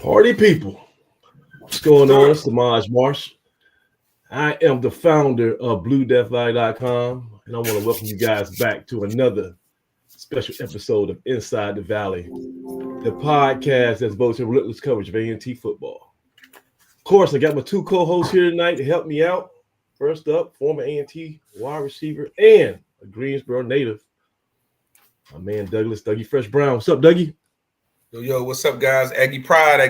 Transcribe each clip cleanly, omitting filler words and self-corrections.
Party people, what's going on? It's Samaj Marsh. I am the founder of BlueDeathValley.com, and I want to welcome you guys back to another special episode of Inside the Valley, the podcast that's devoted to relentless coverage of A&T football. Of course, I got my two co-hosts here tonight to help me out. First up, former A&T wide receiver and a Greensboro native, my man Dougie Fresh Brown. What's up, Dougie? Yo, what's up, guys? Aggie Pride.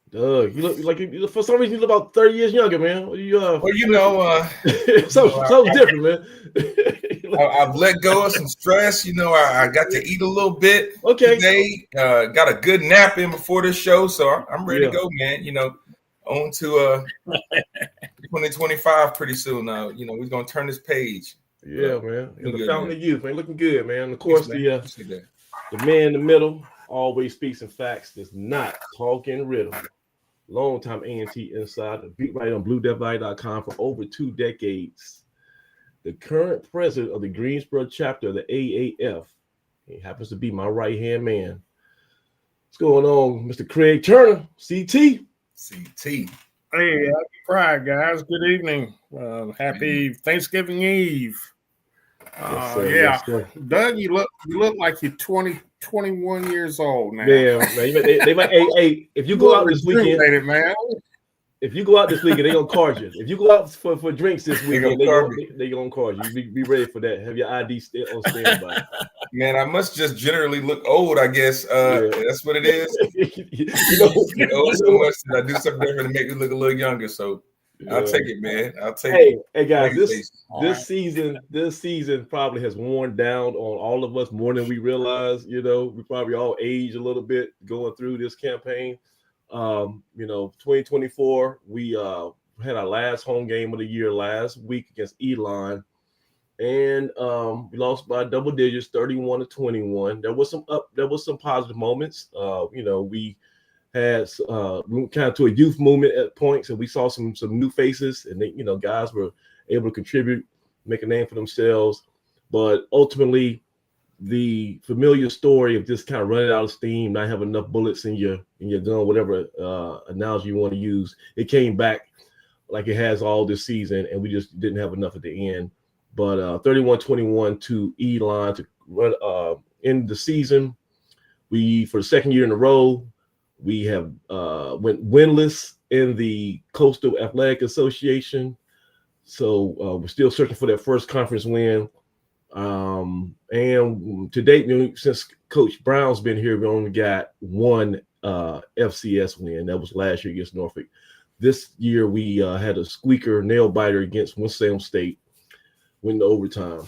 Doug, you look for some reason you look about 30 years younger, man. What are you something different, man. I've let go of some stress. I got to eat a little bit today. Got a good nap in before this show, so I'm ready to go, man. On to 2025 pretty soon. Now, we're gonna turn this page. Yeah, man. The fountain of youth, man, looking good, man. Of course, the man in the middle always speaks in facts. Does not talk in riddle. Long-time A&T insider, beat writer on BlueDeathValley.com for over 2 decades. The current president of the Greensboro chapter of the AAF. He happens to be my right-hand man. What's going on, Mr. Craig Turner, CT? Hey, happy Pride, guys. Good evening. Happy Thanksgiving Eve. Yes, sir. Doug, you look like you're 21 years old now. Yeah, man. They might. Hey, if you go out this weekend, man. If you go out this weekend, they're gonna card you. If you go out for drinks this weekend, they're gonna card you. Be ready for that. Have your ID on standby. Man, I must just generally look old, I guess. That's what it is. You old so much that I do something different to make me look a little younger. So I'll take it, man. I'll take it. Hey guys, this season probably has worn down on all of us more than we realize. We probably all age a little bit going through this campaign. 2024, we had our last home game of the year last week against Elon, and we lost by double digits, 31-21. There was some positive moments. We had kind of to a youth movement at points, and we saw some new faces, and they, guys were able to contribute, make a name for themselves. But ultimately, the familiar story of just kind of running out of steam, not having enough bullets in your gun, whatever analogy you want to use, it came back like it has all this season, and we just didn't have enough at the end. But 31-21 to Elon to run end the season. We, for the second year in a row, we have went winless in the Coastal Athletic Association. So we're still searching for that first conference win. And to date, since Coach Brown's been here, we only got one FCS win. That was last year against Norfolk. This year, we had a squeaker nail biter against Winston-Salem State, went to overtime.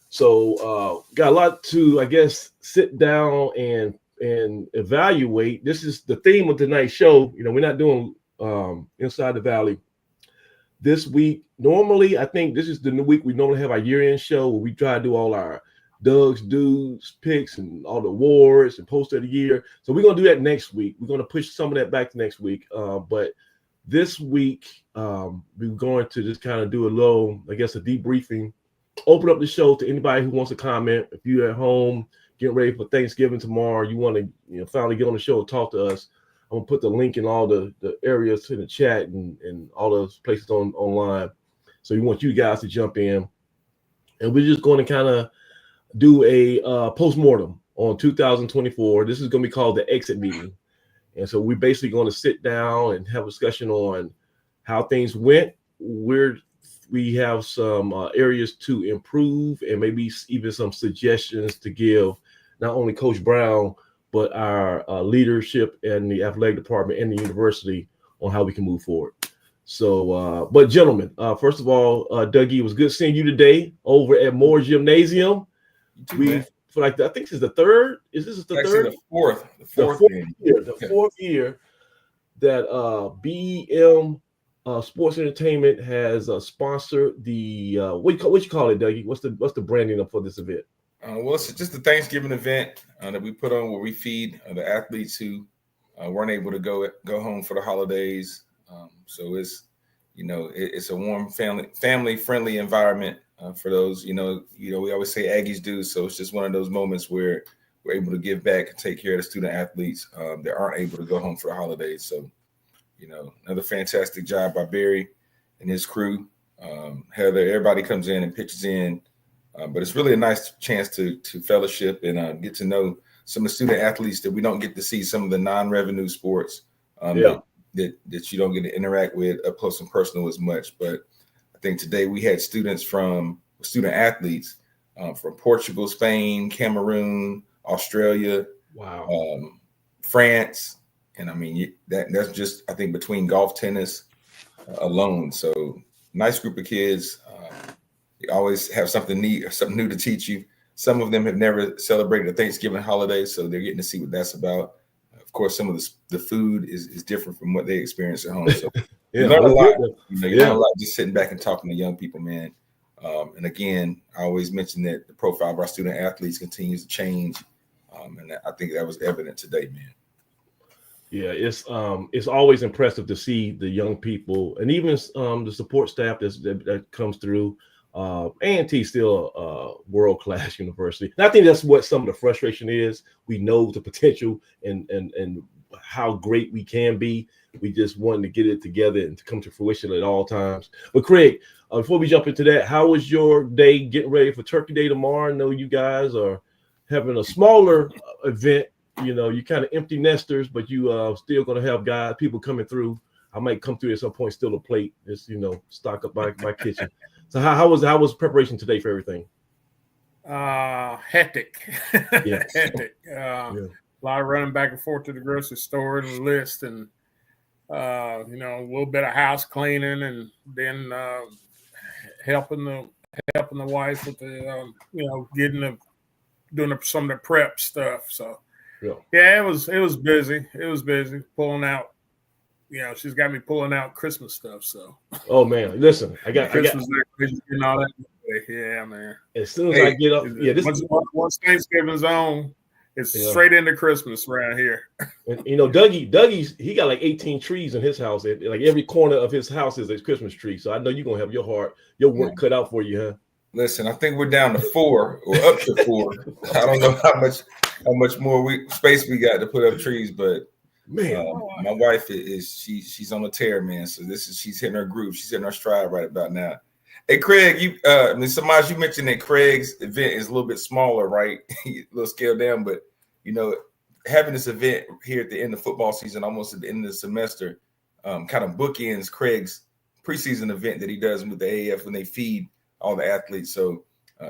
So got a lot to, I guess, sit down and evaluate. This is the theme of tonight's show. We're not doing Inside the Valley this week. Normally, I think this is the new week we normally have our year-end show where we try to do all our Doug's dudes picks and all the awards and post of the year. So we're gonna do that next week. We're gonna push some of that back to next week. But this week we're going to just kind of do a little, I guess, a debriefing. Open up the show to anybody who wants to comment. If you're at home getting ready for Thanksgiving tomorrow, you want to finally get on the show and talk to us, I'm gonna put the link in all the areas in the chat and all those places online. So we want you guys to jump in, and we're just going to kind of do a postmortem on 2024. This is going to be called the exit meeting, and so we're basically going to sit down and have a discussion on how things went. We have some areas to improve, and maybe even some suggestions to give not only Coach Brown, but our leadership and the athletic department and the university on how we can move forward. So, but gentlemen, first of all, Dougie, it was good seeing you today over at Moore Gymnasium. I think this is the third. Is this the third? The fourth year. The fourth year that BEM Sports Entertainment has sponsored the what you call it, Dougie? What's the branding for this event? Well, it's just a Thanksgiving event that we put on where we feed the athletes who weren't able to go home for the holidays. So it's a warm family friendly environment for those. We always say Aggies do. So it's just one of those moments where we're able to give back and take care of the student athletes that aren't able to go home for the holidays. So, another fantastic job by Barry and his crew. Heather, everybody comes in and pitches in. But it's really a nice chance to fellowship and get to know some of the student athletes that we don't get to see, some of the non-revenue sports that you don't get to interact with up close and personal as much. But I think today we had student athletes from Portugal, Spain, Cameroon, Australia, France. And I mean, that's just, I think, between golf, tennis alone. So nice group of kids. They always have something new to teach you. Some of them have never celebrated a Thanksgiving holiday, so they're getting to see what that's about. Of course, some of the food is different from what they experience at home. So you learn a lot. You learn a lot just sitting back and talking to young people, man. And again, I always mention that the profile of our student athletes continues to change, and I think that was evident today, man. Yeah, it's always impressive to see the young people and even the support staff that comes through. A&T still a world-class university. And I think that's what some of the frustration is. We know the potential and how great we can be. We just want to get it together and to come to fruition at all times. But Craig, before we jump into that, how was your day getting ready for Turkey Day tomorrow? I know you guys are having a smaller event. You kind of empty nesters, but you still going to have people coming through. I might come through at some point, steal a plate, just stock up my kitchen. So how was preparation today for everything? Hectic. Hectic. A lot of running back and forth to the grocery store and list, and a little bit of house cleaning, and then helping the wife with the doing some of the prep stuff. So it was busy. It was busy pulling out. She's got me pulling out Christmas stuff. So. Oh man, listen, I got Christmas decorations and all that. Yeah, man. As soon as I get up, once Thanksgiving's on, it's straight into Christmas around here. And Dougie's he got like 18 trees in his house. Like every corner of his house is a Christmas tree. So I know you're gonna have your work cut out for you, huh? Listen, I think we're down to 4 or up to 4. I don't know how much more space we got to put up trees, but. Man, my wife she's on a tear, man. So she's hitting her groove. She's hitting her stride right about now. Hey, Craig, Samaj, you mentioned that Craig's event is a little bit smaller, right? A little scaled down, but having this event here at the end of football season, almost at the end of the semester, kind of bookends Craig's preseason event that he does with the AAF when they feed all the athletes. So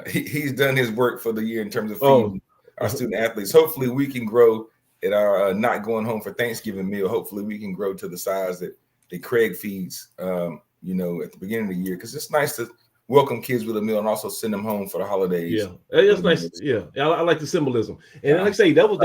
he's done his work for the year in terms of feeding our student athletes. Hopefully, we can grow. At our not going home for Thanksgiving meal, hopefully we can grow to the size that Craig feeds, at the beginning of the year, because it's nice to welcome kids with a meal and also send them home for the holidays. Yeah, that's nice. Yeah, I like the symbolism. And like I say, that was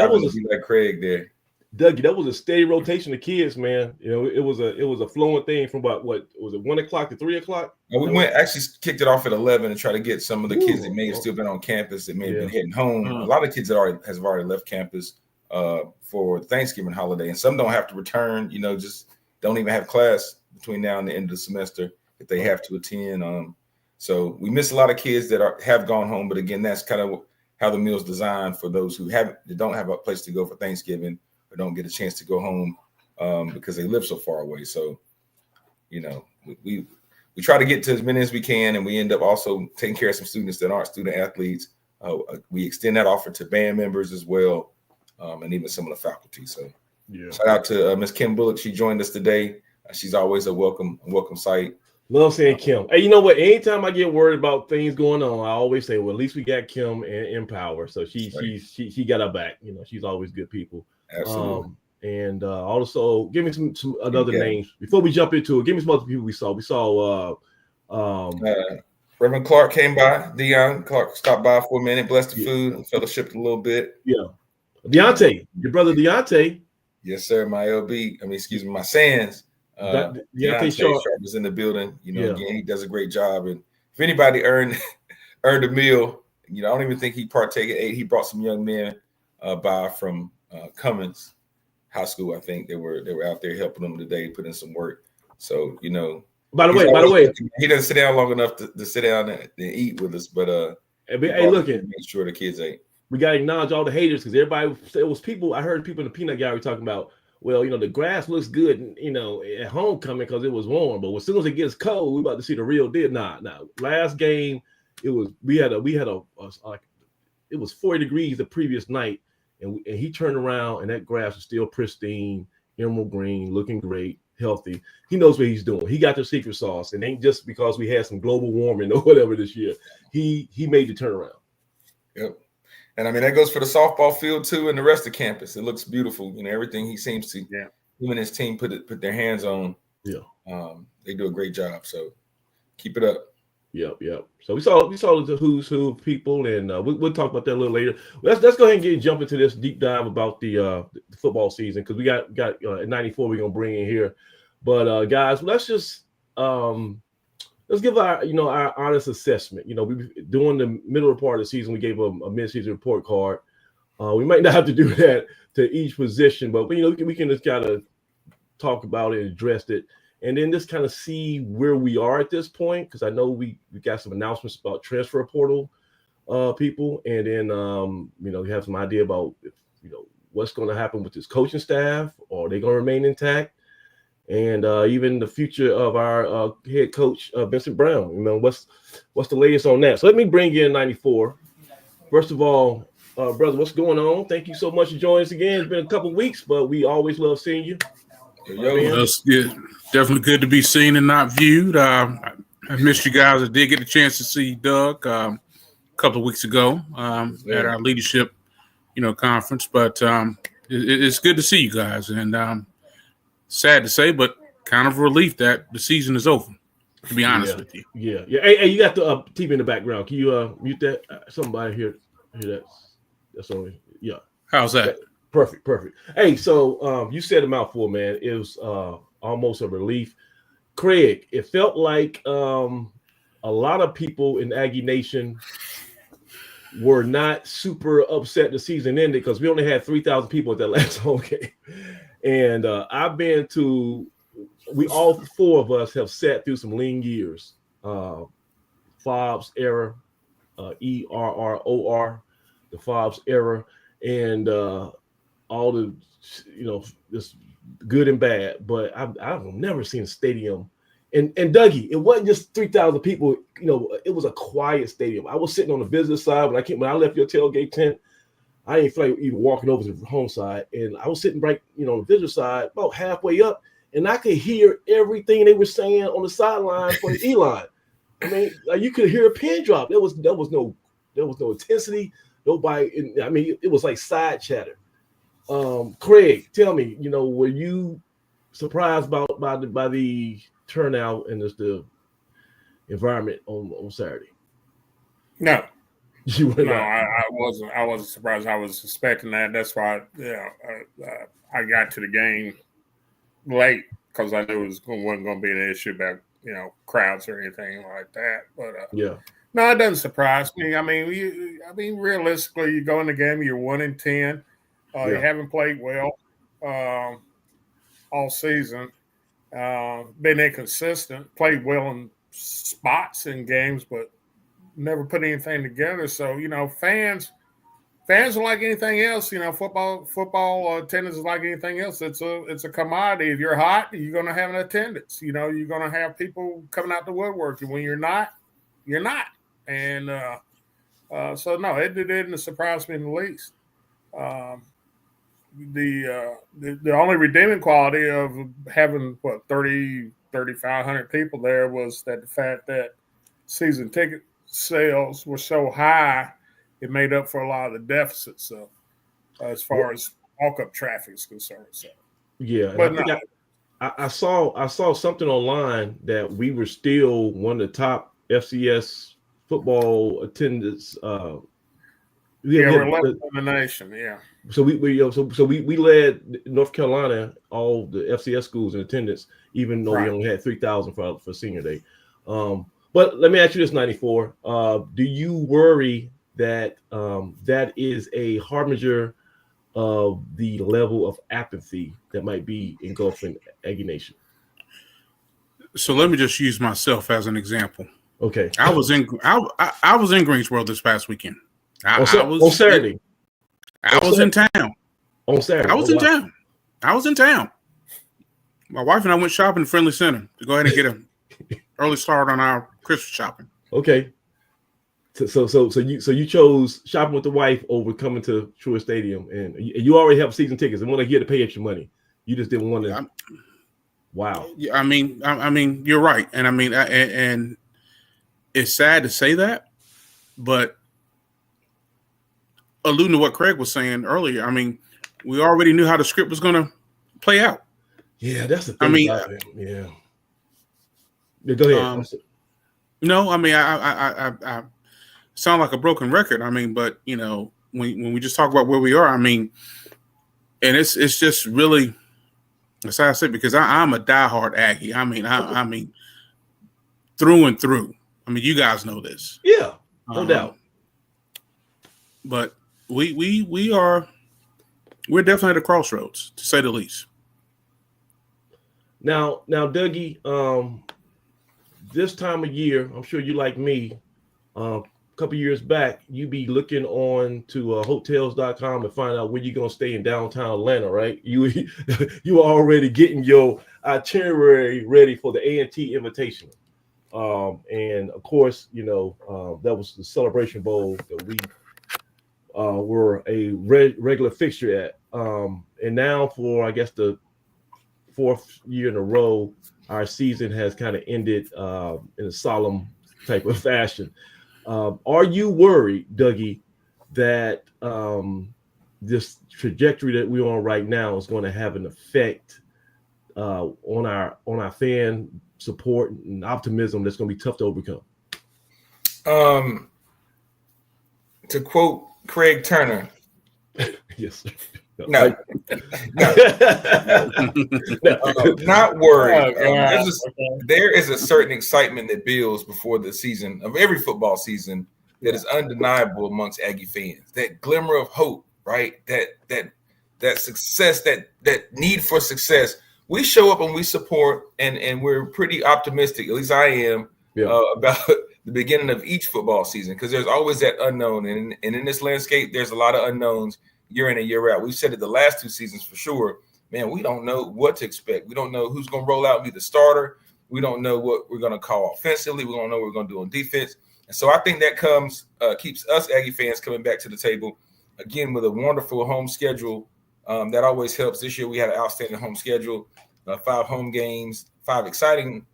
like Craig there. Dougie, that was a steady rotation of kids, man. It was a flowing thing from about what was it 1 o'clock to 3 o'clock? We actually kicked it off at 11 and try to get some of the kids that may have still been on campus that may have been heading home. A lot of kids that have already left campus for Thanksgiving holiday, and some don't have to return, just don't even have class between now and the end of the semester if they have to attend. So we miss a lot of kids that have gone home, but again, that's kind of how the meal's designed for those who don't have a place to go for Thanksgiving or don't get a chance to go home because they live so far away. So, we try to get to as many as we can, and we end up also taking care of some students that aren't student athletes. We extend that offer to band members as well. And even some of the faculty. So shout out to Miss Kim Bullock. She joined us today. She's always a welcome sight. Love seeing Kim. Hey, you know what? Anytime I get worried about things going on, I always say, well, at least we got Kim in power. So she got our back. She's always good people. Absolutely. And also give me some other names before we jump into it. Give me some other people we saw. We saw Reverend Clark came by. Deion Clark stopped by for a minute, blessed the food, and fellowshipped a little bit. Yeah. Deontay, your brother Deontay. Yes, sir. My my Sands. Deontay Sharp was in the building. Again, he does a great job. And if anybody earned a meal, I don't even think he ate. He brought some young men by from Cummins High School. I think they were out there helping them today, put in some work. So, By the way, he doesn't sit down long enough to sit down and eat with us. But hey, look, make sure the kids ate. we got to acknowledge all the haters because everybody, it was people, I heard people in the peanut gallery talking about, well, the grass looks good, at homecoming because it was warm, but as soon as it gets cold, we about to see the real deal. Nah. Last game, it was it was 40 degrees the previous night, and he turned around and that grass was still pristine, emerald green, looking great, healthy. He knows what he's doing. He got the secret sauce, and ain't just because we had some global warming or whatever this year. He made the turnaround. Yep. And I mean, that goes for the softball field too, and the rest of campus. It looks beautiful. Everything he seems to, him and his team put their hands on. Yeah. They do a great job. So keep it up. Yep. So we saw the who's who of people, and we'll talk about that a little later. Let's go ahead and jump into this deep dive about the football season because we got at 94 we're gonna bring in here. But guys, let's just let's give our honest assessment. We during the middle part of the season we gave a mid-season report card. We might not have to do that to each position, but we can just kind of talk about it and address it. And then just kind of see where we are at this point, because I know we got some announcements about transfer portal people, and then we have some idea about what's going to happen with this coaching staff. Are they going to remain intact? And even the future of our head coach Vincent Brown. What's the latest on that? So let me bring in 94. First of all, brother, what's going on? Thank you so much for joining us again. It's been a couple of weeks, but we always love seeing you. That's good. Definitely good to be seen and not viewed. I missed you guys. I did get a chance to see Doug a couple of weeks ago at our leadership, conference. But it's good to see you guys, and sad to say, but kind of a relief that the season is over. To be honest with you. Yeah. Hey, you got the TV in the background. Can you mute that? Somebody hear that? That's only How's that? Perfect. Hey, so you said a mouthful, man. It was almost a relief. Craig, it felt like a lot of people in Aggie Nation were not super upset the season ended because we only had 3,000 people at that last home game. And I've been to, all four of us have sat through some lean years. Fobbs era, ERROR, the Fobbs era, and all the, this good and bad, but I've never seen a stadium. And Dougie, it wasn't just 3,000 people. It was a quiet stadium. I was sitting on the visitor side when I left your tailgate tent. I didn't feel like even walking over to the home side, and I was sitting right, on the visitor side, about halfway up, and I could hear everything they were saying on the sideline for the E-line. I mean, you could hear a pin drop. There was no intensity. Nobody. It was like side chatter. Craig, tell me, were you surprised by the turnout and the environment on Saturday? No. You were not. I wasn't. I wasn't surprised. I was suspecting that. That's why I got to the game late because I knew it wasn't going to be an issue about crowds or anything like that. But no, it doesn't surprise me. I mean, realistically, you go in the game, you're 1-10. You haven't played well all season. Been inconsistent. Played well in spots in games, but never put anything together. So fans are like anything else. Football attendance is like anything else. It's a commodity. If you're hot, you're going to have an attendance. You're going to have people coming out the woodwork. And when you're not, you're not. And so no, it didn't surprise me in the least. The only redeeming quality of having 3,500 people there was that the fact that season ticket sales were so high, it made up for a lot of the deficits. So as far as walk-up traffic is concerned, so but I saw something online that we were still one of the top FCS football attendance. We're 11th in the nation. Yeah. So we led North Carolina, all the FCS schools in attendance, even though we only had 3,000 for senior day. But let me ask you this, 94. Do you worry that that is a harbinger of the level of apathy that might be engulfing Aggie Nation? So let me just use myself as an example. Okay. I was in Greensboro this past weekend. On Saturday. I was in town. On Saturday. I was in town. I was in town. My wife and I went shopping at Friendly Center to go ahead and get an early start on our Christmas shopping. Okay. So you chose shopping with the wife over coming to Truist Stadium, and you already have season tickets and want to get to pay extra money. You just didn't want to. Wow. Yeah, I mean, you're right, and I mean, and it's sad to say that, but alluding to what Craig was saying earlier, I mean, we already knew how the script was going to play out. Yeah, that's the thing. I mean, yeah. Go ahead. No, I mean, I sound like a broken record. I mean, but you know, when we just talk about where we are, I mean, and it's just really, as I said, because I'm a diehard Aggie. I mean, through and through. I mean, you guys know this. Yeah, no doubt. But we're definitely at a crossroads, to say the least. Now, Dougie, this time of year, I'm sure you like me. A couple years back, you be looking on to hotels.com and find out where you're gonna stay in downtown Atlanta, right? You are already getting your itinerary ready for the A&T Invitational, and of course, you know that was the Celebration Bowl that we were a regular fixture at, and now for I guess the fourth year in a row, our season has kind of ended in a solemn type of fashion. Are you worried, Dougie, that this trajectory that we're on right now is going to have an effect on our fan support and optimism that's going to be tough to overcome? To quote Craig Turner, yes, sir. No. Not worried. There is a certain excitement that builds before the season of every football season that is undeniable amongst Aggie fans. That glimmer of hope, right? That success, that need for success. We show up and we support, and we're pretty optimistic. At least I am about the beginning of each football season, because there's always that unknown, and in this landscape, there's a lot of unknowns. Year in and year out. We've said it the last two seasons for sure. Man, we don't know what to expect. We don't know who's going to roll out and be the starter. We don't know what we're going to call offensively. We don't know what we're going to do on defense. And so I think that keeps us Aggie fans coming back to the table, again, with a wonderful home schedule. That always helps. This year we had an outstanding home schedule, 5 home games, 5 exciting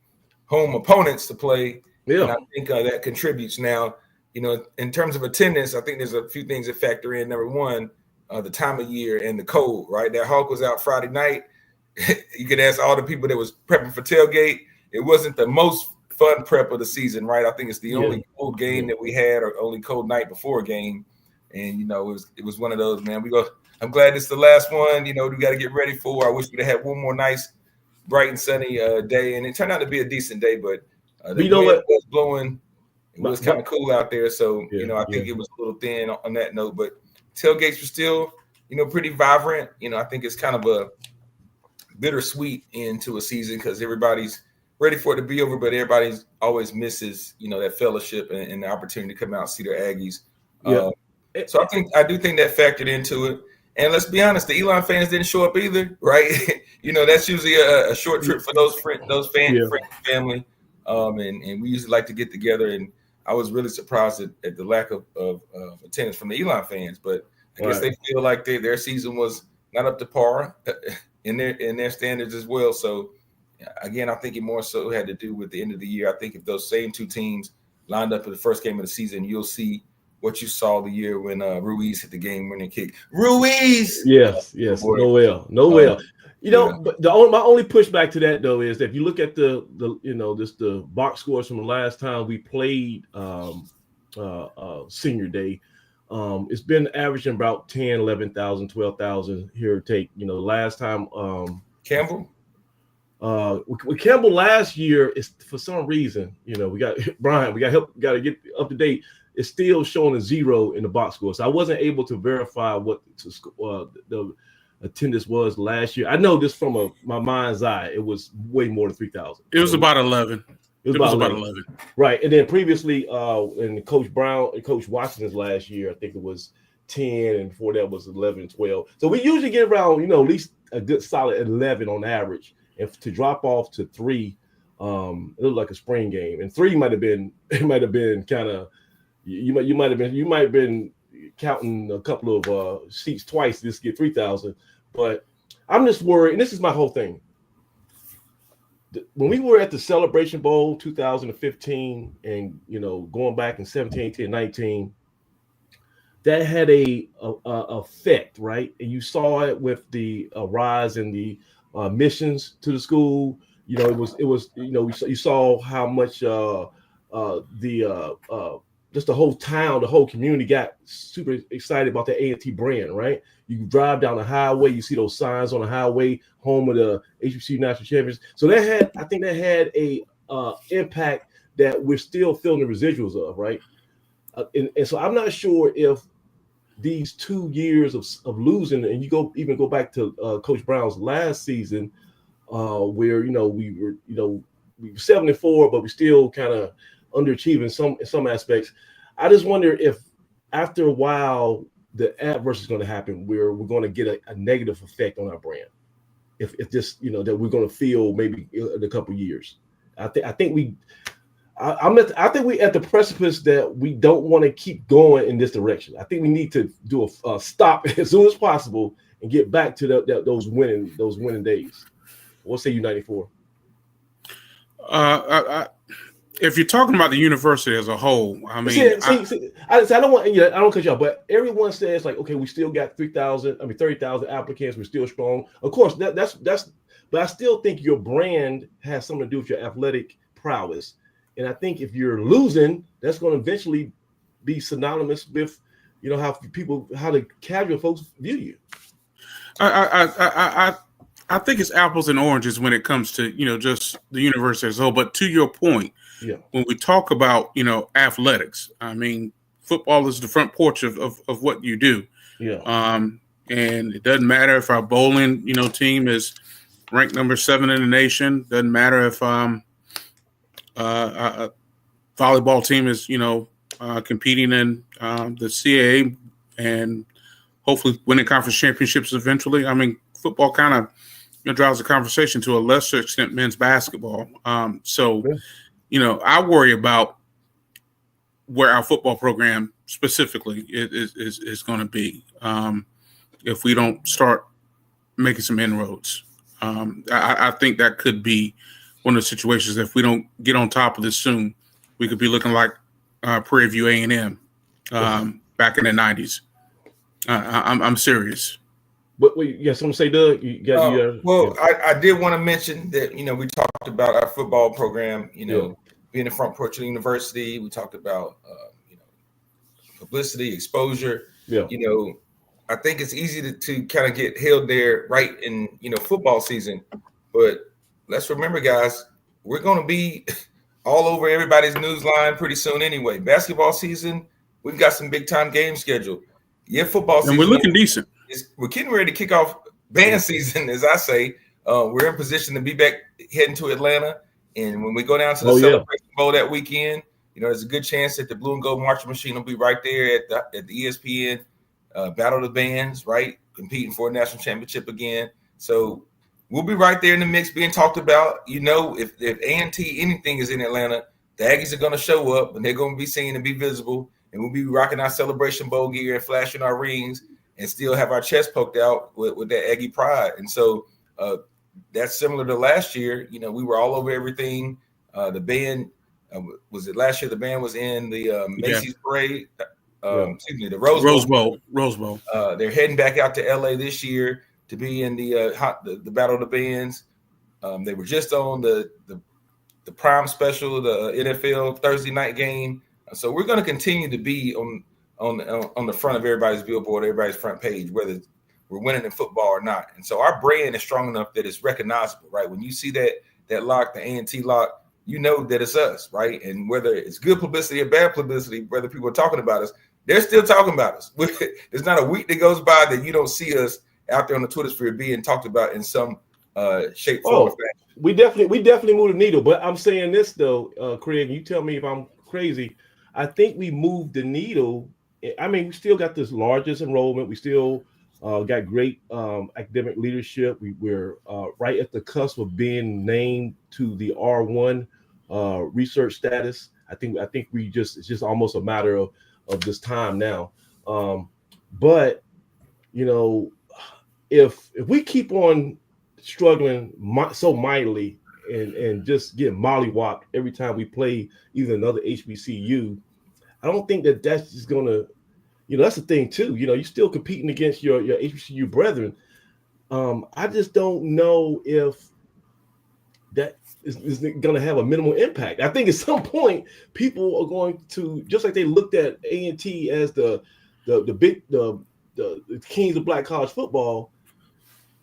home opponents to play. Yeah. And I think that contributes. Now, you know, in terms of attendance, I think there's a few things that factor in. Number one, the time of year and the cold, right? That Hawk was out Friday night. You could ask all the people that was prepping for tailgate. It wasn't the most fun prep of the season, right? I think it's the only cold game that we had, or only cold night before a game. And, you know, it was one of those, man. I'm glad it's the last one, you know, we got to get ready for. I wish we'd have had one more nice, bright and sunny day. And it turned out to be a decent day, but the wind was blowing. It was kind of cool out there. So, you know, I think it was a little thin on that note, but tailgates were still, you know, pretty vibrant. You know, I think it's kind of a bittersweet end to a season because everybody's ready for it to be over, but everybody always misses, you know, that fellowship and the opportunity to come out and see their Aggies. So I do think that factored into it. And let's be honest, the Elon fans didn't show up either, right? You know, that's usually a short trip for those friends, family. And we usually like to get together, and I was really surprised at the lack of attendance from the Elon fans, but I guess they feel like their season was not up to par in their standards as well. So again, I think it more so had to do with the end of the year. I think if those same two teams lined up for the first game of the season, you'll see what you saw the year when Ruiz hit the game-winning kick. Ruiz! Yes. Noel. You know, but my only pushback to that though is that if you look at the box scores from the last time we played senior day, it's been averaging about 10, 11,000, 12,000 here or take. You know, the last time Campbell. With Campbell last year, is for some reason, you know, we got Brian, we got to get up to date. It's still showing a 0 in the box score, so I wasn't able to verify what the attendance was last year. I know this from my mind's eye. It was way more than 3,000. It was about 11. It was about 11. Right. And then previously, in Coach Brown and Coach Washington's last year, I think it was 10, and before that was 11 and 12. So we usually get around, at least a good solid 11 on average. And to drop off to 3, it looked like a spring game. And 3 might have been kind of, you might have been counting a couple of seats twice just to get 3,000. But I'm just worried, and this is my whole thing. When we were at the Celebration Bowl 2015 and, going back in 17, 18, 19, that had a effect, right? And you saw it with the rise in the missions to the school. It was you saw how much just the whole town, the whole community got super excited about the A&T brand, right? You drive down the highway, you see those signs on the highway, home of the HBCU National Champions. So I think that had a impact that we're still feeling the residuals of, right? And so I'm not sure if these 2 years of losing, and you go back to Coach Brown's last season, where we were 7-4, but we still kind of underachieving in some aspects. I just wonder if after a while the adverse is going to happen, where we're going to get a negative effect on our brand. If this, that we're going to feel maybe in a couple of years. I think we're at the precipice that we don't want to keep going in this direction. I think we need to do a stop as soon as possible and get back to those winning days. We'll say U94. If you're talking about the university as a whole, I mean, I don't want, I don't cut you off, but everyone says like, okay, we still got 30,000 applicants. We're still strong. Of course, that's, but I still think your brand has something to do with your athletic prowess. And I think if you're losing, that's going to eventually be synonymous with, how the casual folks view you. I think it's apples and oranges when it comes to, just the university as a whole. But to your point, when we talk about, athletics, I mean, football is the front porch of what you do. Yeah. And it doesn't matter if our bowling, team is ranked number 7 in the nation. Doesn't matter if a volleyball team is, competing in the CAA and hopefully winning conference championships eventually. I mean, football kind of drives the conversation to a lesser extent men's basketball. I worry about where our football program specifically is going to be if we don't start making some inroads. I think that could be one of the situations. If we don't get on top of this soon, we could be looking like Prairie View A&M back in the 90s. I'm serious. But someone say, Doug, I did want to mention that, we talked about our football program, being the front porch of the university. We talked about, publicity, exposure. Yeah. I think it's easy to kind of get held there right in, football season. But let's remember, guys, we're going to be all over everybody's news line pretty soon anyway. Basketball season, we've got some big time games scheduled. Yeah, football season. And we're looking decent. We're getting ready to kick off band season, as I say. We're in position to be back heading to Atlanta. And when we go down to the Celebration Bowl that weekend, there's a good chance that the Blue and Gold Marching Machine will be right there at the ESPN Battle of the Bands, right? Competing for a national championship again. So we'll be right there in the mix being talked about. If A&T anything is in Atlanta, the Aggies are going to show up and they're going to be seen and be visible. And we'll be rocking our Celebration Bowl gear and flashing our rings and still have our chest poked out with that Aggie pride. And so that's similar to last year. We were all over everything. The band, was it last year? The band was in the Macy's parade. The Rose Bowl. Rose Bowl. They're heading back out to LA this year to be in the Battle of the Bands. They were just on the Prime Special, the NFL Thursday night game. So we're going to continue to be on the front of everybody's billboard, everybody's front page, whether we're winning in football or not. And so our brand is strong enough that it's recognizable, right? When you see that lock, the A&T lock, that it's us, right? And whether it's good publicity or bad publicity, whether people are talking about us, they're still talking about us. There's not a week that goes by that you don't see us out there on the Twitter sphere being talked about in some shape, form, or fashion. We definitely moved the needle. But I'm saying this though, Craig, you tell me if I'm crazy. I think we moved the needle. I mean, we still got this largest enrollment. We still got great academic leadership. We're right at the cusp of being named to the R1 research status. I think it's just almost a matter of this time now. But you know, if we keep on struggling so mightily and just get mollywopped every time we play either another HBCU, I don't think that's just gonna, that's the thing too. You're still competing against your HBCU brethren. I just don't know if that is going to have a minimal impact. I think at some point people are going to, just like they looked at A&T as the kings of black college football,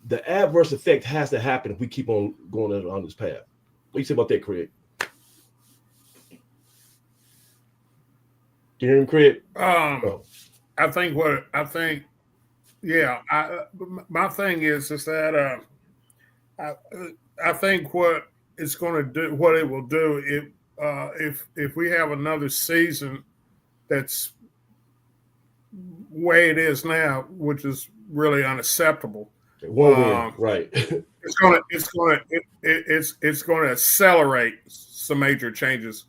the adverse effect has to happen if we keep on going on this path. What do you say about that, Craig? Can you hear him, Craig? My thing is that I think what it's going to do, what it will do, if we have another season that's way it is now, which is really unacceptable. Right. It's going to accelerate some major changes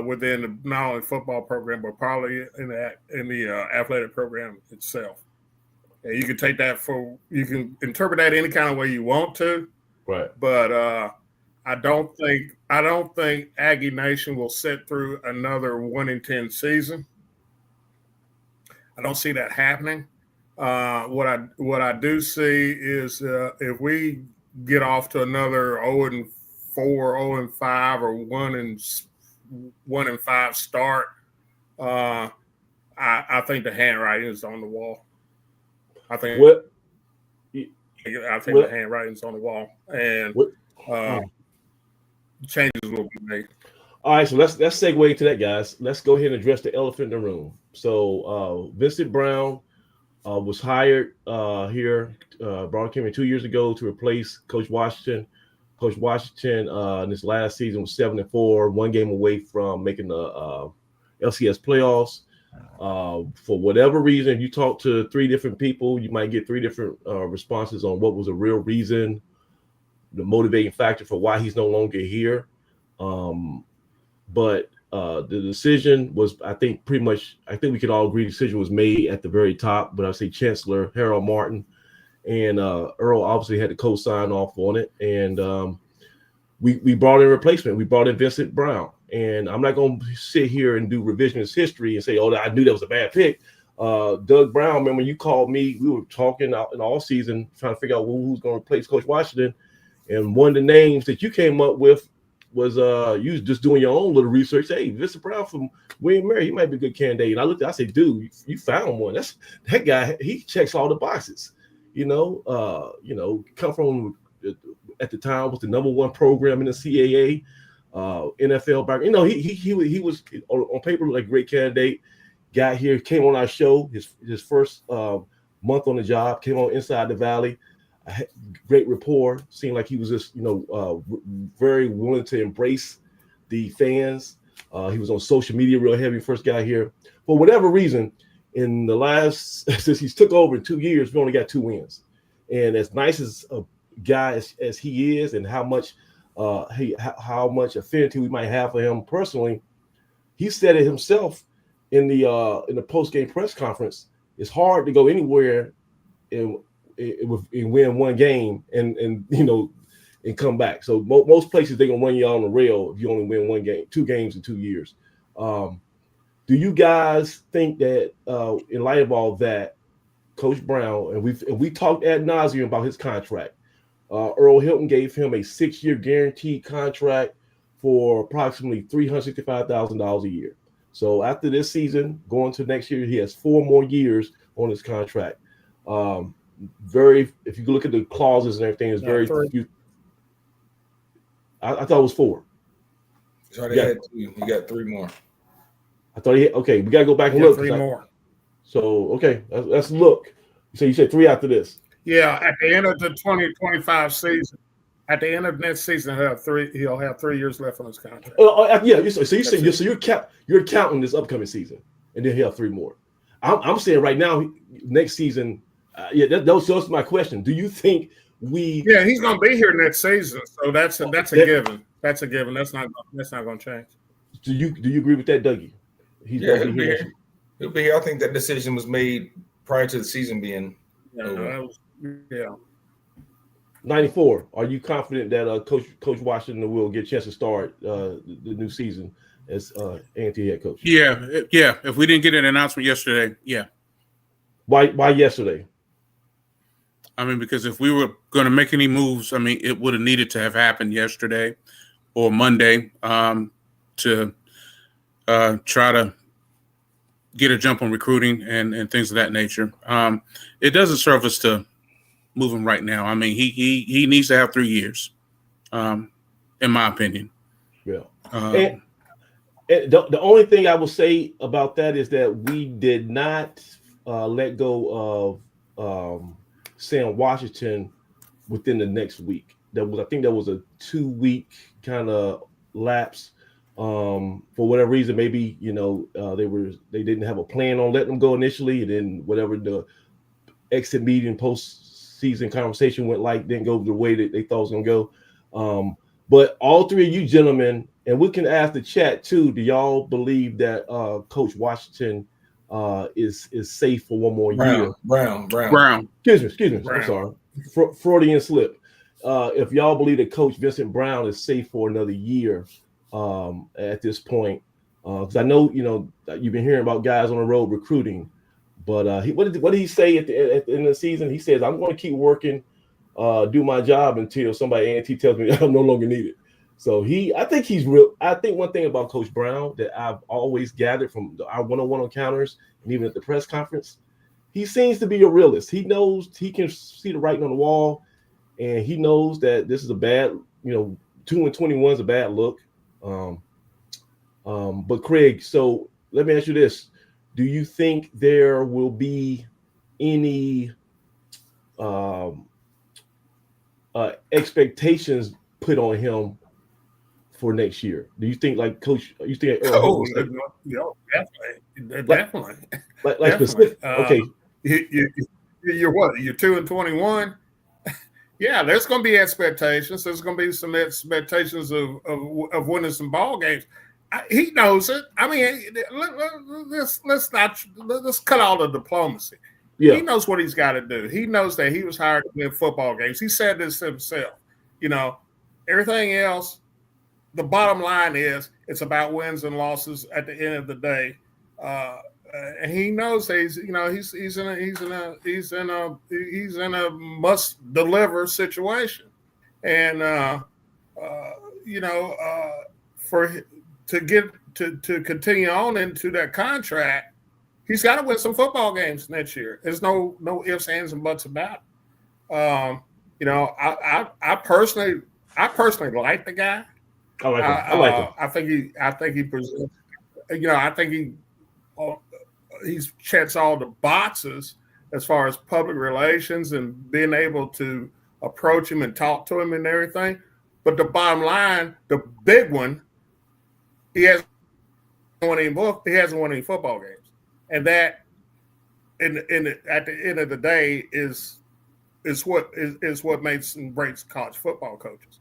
within not only football program but probably in the athletic program itself. And you can take that you can interpret that any kind of way you want to, right? But I don't think Aggie Nation will sit through another 1-10 season. I don't see that happening. What I do see is if we get off to another 0-4, 0-5, or 1-5 start, I think the handwriting is on the wall. I think the handwriting's on the wall, and changes will be made. All right, so let's segue into that, guys. Let's go ahead and address the elephant in the room. So Vincent Brown was hired here. Brown came in 2 years ago to replace Coach Washington. Coach Washington in his last season was 7-4, one game away from making the LCS playoffs. For whatever reason, if you talk to 3 different people, you might get 3 different responses on what was a real reason, the motivating factor for why he's no longer here. But the decision was, I think we could all agree the decision was made at the very top, but I'd say Chancellor Harold Martin and Earl obviously had to co-sign off on it. And we brought in a replacement. We brought in Vincent Brown. And I'm not going to sit here and do revisionist history and say, oh, I knew that was a bad pick. Doug Brown, remember you called me, we were talking out in all season, trying to figure out who's going to replace Coach Washington. And one of the names that you came up with was you was just doing your own little research. Hey, Vincent Brown from William Mary, he might be a good candidate. And I looked at it, I said, dude, you found one. That guy, he checks all the boxes. Come from, at the time, was the #1 program in the CAA, NFL back. He was on paper like a great candidate. Got here, came on our show, his first month on the job, came on Inside the Valley. Great rapport. Seemed like he was just, very willing to embrace the fans. He was on social media real heavy. First guy here. For whatever reason, in the last, since he's took over in 2 years, we only got 2 wins. And as nice as a guy as he is, and how much affinity we might have for him personally, he said it himself in the post-game press conference. It's hard to go anywhere and win one game and come back. So most places they're gonna run you on the rail if you only win 2 games in 2 years. Do you guys think that in light of all that, Coach Brown, and we talked ad nauseum about his contract. Earl Hilton gave him a 6-year guaranteed contract for approximately $365,000 a year. So after this season, going to next year, he has 4 more years on his contract. If you look at the clauses and everything, it's very few. I thought it was 4. He already had 2. He got 3 more. I thought okay. We gotta go back and look. 3 more. So okay, let's look. So you said 3 after this. Yeah, at the end of the 2025 season, At the end of next season, he'll have 3 years left on his contract. Yeah. So you're counting this upcoming season, and then he'll have 3 more. I'm saying right now, next season. Those are my question. Do you think Yeah, he's going to be here next season, so that's a given. That's a given. That's not going to change. Do you agree with that, Dougie? He'll be here. I think that decision was made prior to the season being over. 94. Are you confident that Coach Washington will get a chance to start the new season as A&T head coach? Yeah. If we didn't get an announcement yesterday, yeah. Why yesterday? I mean, because if we were going to make any moves, I mean, it would have needed to have happened yesterday or Monday to try to get a jump on recruiting and things of that nature. It doesn't serve us to move him right now. I mean, he needs to have 3 years, in my opinion. Yeah. And the only thing I will say about that is that we did not let go of Sam Washington within the next week. I think there was a 2-week kind of lapse. For whatever reason, maybe they didn't have a plan on letting them go initially, and then whatever the exit meeting post-season conversation went like didn't go the way that they thought it was gonna go. But all 3 of you gentlemen, and we can ask the chat too, do y'all believe that Coach Washington is safe for 1 more year? Brown. Excuse me. Brown. I'm sorry. Freudian slip. If y'all believe that Coach Vincent Brown is safe for another year at this point, because I know you've been hearing about guys on the road recruiting, but what did he say at the end of the season? He says, "I'm going to keep working, do my job until somebody A&T tells me I'm no longer needed." So I think he's real. I think one thing about Coach Brown that I've always gathered from our one-on-one encounters and even at the press conference, he seems to be a realist. He knows he can see the writing on the wall, and he knows that this is a bad, 2-21 is a bad look. But Craig, so let me ask you this: do you think there will be any expectations put on him for next year? Do you think, like Coach? You think? Definitely. Like specific. Okay. You're what? You're 2-21. Yeah, there's going to be expectations. There's going to be some expectations of winning some ball games. He knows it. I mean, let's cut all the diplomacy. Yeah. He knows what he's got to do. He knows that he was hired to win football games. He said this himself. Everything else, the bottom line is it's about wins and losses at the end of the day. And he knows that he's in a must deliver situation, and to continue on into that contract, he's got to win some football games next year. There's no ifs, ands, and buts about it. I personally like the guy. I like him. I think he presents. I think he checks all the boxes as far as public relations and being able to approach him and talk to him and everything. But the bottom line, the big one, he hasn't won any football games, and that, at the end of the day, is what makes and breaks college football coaches.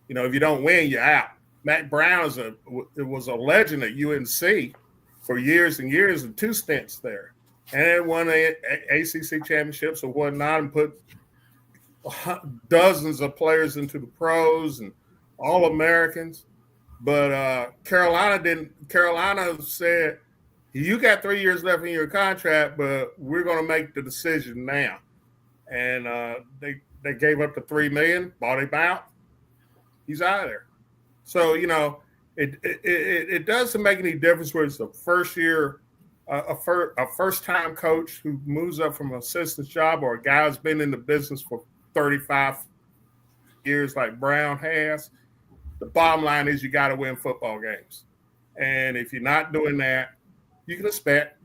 If you don't win, you're out. Matt Brown was a legend at UNC for years and years and 2 stints there, and won ACC championships and whatnot, and put dozens of players into the pros and all Americans. But Carolina didn't. Carolina said, "You got 3 years left in your contract, but we're going to make the decision now." And they gave up the $3 million, bought him out. He's out of there. So it doesn't make any difference whether it's the first year, a first time coach who moves up from an assistant's job, or a guy who's been in the business for 35 years like Brown has. The bottom line is you got to win football games. And if you're not doing that, you can expect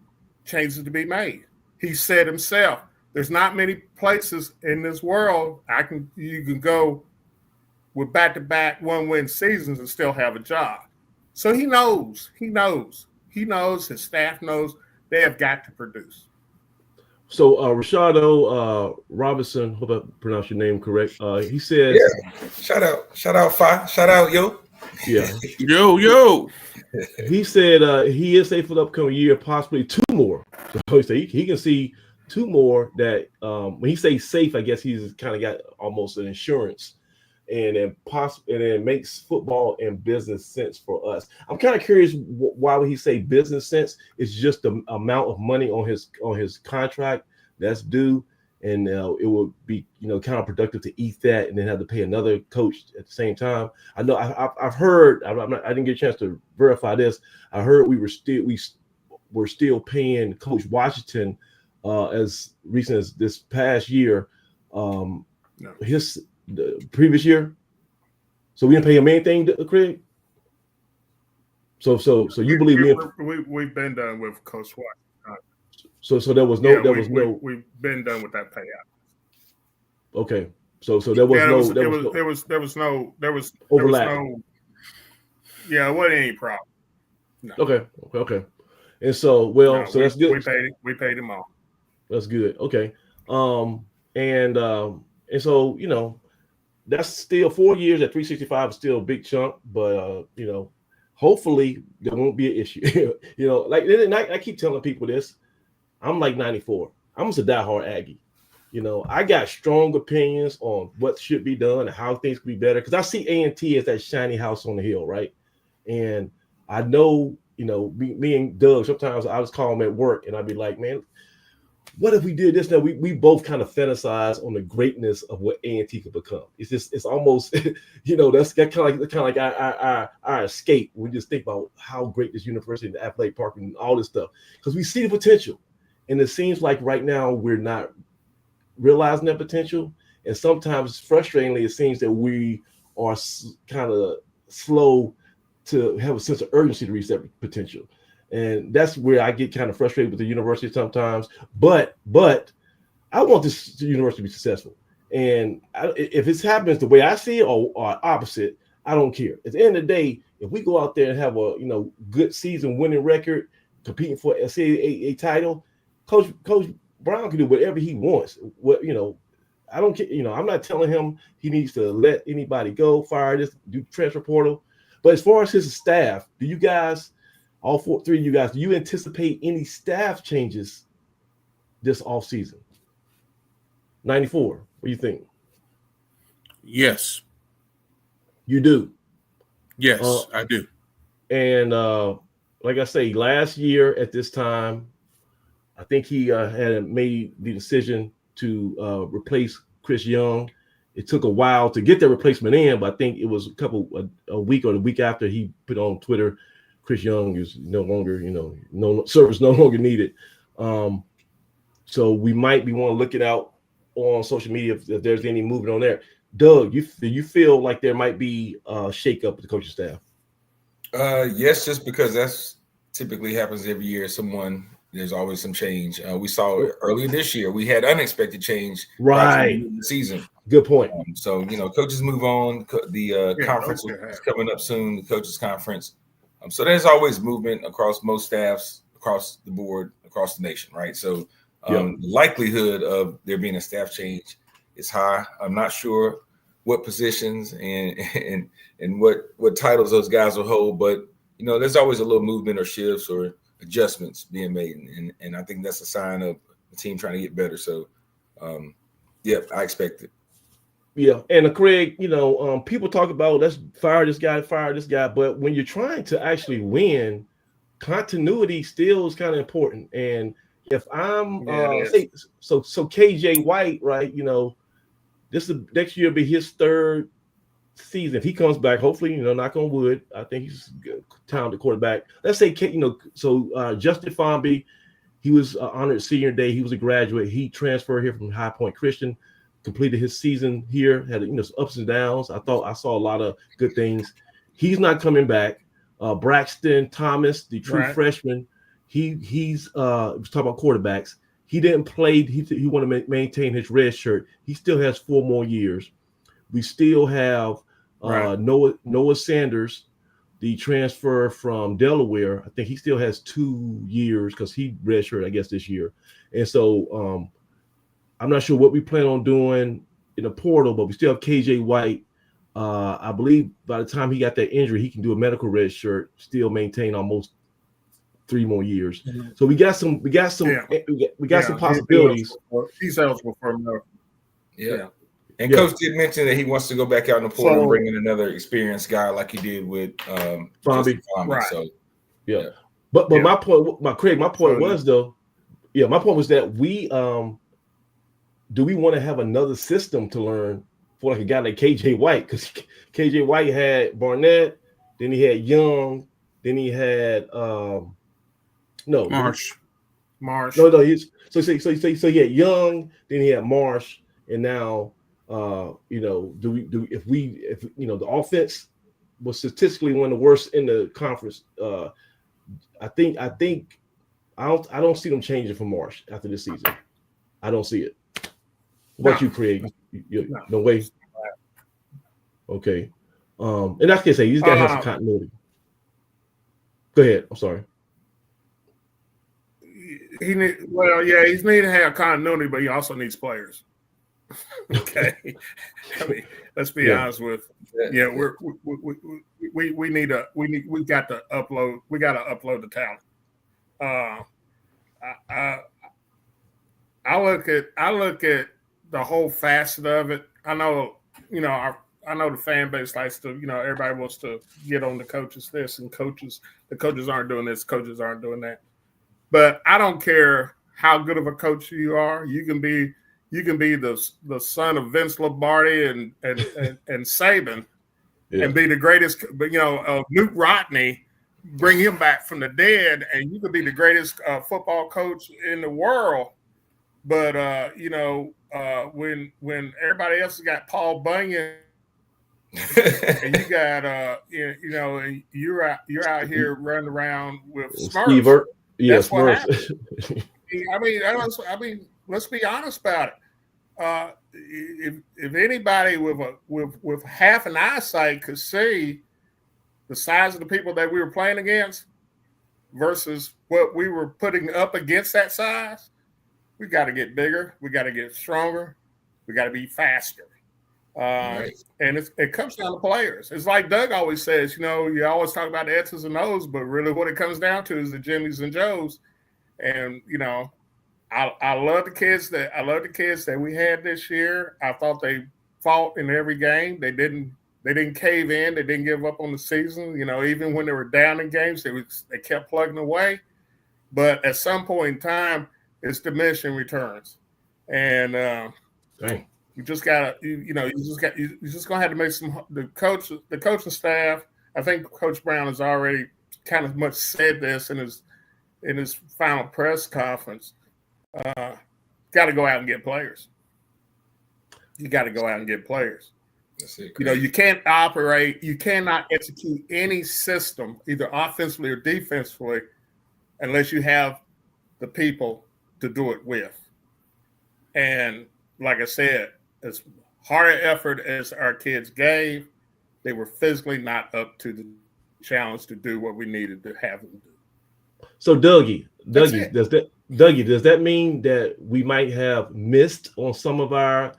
changes to be made. He said himself, there's not many places in this world you can go with back-to-back one-win seasons and still have a job. So he knows. His staff knows they have got to produce. So Rashado Robinson, hope I pronounced your name correct. He says, shout out, Fi, shout out, yo. Yeah, yo. He said he is safe for the upcoming year, possibly 2 more. So he can see 2 more. That when he says safe, I guess he's kind of got almost an insurance, and then it makes football and business sense for us. I'm kind of curious why would he say business sense? It's just the amount of money on his contract that's due, and it would be kind of productive to eat that and then have to pay another coach at the same time. I know I've heard. I didn't get a chance to verify this. I heard we were still paying Coach Washington as recent as this past year. The previous year, so we didn't pay him anything, Craig. So you believe we've been done with Coach White. So there was no. We've been done with that payout. Okay, so there was there was overlap. It wasn't any problem. No. Okay, and so that's good. We paid him all. That's good. Okay, and so that's still 4 years at 365 is still a big chunk, but hopefully there won't be an issue. I keep telling people this. I'm like 94. I'm just a diehard Aggie. I got strong opinions on what should be done and how things could be better because I see A&T as that shiny house on the hill, right? And I know, me and Doug, sometimes I just call him at work and I'd be like, man, what if we did this? Now we both kind of fantasize on the greatness of what A&T could become. It's almost, that's kind of like our escape. We just think about how great this university and the athletic park and all this stuff because we see the potential, and it seems like right now we're not realizing that potential, and sometimes frustratingly it seems that we are kind of slow to have a sense of urgency to reach that potential. And that's where I get kind of frustrated with the university sometimes. But I want this university to be successful. And if it happens the way I see it or opposite, I don't care. At the end of the day, if we go out there and have a good season winning record, competing for a title, Coach Brown can do whatever he wants. I don't care. I'm not telling him he needs to let anybody go, fire this, do transfer portal. But as far as his staff, do you guys? All three of you guys, do you anticipate any staff changes this offseason? 94, what do you think? Yes. You do? Yes, I do. And like I say, last year at this time, I think he had made the decision to replace Chris Young. It took a while to get that replacement in, but I think it was a week or the week after he put on Twitter, Chris Young is no longer, no service no longer needed. So we might be want to look it out on social media if there's any movement on there. Doug, do you feel like there might be a shakeup with the coaching staff? Yes, just because that's typically happens every year. There's always some change. We saw earlier this year, we had unexpected change right in the season. Good point. So coaches move on. The conference is coming up soon, the coaches conference. So there's always movement across most staffs, across the board, across the nation, right? So the likelihood of there being a staff change is high. I'm not sure what positions and what titles those guys will hold, but there's always a little movement or shifts or adjustments being made, and I think that's a sign of the team trying to get better. So, I expect it. Yeah, and Craig, people talk about let's fire this guy, but when you're trying to actually win, continuity still is kind of important. And if I'm so KJ White, right? This is next year will be his 3rd season. If he comes back, hopefully, knock on wood, I think he's a good, talented quarterback. Let's say, Justin Fomby, he was honored senior day. He was a graduate. He transferred here from High Point Christian. Completed his season here, had ups and downs. I saw a lot of good things. He's not coming back. Braxton Thomas, the true freshman, he's was talking about quarterbacks. He didn't play. He wanted to maintain his red shirt. He still has 4 more years. We still have Right. Noah Sanders, the transfer from Delaware. I think he still has 2 years because he redshirted, I guess, this year. And so I'm not sure what we plan on doing in the portal, but we still have KJ White. I believe by the time he got that injury, he can do a medical red shirt, still maintain almost 3 more years. Mm-hmm. So we got some some possibilities. He's eligible for him. Yeah. And Coach did mention that he wants to go back out in the portal and bring in another experienced guy like he did with Bombi. Right. So But my point was that we do we want to have another system to learn for like a guy like KJ White? Because KJ White had Barnett, then he had Young, then he had Marsh. No, he's so he had Young, then he had Marsh, and now if the offense was statistically one of the worst in the conference. I don't see them changing for Marsh after this season. I don't see it. What about you, Craig? No way. Okay. And that's what I say. He's got to have some continuity. Go ahead. I'm sorry. He's need to have continuity, but he also needs players. Okay. I mean, let's be honest with. Yeah, we got to upload. We got to upload the talent. I look at the whole facet of it. I know the fan base likes to, everybody wants to get on the coaches this and the coaches aren't doing this, coaches aren't doing that. But I don't care how good of a coach you are. You can be the son of Vince Lombardi and Saban and be the greatest, Newt Rodney, bring him back from the dead, and you could be the greatest football coach in the world. But when everybody else has got Paul Bunyan, and you got you're out here running around with Smurfs. Yes, Smurfs. I mean, let's be honest about it. If anybody with half an eyesight could see the size of the people that we were playing against versus what we were putting up against that size, we got to get bigger. We got to get stronger. We got to be faster. Right. And it comes down to players. It's like Doug always says, you always talk about the X's and O's, but really what it comes down to is the Jimmys and Joes. And, I love the kids that we had this year. I thought they fought in every game. They didn't cave in. They didn't give up on the season. Even when they were down in games, they kept plugging away. But at some point in time, it's diminishing returns. And you just gotta, you just gonna have to make the coaching staff. I think Coach Brown has already kind of much said this in his final press conference. Got to go out and get players. You got to go out and get players. That's it. You cannot execute any system, either offensively or defensively, unless you have the people to do it with. And like I said, as hard an effort as our kids gave, they were physically not up to the challenge to do what we needed to have them do. So Dougie, does that mean that we might have missed on some of our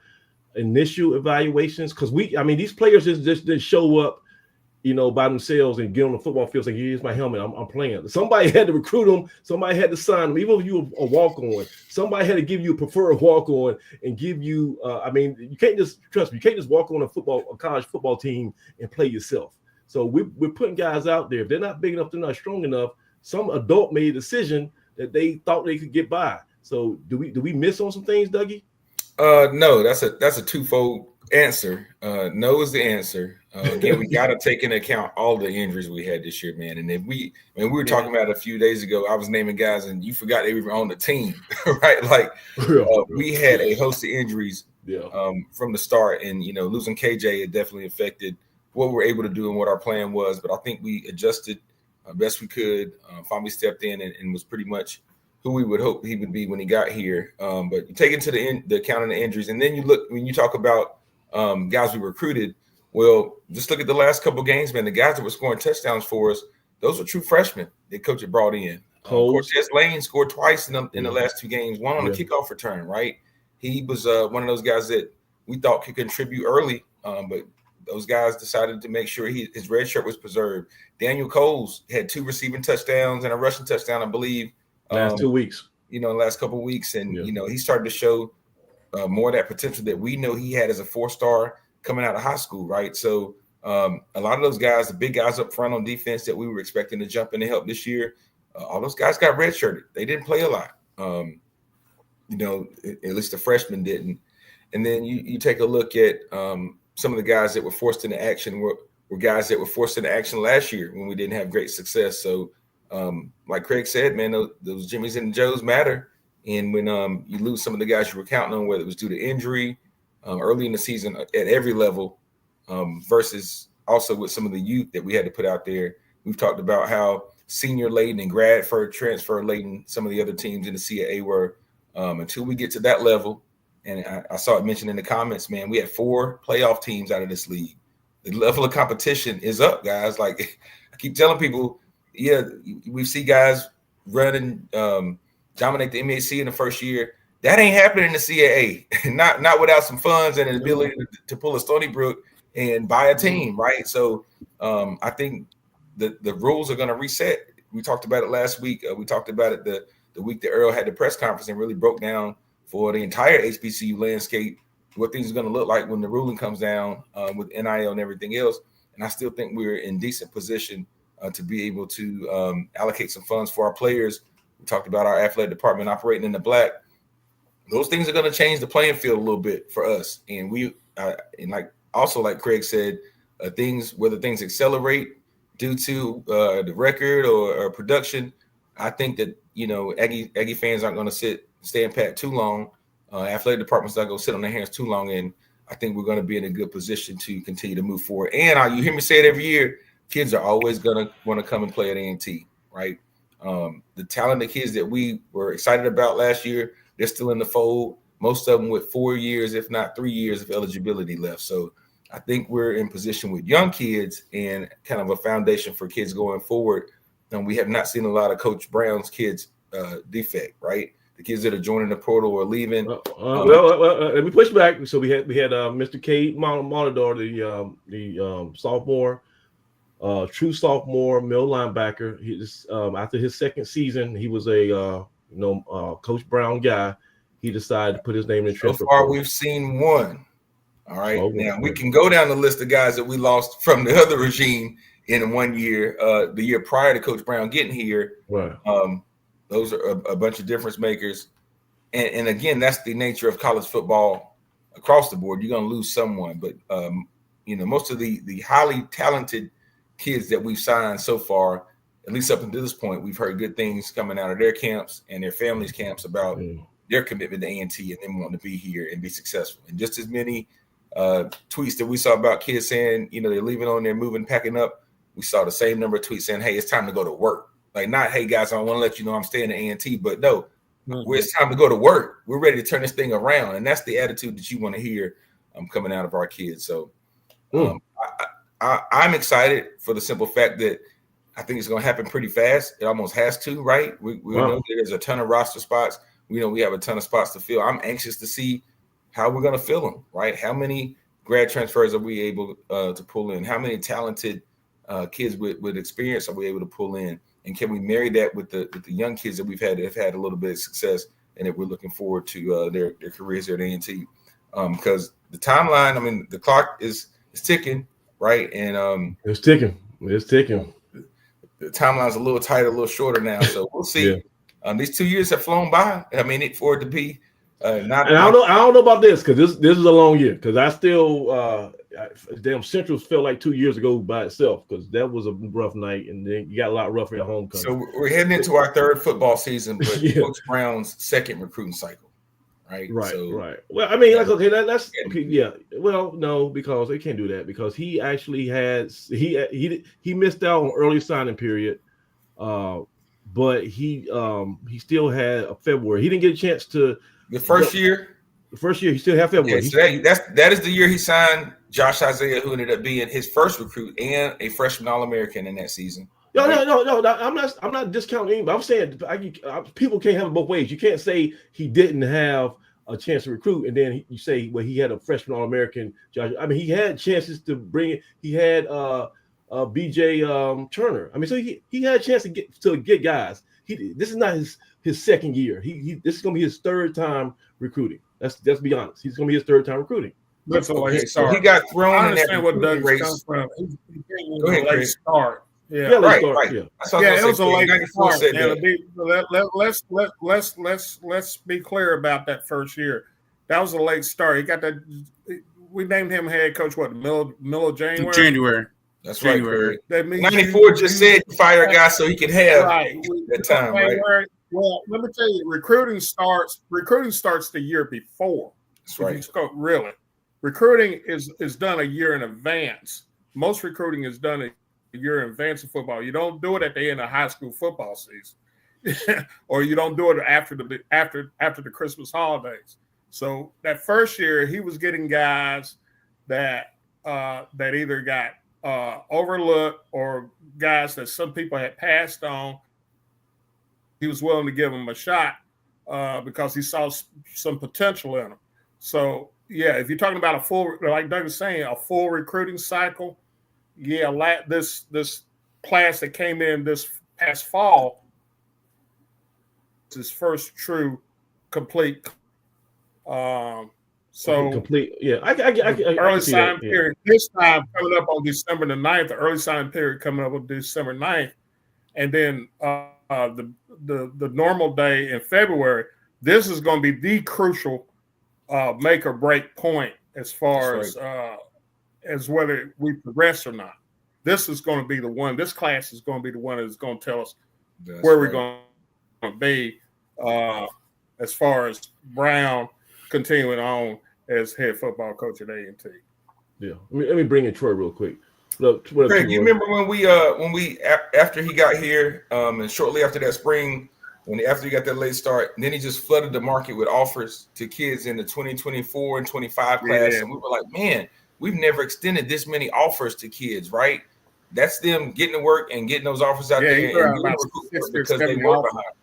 initial evaluations? Because these players just didn't show up, by themselves and get on the football field saying, here's my helmet, I'm playing. Somebody had to recruit them. Somebody had to sign them. Even if you were a walk-on, somebody had to give you a preferred walk-on and give you, you can't just, trust me, you can't just walk on a college football team and play yourself. So we're putting guys out there. If they're not big enough, they're not strong enough, some adult made a decision that they thought they could get by. So do we miss on some things, Dougie? No, that's a twofold answer. No is the answer. Again, we got to take into account all the injuries we had this year, man. And if we were talking about it a few days ago, I was naming guys, and you forgot they were on the team, right? Like we had a host of injuries from the start, and losing KJ had definitely affected what we're able to do and what our plan was. But I think we adjusted best we could. Finally stepped in and was pretty much who we would hope he would be when he got here. But you take into the account of the injuries, and then you look when you talk about guys we recruited. Well, just look at the last couple of games, man. The guys that were scoring touchdowns for us, those are true freshmen that coach had brought in. Cortez Lane scored twice in the last 2 games, one on a kickoff return, right? He was one of those guys that we thought could contribute early, but those guys decided to make sure his red shirt was preserved. Daniel Coles had 2 receiving touchdowns and a rushing touchdown, I believe. Last 2 weeks. The last couple of weeks. And, he started to show more of that potential that we know he had as a 4-star coming out of high school, right? So a lot of those guys, the big guys up front on defense that we were expecting to jump in and help this year, all those guys got redshirted. They didn't play a lot. At least the freshmen didn't. And then you take a look at some of the guys that were forced into action were guys that were forced into action last year when we didn't have great success. So like Craig said, man, those Jimmies and Joes matter. And when you lose some of the guys you were counting on, whether it was due to injury early in the season at every level versus also with some of the youth that we had to put out there, we've talked about how senior laden and grad transfer laden some of the other teams in the CAA were. Until we get to that level, and I saw it mentioned in the comments, man, we had 4 playoff teams out of this league. The level of competition is up, guys. Like I keep telling people, we see guys run and dominate the MAC in the first year. That ain't happening in the CAA. not without some funds and an ability to pull a Stony Brook and buy a team, right? So I think the rules are going to reset. We talked about it last week. We talked about it the week that Earl had the press conference and really broke down for the entire HBCU landscape what things are going to look like when the ruling comes down with NIL and everything else. And I still think we're in decent position to be able to allocate some funds for our players. We talked about our athletic department operating in the black. Those things are going to change the playing field a little bit for us. And like Craig said, whether things accelerate due to the record or production, I think that Aggie fans aren't going to stand pat too long. Athletic department's not going to sit on their hands too long, and I think we're going to be in a good position to continue to move forward. And you hear me say it every year: kids are always going to want to come and play at A&T, right? The talented kids that we were excited about last year, they're still in the fold. Most of them with 4 years, if not 3 years, of eligibility left. So I think we're in position with young kids and kind of a foundation for kids going forward. And we have not seen a lot of Coach Brown's kids defect, right? The kids that are joining the portal or leaving. Let me push back. So we had Mr. K. Monador, the sophomore, true sophomore middle linebacker. He just after his second season, he was a Coach Brown guy. He decided to put his name in the transfer. So far, we've seen one. All right. Now we can go down the list of guys that we lost from the other regime in 1 year, the year prior to Coach Brown getting here. Right. Those are a bunch of difference makers. And again, that's the nature of college football across the board. You're going to lose someone. But, most of the highly talented kids that we've signed so far, at least up until this point, we've heard good things coming out of their camps and their families' camps about their commitment to A&T and them wanting to be here and be successful. And just as many tweets that we saw about kids saying, they're leaving on there, moving, packing up, we saw the same number of tweets saying, hey, it's time to go to work. Like, not, hey, guys, I want to let you know I'm staying at A&T, but no, it's time to go to work. We're ready to turn this thing around. And that's the attitude that you want to hear coming out of our kids. So I'm excited for the simple fact that I think it's going to happen pretty fast. It almost has to, right? We know there's a ton of roster spots. We know we have a ton of spots to fill. I'm anxious to see how we're going to fill them, right? How many grad transfers are we able to pull in? How many talented kids with experience are we able to pull in? And can we marry that with the young kids that we've had that have had a little bit of success and that we're looking forward to their careers here at A&T? Because the timeline, the clock is ticking, right? And it's ticking. It's ticking. The timeline's a little tighter, a little shorter now. So we'll see. These 2 years have flown by. For it to be not. And I don't know about this because this is a long year. Because I still damn Central felt like 2 years ago by itself because that was a rough night, and then you got a lot rougher at homecoming. So we're heading into our third football season, but Coach Brown's second recruiting cycle, right? Right. Well, that's okay. Yeah. Well, no, because they can't do that because he actually he missed out on early signing period, but he still had a February. He didn't get a chance to the first year. The first year he still had February. Yeah, so that is the year he signed Josh Isaiah, who ended up being his first recruit and a freshman All-American in that season. No. I'm not discounting anybody. I'm saying people can't have it both ways. You can't say he didn't have a chance to recruit, and then you say, well, he had a freshman All-American. Josh. I mean, he had chances to bring it. He had BJ Turner. I mean, so he had a chance to get guys. This is not his second year. This is going to be his third time recruiting. Let's be honest. He's going to be his third time recruiting. That's all he got thrown. I understand what Doug's race. From. Go ahead, late start. Yeah, right. Yeah, it was a late start. Let's be clear about that first year. That was a late start. He got that. We named him head coach. What, middle of January? January. That's January. Right. That means 94 just said fire a guy so he could have that time. Right. Well, let me tell you, recruiting starts the year before. That's right. Really, recruiting is done a year in advance. Most recruiting is done a year in advance of football. You don't do it at the end of high school football season, or you don't do it after the Christmas holidays. So that first year, he was getting guys that either got overlooked or guys that some people had passed on. He was willing to give them a shot because he saw some potential in them. So yeah, if you're talking about a full, like Doug is saying, a full recruiting cycle, yeah, this class that came in this past fall, it's his first true complete. Complete. Yeah, I early sign period. Yeah. This time coming up on December the 9th, the early sign period coming up on December 9th, and then the normal day in February. This is going to be the crucial make or break point as far as whether we progress or not. This is going to be the one. This class is going to be the one that's going to tell us where we're going to be as far as Brown continuing on as head football coach at A&T. Yeah, let me bring in Troy real quick. Look, Craig, you remember when we after he got here and shortly after that spring, after he got that late start, and then he just flooded the market with offers to kids in the 2024 and 25 class, and we were like, man, we've never extended this many offers to kids, right? That's them getting to work and getting those offers out there and because they were behind.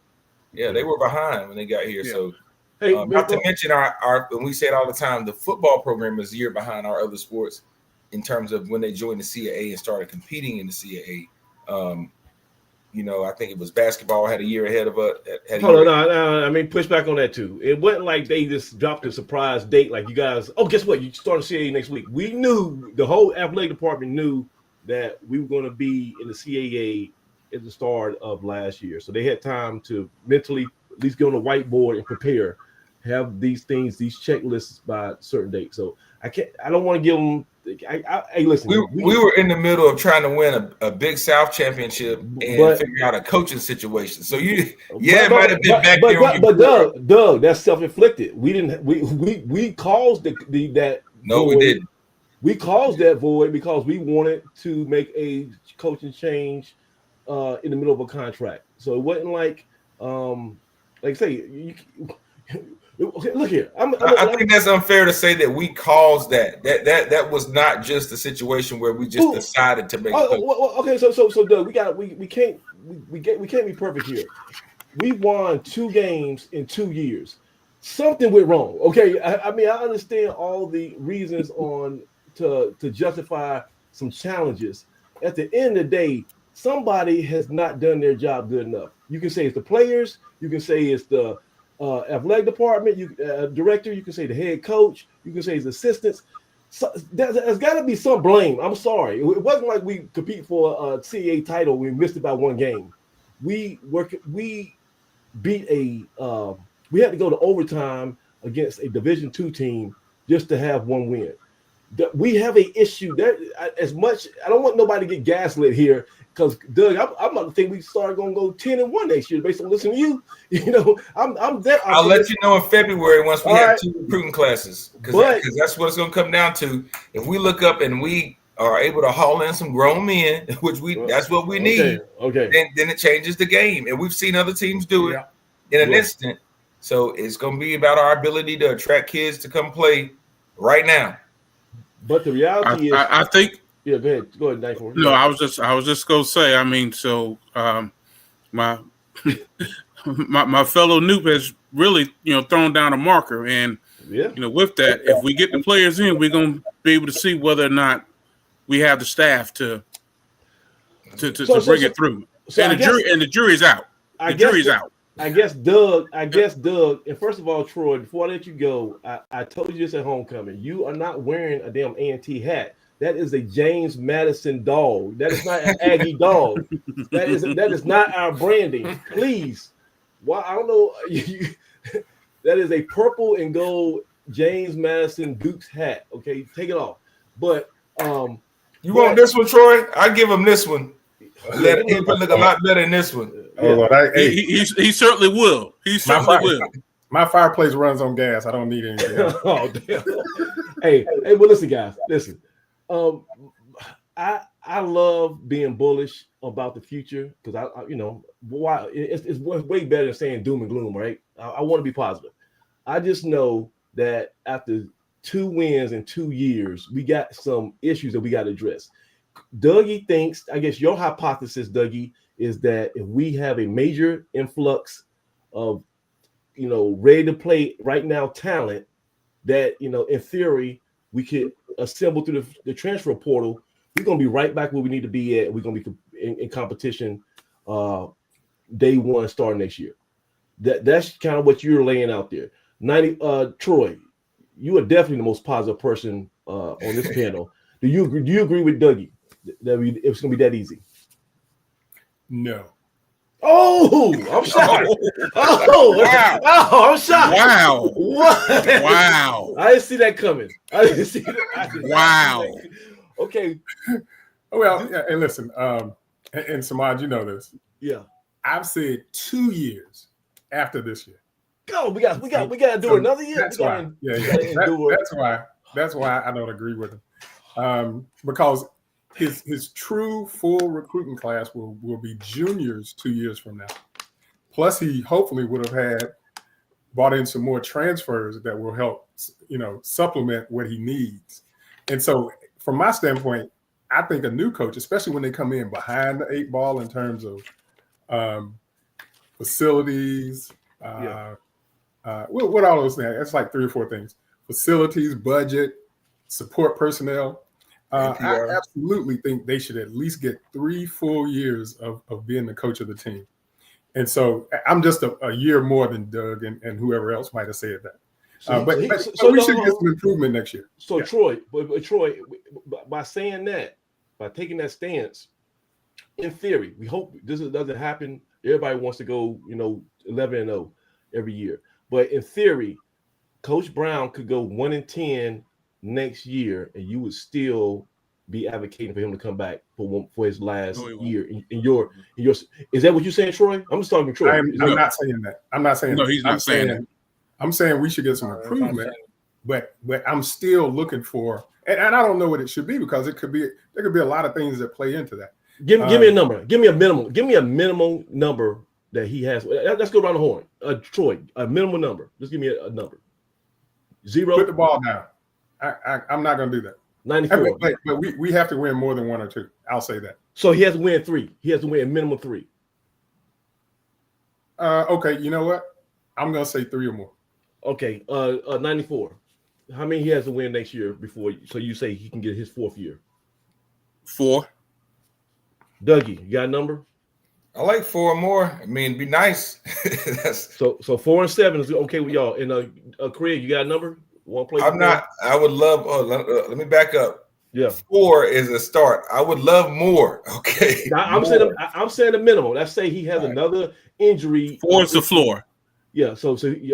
Yeah, they were behind when they got here. Yeah. So, not to mention our when we say it all the time, the football program is a year behind our other sports in terms of when they joined the CAA and started competing in the CAA. I think it was basketball had a year ahead of us. Hold on, I mean, push back on that too. It wasn't like they just dropped a surprise date like you guys. Oh, guess what? You start the CAA next week. We knew, the whole athletic department knew that we were going to be in the CAA at the start of last year. So they had time to mentally at least get on the whiteboard and prepare, have these things, these checklists by certain dates. So I don't want to give them. Hey, listen. We were in the middle of trying to win a Big South championship and figure out a coaching situation. So it might have been back there. But Doug, that's self-inflicted. We didn't. We caused that. No, void. We didn't. We caused that void because we wanted to make a coaching change in the middle of a contract. So it wasn't like I say. Look here. I think that's unfair to say that we caused that. That was not just a situation where we just decided to make. Okay, so Doug, we can't be perfect here. We won 2 games in 2 years. Something went wrong. Okay, I mean I understand all the reasons to justify some challenges. At the end of the day, somebody has not done their job good enough. You can say it's the players. You can say it's the athletic department, director, you can say the head coach, you can say his assistants. So there's got to be some blame. I'm sorry. It wasn't like we compete for a CAA title. We missed it by 1 game. We beat we had to go to overtime against a Division II team just to have 1 win. We have an issue there. As much, I don't want nobody to get gaslit here. Because Doug, I'm about to think we started going to go 10-1 next year based on listening to you. I'm there. I'll let you know in February once we have 2 recruiting classes, because that's what it's going to come down to. If we look up and we are able to haul in some grown men, which that's what we need. Okay. Then it changes the game, and we've seen other teams do it in an instant. So it's going to be about our ability to attract kids to come play right now. But the reality is, I think. Yeah, go ahead, 94. No, I was just gonna say. I mean, so my my fellow Noob has really thrown down a marker, and with that, if we get the players in, we're gonna be able to see whether or not we have the staff to bring it through. And the jury's out. The jury's out. I guess Doug, and first of all, Troy, before I let you go, I told you this at homecoming. You are not wearing a damn A&T hat. That is a James Madison dog. That is not an Aggie dog. That is not our branding. Please. Why I don't know. That is a purple and gold James Madison Dukes hat. Okay, take it off. But you want this one, Troy? I give him this one. Let him look a lot better than this one. He certainly will. He certainly will. My fireplace runs on gas. I don't need anything else. Oh damn! Hey, well, listen, guys. Listen. I love being bullish about the future because why it's way better than saying doom and gloom, right? I want to be positive. I just know that after 2 wins in 2 years, we got some issues that we got to address. Dougie thinks, I guess your hypothesis, Dougie, is that if we have a major influx of ready to play right now talent, that in theory we could assemble through the transfer portal. We're going to be right back where we need to be at. We're going to be in competition day one starting next year. That's kind of what you're laying out there. Troy, you are definitely the most positive person on this panel. Do you agree with Dougie that it's going to be that easy? No. Oh, I'm shocked. Oh, wow. Oh, I'm shocked. Wow. What? Wow. I didn't see that coming. Wow. Okay. Well, yeah, and listen, and Samad, you know this. Yeah. I've said 2 years after this year. Go, we got to do another year. That's why. That's why I don't agree with him. Because his true full recruiting class will be juniors 2 years from now. Plus, he hopefully would have had brought in some more transfers that will help, supplement what he needs. And so, from my standpoint, I think a new coach, especially when they come in behind the 8 ball in terms of facilities, what all those things? It's like 3 or 4 things: facilities, budget, support personnel. I absolutely think they should at least get 3 full years of being the coach of the team. And so I'm just a year more than Doug and whoever else might have said that. But we should get some improvement next year. So yeah. Troy, by saying that, by taking that stance, in theory, we hope this doesn't happen. Everybody wants to go, 11-0 every year. But in theory, Coach Brown could go 1-10 next year, and you would still be advocating for him to come back for his last year. In your, is that what you're saying, Troy? I'm just talking to Troy. I'm not saying that. I'm not saying. No, he's not saying that. I'm saying we should get some improvement, but I'm still looking for, and I don't know what it should be because there could be a lot of things that play into that. Give me a number. Give me a minimum. Give me a minimum number that he has. Let's go around the horn. Troy, a minimum number. Just give me a number. 0. Put the ball down. I'm not going to do that. 94. But we have to win more than 1 or 2. I'll say that. So he has to win 3. He has to win a minimum 3. Okay, you know what? I'm going to say 3 or more. Okay, 94. How many he has to win next year before? So you say he can get his 4th year? 4. Dougie, you got a number? I like 4 or more. I mean, it'd be nice. So 4 and 7 is okay with y'all. And Craig, you got a number? One place? I'm not. I would love. Let me back up. Yeah, 4 is a start. I would love more. Okay, I'm saying the minimum. Let's say he has another injury. 4 is the floor. Yeah, so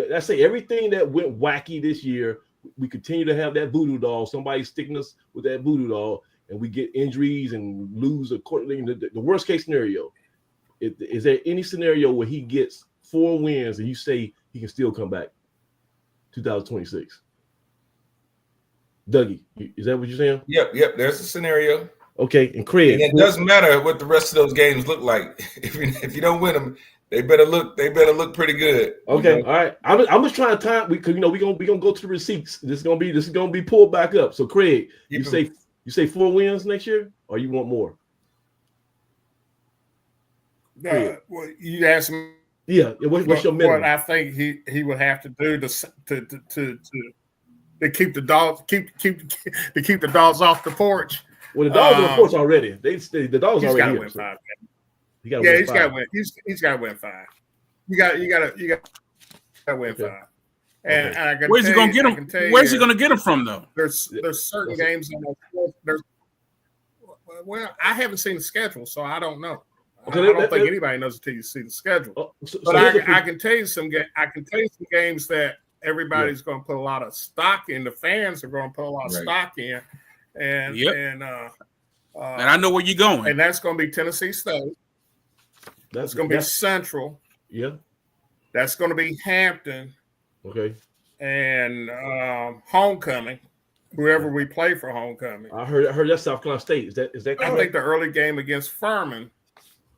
let's say everything that went wacky this year, we continue to have that voodoo doll. Somebody sticking us with that voodoo doll, and we get injuries and lose accordingly. The worst case scenario. Is there any scenario where he gets 4 wins and you say he can still come back 2026? Dougie, is that what you're saying? Yep. There's a scenario. Okay, and Craig. And it doesn't matter what the rest of those games look like. If you don't win them, They better look pretty good. Okay, all right. I'm just trying to time because we gonna go to the receipts. This is gonna be pulled back up. So Craig, you say 4 wins next year, or you want more? Well, you asked me. Yeah. What's your minimum? What I think he would have to do to keep the dogs keep the dogs off the porch. Well, the dogs on the porch already. The dogs he's already got to win 5. He's got to win. He's got to win 5. You got to win 5. And I can where's he going to get them? Where's he going to get them from, though? There's certain games in there's. Well, I haven't seen the schedule, so I don't know. Okay, I don't think anybody knows until you see the schedule. But I can tell you some games that everybody's going to put a lot of stock in. The fans are going to put a lot of stock in, and I know where you're going. And that's going to be Tennessee State. That's going to be Central. Yeah. That's going to be Hampton. Okay. And Homecoming. Whoever we play for Homecoming. I heard that's South Carolina State. Is that correct? I think the early game against Furman,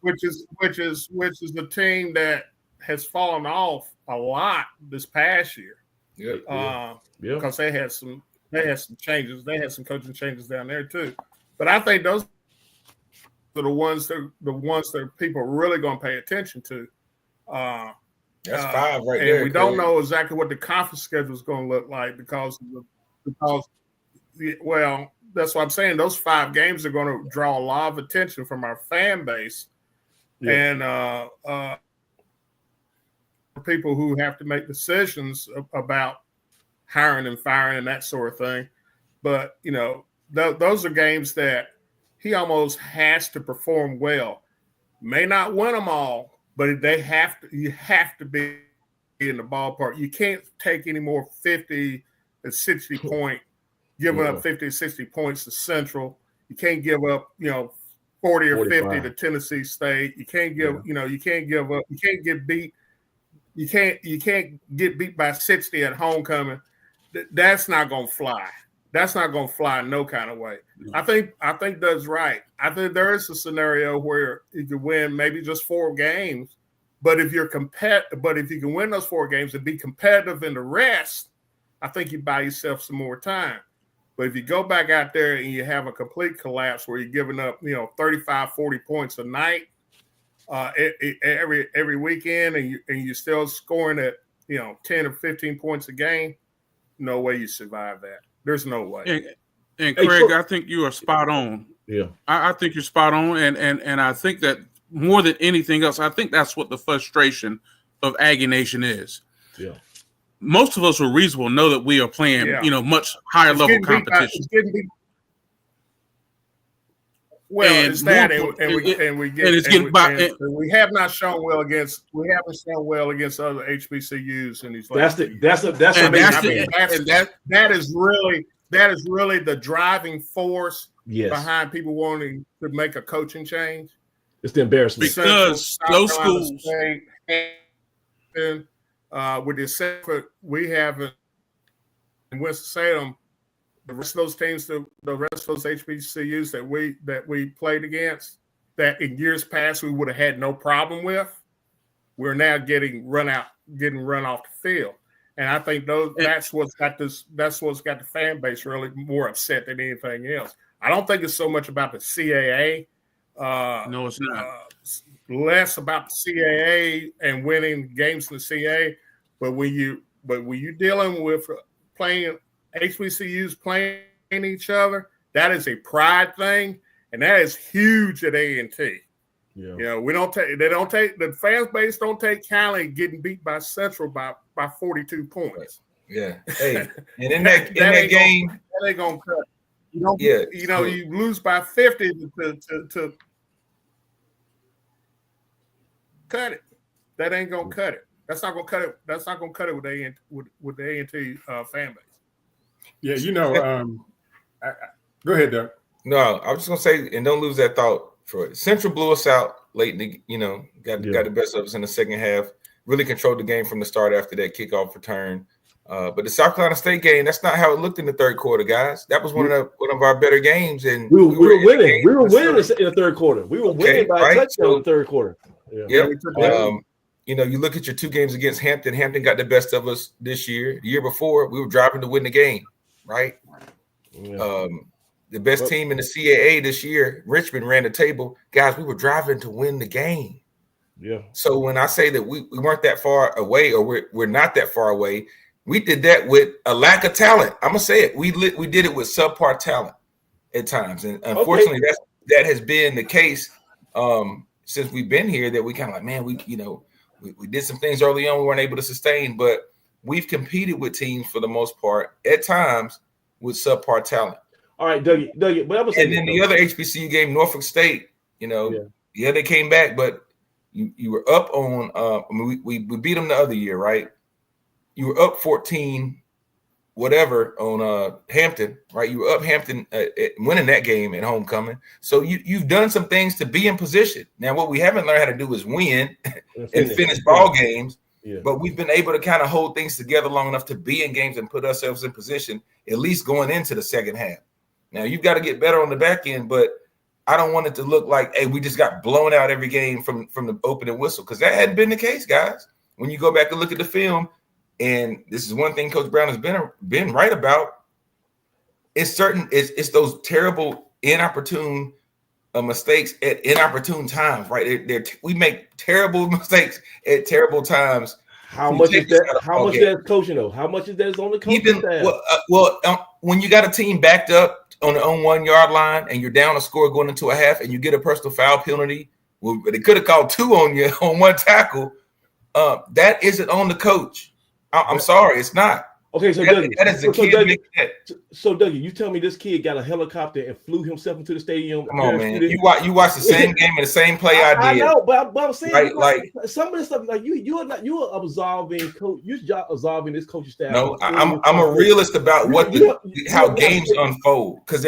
which is the team that has fallen off a lot this past year. Yeah. Because they had some changes. They had some coaching changes down there too. But I think those are the ones that people are really going to pay attention to. That's 5 right and there. And we don't know exactly what the conference schedule is going to look like because that's what I'm saying. Those 5 games are going to draw a lot of attention from our fan base. Yeah. And people who have to make decisions about hiring and firing and that sort of thing. But, those are games that he almost has to perform well. May not win them all, but you have to be in the ballpark. You can't take any more 50 and 60 point, giving up 50 and 60 points to Central. You can't give up, 40 or 45. 50 to Tennessee State. You can't give, you can't give up. You can't get beat. You can't get beat by 60 at Homecoming. That's not going to fly. That's not going to fly in no kind of way. I think Doug's right. I think there is a scenario where you could win maybe just 4 games, but if you can win those 4 games and be competitive in the rest, I think you buy yourself some more time. But if you go back out there and you have a complete collapse where you're giving up, 35, 40 points a night every weekend, and you're still scoring at 10 or 15 points a game, no way you survive that. There's no way. And Craig, I think you are spot on. Yeah, I think you're spot on, and I think that more than anything else, I think that's what the frustration of Aggie Nation is. Yeah. Most of us who are reasonable know that we are playing, much higher level competition. We have not shown well against other HBCUs in these last that is really the driving force behind people wanting to make a coaching change. It's the embarrassment because those schools with the exception we have in Winston-Salem, the rest of those teams, the rest of those HBCUs that we played against, that in years past we would have had no problem with, we're now getting run off the field. And I think that's what's got the fan base really more upset than anything else. I don't think it's so much about the CAA. No, it's not. Less about the CAA and winning games in the CAA, but when you're dealing with playing HBCUs playing each other, that is a pride thing, and that is huge at A&T. Yeah. The fan base don't take kindly getting beat by Central by 42 points. Yeah. Hey, and in that game, that ain't gonna cut. You lose by 50 to cut it. That ain't gonna cut it. That's not gonna cut it. That's not gonna cut it with the A&T fan base. Yeah, go ahead, Doug. No, I was just gonna say, and don't lose that thought. For Central blew us out late. Got the best of us in the second half. Really controlled the game from the start after that kickoff return. But the South Carolina State game, that's not how it looked in the third quarter, guys. That was one of our better games, and we were winning. We were winning in the third quarter. We were winning by a touchdown in the third quarter. Yeah. you look at your 2 games against Hampton. Hampton got the best of us this year. The year before, we were driving to win the game, right? Yeah. The best team in the CAA this year, Richmond, ran the table. Guys, we were driving to win the game. Yeah. So when I say that we weren't that far away, or we're not that far away, we did that with a lack of talent. I'm gonna say it. We did it with subpar talent at times, and unfortunately, that has been the case since we've been here. That we kind of like, man, we did some things early on we weren't able to sustain, but we've competed with teams for the most part at times with subpar talent. All right, Dougie. But I was saying, and then the other HBCU game, Norfolk State, they came back, but you were up on. We beat them the other year, right? You were up 14, whatever on Hampton, right? You were up Hampton winning that game at homecoming. So you've done some things to be in position. Now, what we haven't learned how to do is win and finish ball games. Yeah. But we've been able to kind of hold things together long enough to be in games and put ourselves in position, at least going into the second half. Now, you've got to get better on the back end, but I don't want it to look like, hey, we just got blown out every game from the opening whistle, because that hadn't been the case, guys. When you go back and look at the film, and this is one thing Coach Brown has been right about, it's those terrible, inopportune mistakes at inopportune times, right? We make terrible mistakes at terrible times. How much is that? How much is that coaching though? How much is that on the coaching staff? When you got a team backed up on their own 1 yard line and you're down a score going into a half, and you get a personal foul penalty, well, they could have called 2 on you on 1 tackle. That isn't on the coach. I'm sorry, it's not. Okay, so that is the kid. So Dougie, you tell me this kid got a helicopter and flew himself into the stadium. Come on, man. You watch the same game and the same play I did. I know, but I'm saying, right, like some of this stuff, like you are absolving coach. You're absolving this coaching staff. No, I'm a realist about how games unfold, because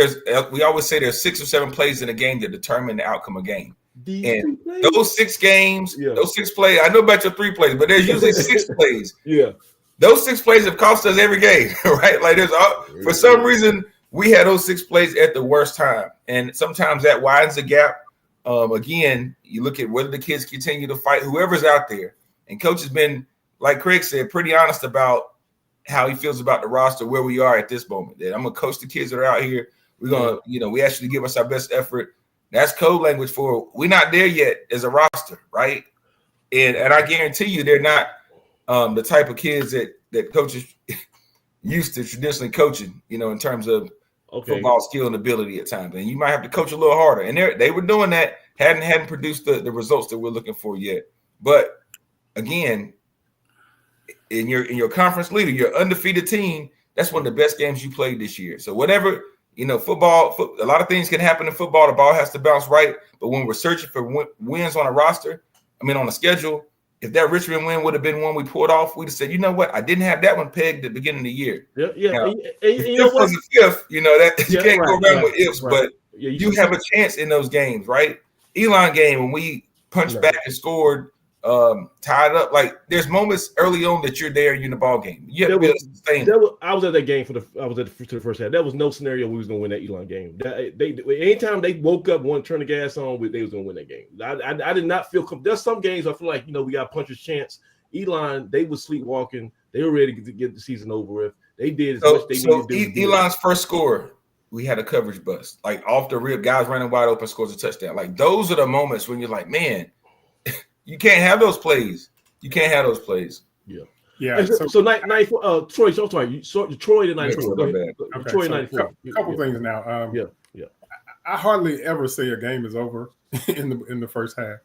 we always say there's 6 or 7 plays in a game that determine the outcome of a game. And those 6 games, those 6 plays. I know about your 3 plays, but there's usually 6 plays. Yeah. Those 6 plays have cost us every game, right? Like for some reason, we had those 6 plays at the worst time. And sometimes that widens the gap. Again, you look at whether the kids continue to fight, whoever's out there. And coach has been, like Craig said, pretty honest about how he feels about the roster, where we are at this moment. That I'm going to coach the kids that are out here. We're going to, we actually give us our best effort. That's code language for we're not there yet as a roster, right? And I guarantee you they're not the type of kids that coaches used to traditionally coaching, in terms of football skill and ability at times. And you might have to coach a little harder. And they were doing that, hadn't produced the results that we're looking for yet. But again, in your conference leader, your undefeated team, that's one of the best games you played this year. So whatever, football, a lot of things can happen in football. The ball has to bounce right. But when we're searching for wins on a roster, on a schedule, if that Richmond win would have been one we pulled off, we'd have said, you know what? I didn't have that one pegged at the beginning of the year. Yeah. Now, if was a fifth, that you can't go around with ifs, but you have a chance in those games, right? Elon game, when we punched back and scored, tied up, like there's moments early on that you're there, you're in the ball game. You have to be able to sustain. I was at that game to the first half. There was no scenario we was gonna win that Elon game. Anytime they woke up, wanted to turn the gas on, they was gonna win that game. I did not feel. There's some games I feel like we got a puncher's chance. Elon, they was sleepwalking. They were ready to get the season over with. They did as much they needed to do. Elon's first score, we had a coverage bust, like off the rip, guys running wide open, scores a touchdown. Like those are the moments when you're like, man. You can't have those plays. Yeah. So 94. Troy. So sorry. Troy to 94. Okay, Troy 94. A couple things now. Yeah. I hardly ever say a game is over in the first half.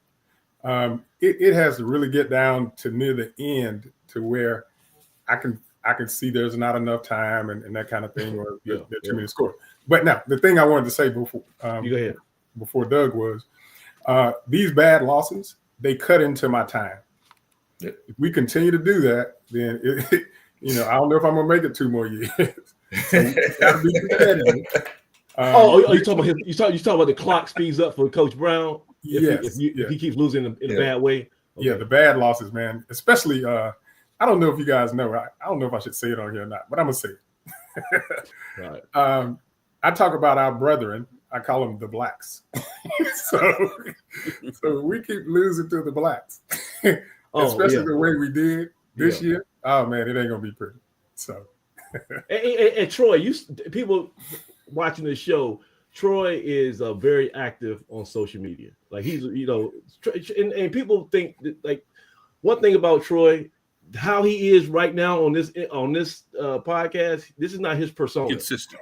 It has to really get down to near the end to where I can see there's not enough time and that kind of thing, or too many scores. But now the thing I wanted to say before you go ahead. Before Doug was these bad losses. They cut into my time. If we continue to do that, then I don't know if I'm gonna make it 2 more years. So gotta be competitive. You talking about the clock speeds up for Coach Brown? If he keeps losing in a bad way. Okay. Yeah, the bad losses, man. Especially, I don't know if you guys know. I don't know if I should say it on here or not, but I'm gonna say it. Right. I talk about our brethren. I call them the blacks. so we keep losing to the blacks. especially the way we did this year. Oh man, it ain't gonna be pretty. So, and Troy, people watching the show, Troy is very active on social media. Like he's, and people think that, like, one thing about Troy, how he is right now on this podcast, this is not his persona. Consistent.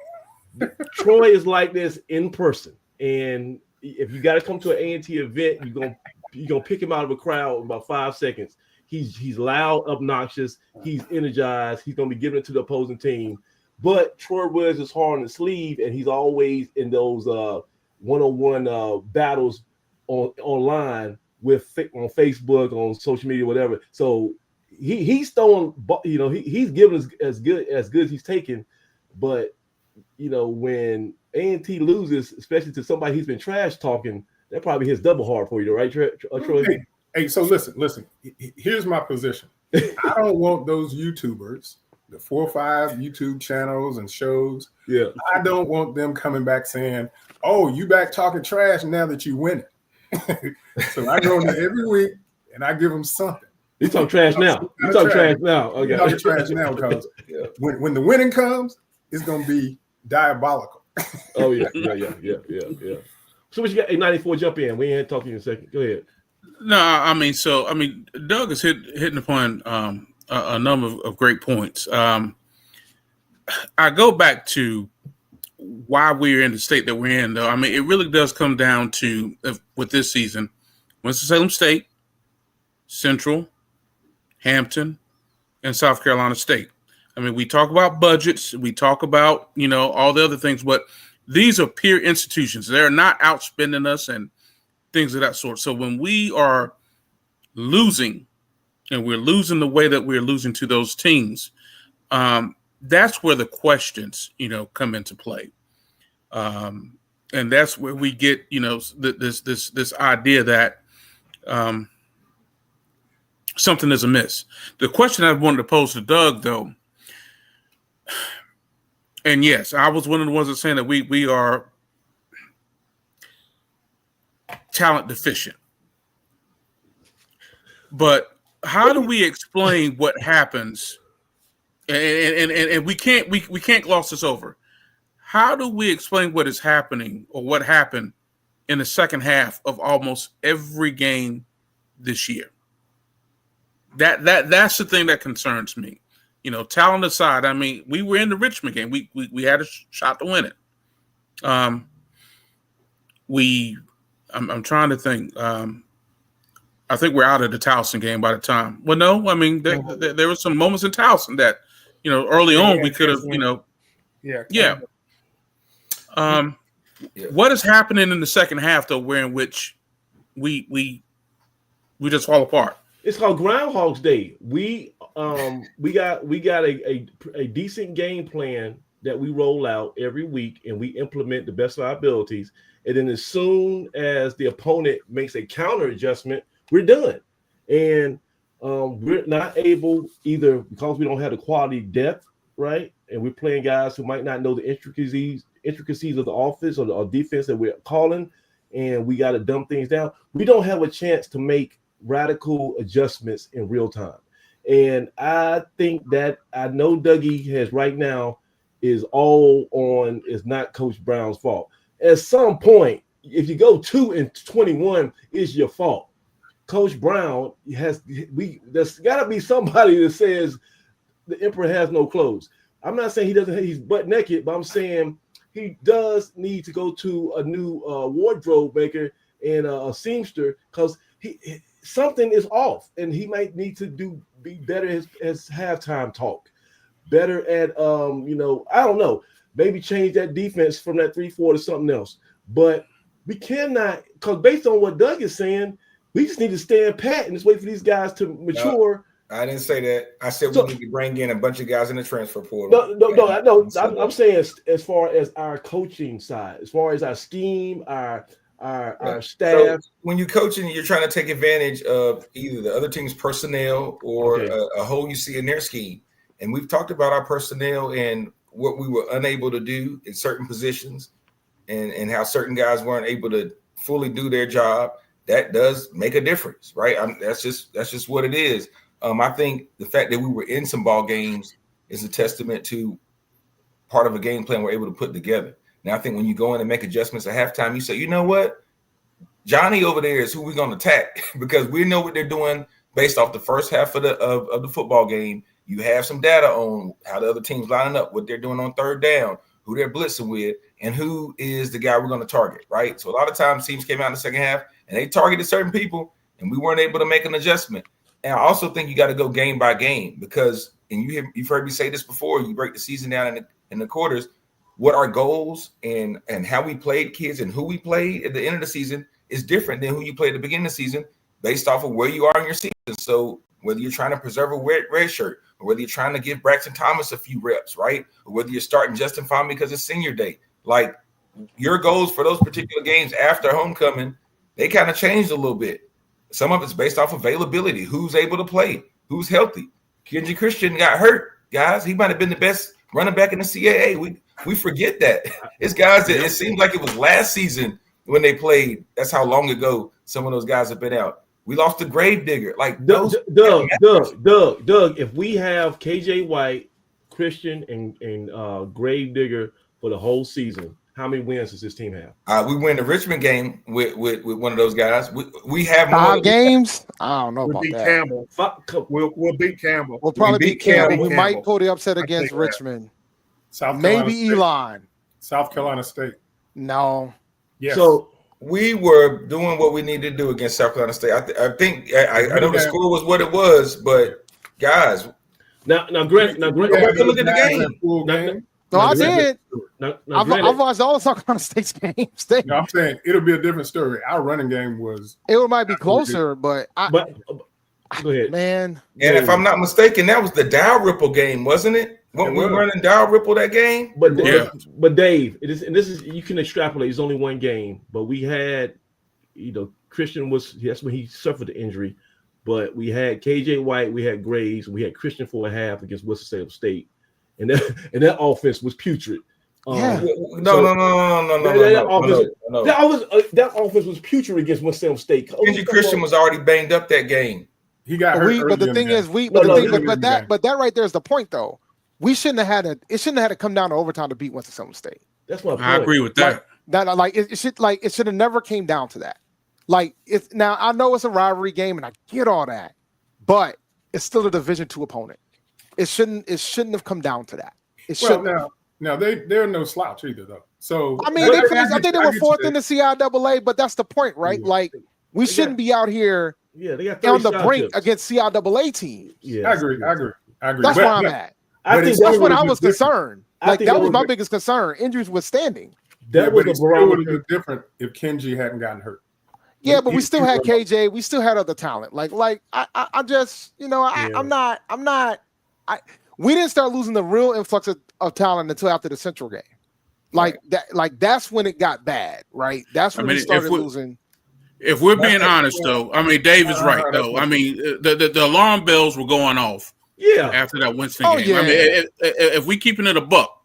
Troy is like this in person, and if you got to come to an A&T event, you're gonna pick him out of a crowd in about 5 seconds. He's loud, obnoxious. He's energized. He's gonna be giving it to the opposing team. But Troy wears his heart on his sleeve, and he's always in those one-on-one battles online on Facebook, on social media, whatever. So he's throwing, he's giving as good as he's taking. But when A&T loses, especially to somebody he's been trash talking, that probably hits double hard for you, right, Troy? Hey, so listen. Here's my position. I don't want those YouTubers, the 4 or 5 YouTube channels and shows. Yeah, I don't want them coming back saying, "Oh, you back talking trash now that you win it." So I go in there every week and I give them something. You talk trash now. You talk trash now. Okay, you talk trash now because when the winning comes, it's gonna be diabolical. Oh yeah. So what you got? 94, jump in. We ain't talking in a second. Go ahead. No, I mean, Doug is hitting upon a number of great points. I go back to why we're in the state that we're in, though. I mean, it really does come down to, with this season, Winston-Salem State, Central, Hampton, and South Carolina State. I mean, we talk about budgets, we talk about, all the other things, but these are peer institutions. They're not outspending us and things of that sort. So when we are losing, and we're losing the way that we're losing to those teams, that's where the questions, come into play. And that's where we get, this idea that something is amiss. The question I wanted to pose to Doug, though, and yes, I was one of the ones that saying that we are talent deficient. But how do we explain what happens? And we can't gloss this over. How do we explain what is happening or what happened in the second half of almost every game this year? That's the thing that concerns me. Talent aside, I mean, we were in the Richmond game. We had a shot to win it. I'm trying to think. I think we're out of the Towson game by the time. Well, no, I mean, there were some moments in Towson that, early on we could have, Yeah. What is happening in the second half, though, where in which we just fall apart? It's called Groundhog's Day. We got a decent game plan that we roll out every week, and we implement the best of our abilities. And then as soon as the opponent makes a counter adjustment, we're done. And we're not able, either because we don't have the quality depth, right? And we're playing guys who might not know the intricacies of the offense or the defense that we're calling, and we got to dumb things down. We don't have a chance to make radical adjustments in real time. And I think that I know Dougie has right now is not Coach Brown's fault. At some point, if you go 2-21, it's your fault. Coach Brown there's got to be somebody that says the emperor has no clothes. I'm not saying he's butt naked, but I'm saying he does need to go to a new wardrobe maker and a seamster, because something is off, and he might need to be better as halftime talk, better at I don't know, maybe change that defense from that 3-4 to something else. But we cannot, because based on what Doug is saying, we just need to stand pat and just wait for these guys to mature. No, I didn't say that. I said we need to bring in a bunch of guys in the transfer portal. No. I'm saying as far as our coaching side, as far as our scheme, our staff. So when you're coaching, you're trying to take advantage of either the other team's personnel or a hole you see in their scheme. And we've talked about our personnel and what we were unable to do in certain positions, and how certain guys weren't able to fully do their job. that does make a difference, right? That's just what it is. I think the fact that we were in some ball games is a testament to part of a game plan we're able to put together. Now, I think when you go in and make adjustments at halftime, you say, you know what? Johnny over there is who we're going to attack because we know what they're doing based off the first half of the football game. You have some data on how the other teams lining up, what they're doing on third down, who they're blitzing with, and who is the guy we're going to target, right? So a lot of times teams came out in the second half and they targeted certain people, and we weren't able to make an adjustment. And I also think you got to go game by game because, and you've heard me say this before, you break the season down in the quarters, what our goals and how we played kids and who we played at the end of the season is different than who you played at the beginning of the season based off of where you are in your season. So whether you're trying to preserve a red shirt or whether you're trying to give Braxton Thomas a few reps, right? Or whether you're starting Justin Fahmy because it's senior day, like your goals for those particular games after homecoming, they kind of changed a little bit. Some of it's based off availability, who's able to play, who's healthy. Kenji Christian got hurt, guys. He might have been the best running back in the CAA. We forget that. It's guys that it seems like it was last season when they played. That's how long ago some of those guys have been out. We lost the Gravedigger. Like Doug, if we have KJ White, Christian, and Gravedigger for the whole season, how many wins does this team have? We win the Richmond game with one of those guys. We have 5 games. I don't know We'll about beat that. Campbell. We'll beat Campbell. We'll probably beat Campbell. We Campbell. might pull the upset I against think that. Richmond. South Carolina Maybe State. Elon. South Carolina State. No. Yes. So we were doing what we needed to do against South Carolina State. I think I know the score was what it was, but guys, now, Grant, look at the game. No, I did. Granted, I've watched all of South Carolina State's games. No, I'm saying it'll be a different story. Our running game was. It might be closer, but go ahead, man. And if I'm not mistaken, that was the Dalrymple game, wasn't it? When we were running Dalrymple that game. But Dave, this is you can extrapolate. It's only one game, but we had, Christian that's when he suffered the injury, but we had KJ White, we had Graves, we had Christian for a half against Winston-Salem State, and that offense was putrid. Yeah. No. That offense was putrid against Winston-Salem State. Kenji Christian was already banged up that game. He got hurt. But the thing is, that right there is the point, though. We shouldn't have had it. It shouldn't have had to come down to overtime to beat Winston-Salem State. That's my point. I agree with that. It should have never came down to that. Now I know it's a rivalry game and I get all that, but it's still a Division II opponent. It shouldn't have come down to that. Now they're no slouch either though. So I mean, I think they were fourth in the CIAA, but that's the point, right? Like we shouldn't be out here they got on the brink against CIAA teams. Yeah, I agree. That's where I'm at. I think that's when I was concerned. That was my biggest concern. Injuries withstanding. That would have been different if Kenji hadn't gotten hurt. Yeah, but we still had KJ. We still had other talent. I just, I'm not. We didn't start losing the real influx of talent until after the Central game. That's when it got bad, right? That's when we started losing. If we're being honest, though, I mean, Dave is right, though. I mean, the alarm bells were going off. Yeah. After that Winston game. Yeah. I mean, if we keeping it a buck,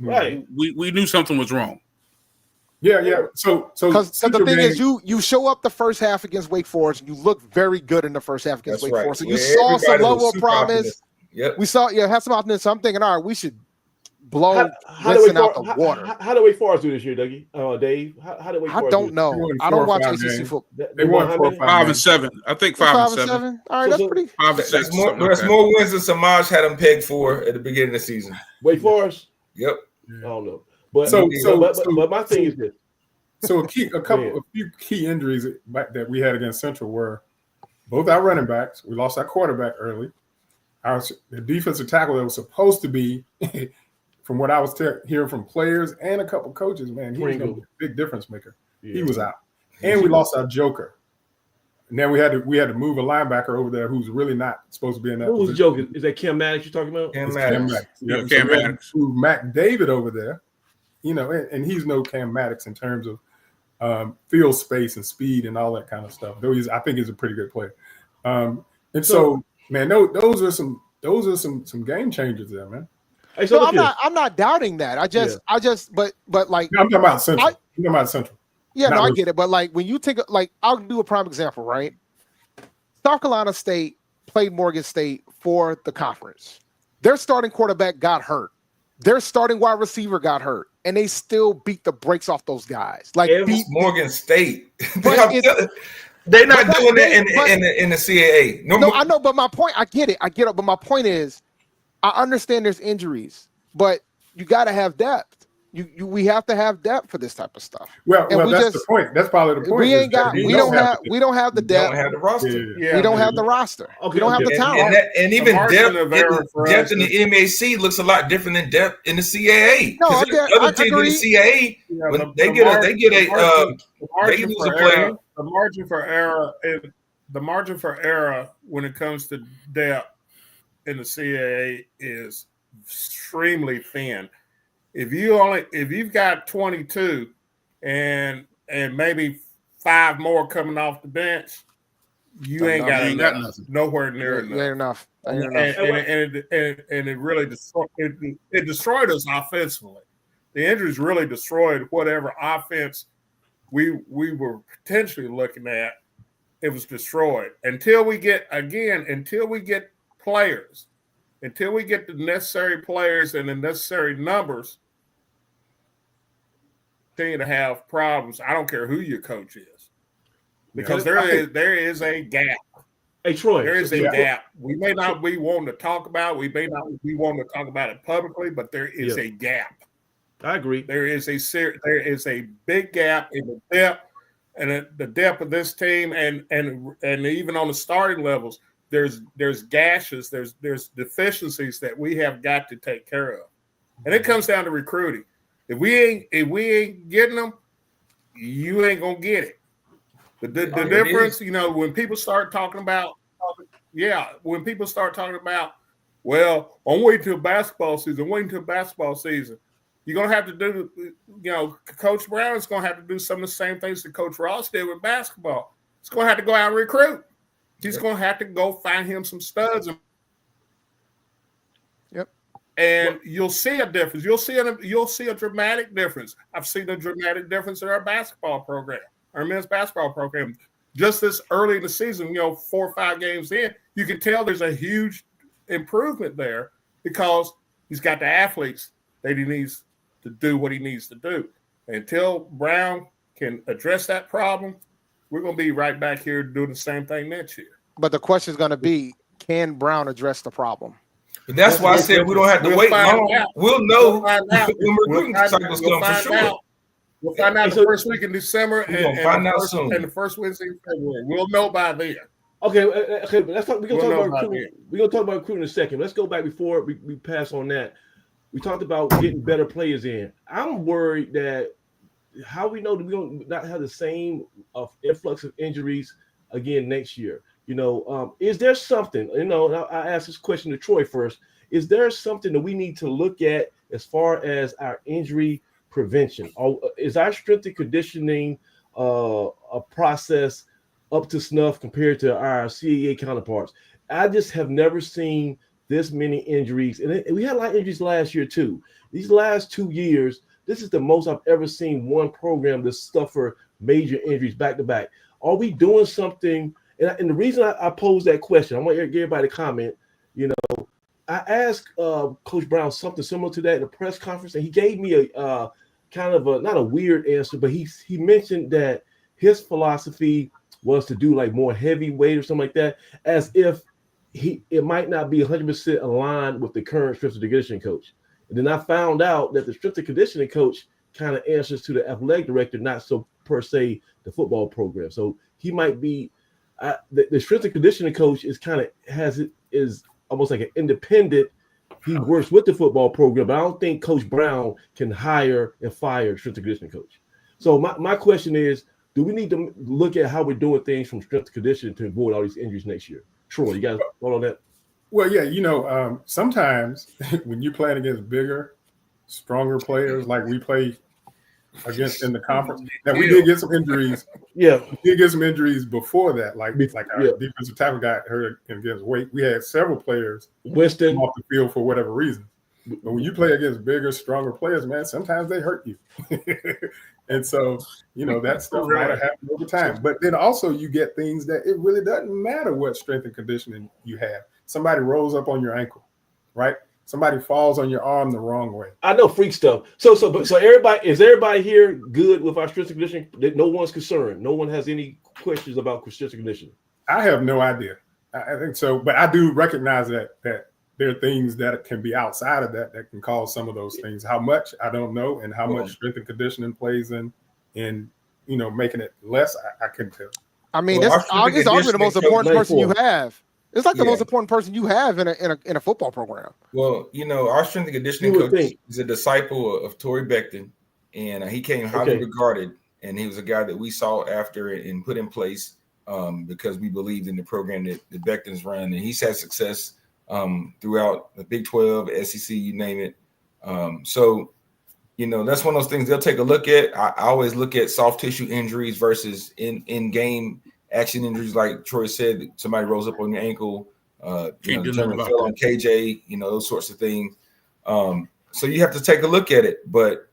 right? We knew something was wrong. Yeah. So because the thing is, you show up the first half against Wake Forest, and you look very good in the first half against Wake Forest. And you saw some level of promise. Yep. We saw, had some optimism. So I'm thinking, all right, we should blow Winston out the water. How did Wake Forest do this year, Dougie? Dave? How did Wake Forest? I don't know. I don't watch ACC football. They won 5 and 7. I think 5 and 7. All right, that's pretty. 5 and 6. That's more wins than Samaj had him pegged for at the beginning of the season. Wake Forest. Yep. I don't know, but my thing is this. So a few key injuries that we had against Central were both our running backs. We lost our quarterback early. The defensive tackle that was supposed to be, from what I was hearing from players and a couple coaches, man, he was going to be a big difference maker. Yeah. He was out, and we lost our joker. And then we had to move a linebacker over there who's really not supposed to be in that. Who's joking? Is that Cam Maddox you're talking about? Cam Maddox. Yeah, Cam Maddox. Mac David over there, and he's no Cam Maddox in terms of field space and speed and all that kind of stuff. Though I think he's a pretty good player. So man, those are some game changers there, man. Hey, so I'm not doubting that. But I'm talking about Central. Yeah, no, I get it. But like when you take I'll do a prime example, right? South Carolina State played Morgan State for the conference. Their starting quarterback got hurt. Their starting wide receiver got hurt, and they still beat the brakes off those guys. Like Morgan State. They're not doing that in the CAA. No, I know, but my point, I get it. But my point is, I understand there's injuries, but you got to have depth. We have to have depth for this type of stuff. Well, that's the point. That's probably the point. We don't have the depth. We don't have the roster. Yeah, we don't have the roster. Okay, we don't have the talent. And even depth in the MAC looks a lot different than depth in the CAA. No, other teams in the CAA, when they get lose a player. The margin for error when it comes to depth in the CAA is extremely thin. If you've got 22 and maybe 5 more coming off the bench, you ain't got nothing. Nowhere near enough. And it really destroyed us offensively. The injuries really destroyed whatever offense we were potentially looking at. It was destroyed until we get players, until we get the necessary players and the necessary numbers. Continue to have problems. I don't care who your coach is, because there is a gap. Hey Troy, there is a gap. We may not be wanting to talk about. We may not be wanting to talk about it publicly, but there is a gap. I agree. There is a big gap in the depth and the depth of this team, and even on the starting levels, there's gashes, there's deficiencies that we have got to take care of, and it comes down to recruiting. If we ain't getting them, you ain't gonna get it. The difference, when people start talking about, well, I'm waiting till basketball season. You're gonna have to do, Coach Brown is gonna have to do some of the same things that Coach Ross did with basketball. He's gonna have to go out and recruit. He's gonna have to go find him some studs. And you'll see a difference. You'll see a dramatic difference. I've seen a dramatic difference in our basketball program, our men's basketball program. Just this early in the season, 4 or 5 games in, you can tell there's a huge improvement there because he's got the athletes that he needs to do what he needs to do. Until Brown can address that problem, we're going to be right back here doing the same thing next year. But the question is going to be, can Brown address the problem? But that's why I said we don't have to wait long. We'll know when recruiting cycles come for sure. We'll find out the first week in December and the first Wednesday in February. We'll know by then. Okay, let's talk. We're gonna talk about recruiting. We're gonna talk about recruiting in a second. Let's go back before we pass on that. We talked about getting better players in. I'm worried that how we know that we're gonna not have the same influx of injuries again next year. Is there something, I asked this question to Troy first. Is there something that we need to look at as far as our injury prevention? Or is our strength and conditioning a process up to snuff compared to our CAA counterparts? I just have never seen this many injuries. And we had a lot of injuries last year too. These last 2 years, this is the most I've ever seen one program that suffer major injuries back to back. Are we doing something? And the reason I posed that question, I want everybody to comment. I asked Coach Brown something similar to that in a press conference, and he gave me a kind of not a weird answer, but he mentioned that his philosophy was to do like more heavyweight or something like that, as if it might not be 100% aligned with the current strength and conditioning coach. And then I found out that the strength and conditioning coach kind of answers to the athletic director, not so per se the football program. So he might be the strength and conditioning coach is almost like an independent. He works with the football program, but I don't think Coach Brown can hire and fire a strength and conditioning coach. So my question is, do we need to look at how we're doing things from strength and conditioning to avoid all these injuries next year? Troy, you guys thought on that? Well, yeah, sometimes when you're playing against bigger, stronger players like we play against in the conference, that we did get some injuries. Yeah, we did get some injuries before that. Like our defensive tackle got hurt against weight. We had several players Winston off the field for whatever reason. But when you play against bigger, stronger players, man, sometimes they hurt you. And so, that stuff might have happened over time. But then also you get things that it really doesn't matter what strength and conditioning you have. Somebody rolls up on your ankle, right? Somebody falls on your arm the wrong way. I know freak stuff. So everybody here good with our strength and conditioning? No one's concerned. No one has any questions about strength and conditioning. I have no idea. I think so, but I do recognize that there are things that can be outside of that can cause some of those things. How much, I don't know, and how much strength and conditioning plays in making it less, I couldn't tell. I mean, that's arguably the most important person you have. It's like the most important person you have in a football program. Well, our strength and conditioning coach is a disciple of Torrey Becton, and he came highly regarded, and he was a guy that we sought after and put in place because we believed in the program that the Bectons run, and he's had success throughout the Big 12, SEC, you name it. So, that's one of those things they'll take a look at. I always look at soft tissue injuries versus in-game action injuries. Like Troy said, somebody rolls up on your ankle, German fell on KJ, those sorts of things. So you have to take a look at it. But,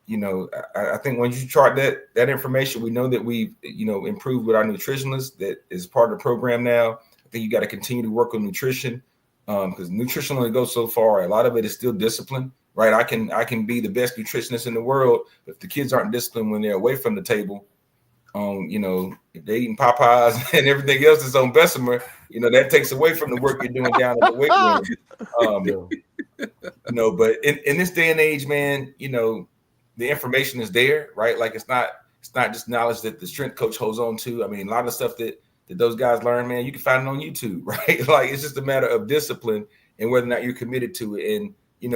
I think when you chart that information, we know that we've, improved with our nutritionists. That is part of the program now. I think you got to continue to work on nutrition because nutrition only goes so far. A lot of it is still discipline, right? I can be the best nutritionist in the world, but if the kids aren't disciplined when they're away from the table, if they're eating Popeyes and everything else is on Bessemer, that takes away from the work you're doing down at the weight room. But in this day and age, man, the information is there, right? Like it's not just knowledge that the strength coach holds on to. I mean, a lot of stuff that those guys learn, man, you can find it on YouTube, right? Like it's just a matter of discipline and whether or not you're committed to it. And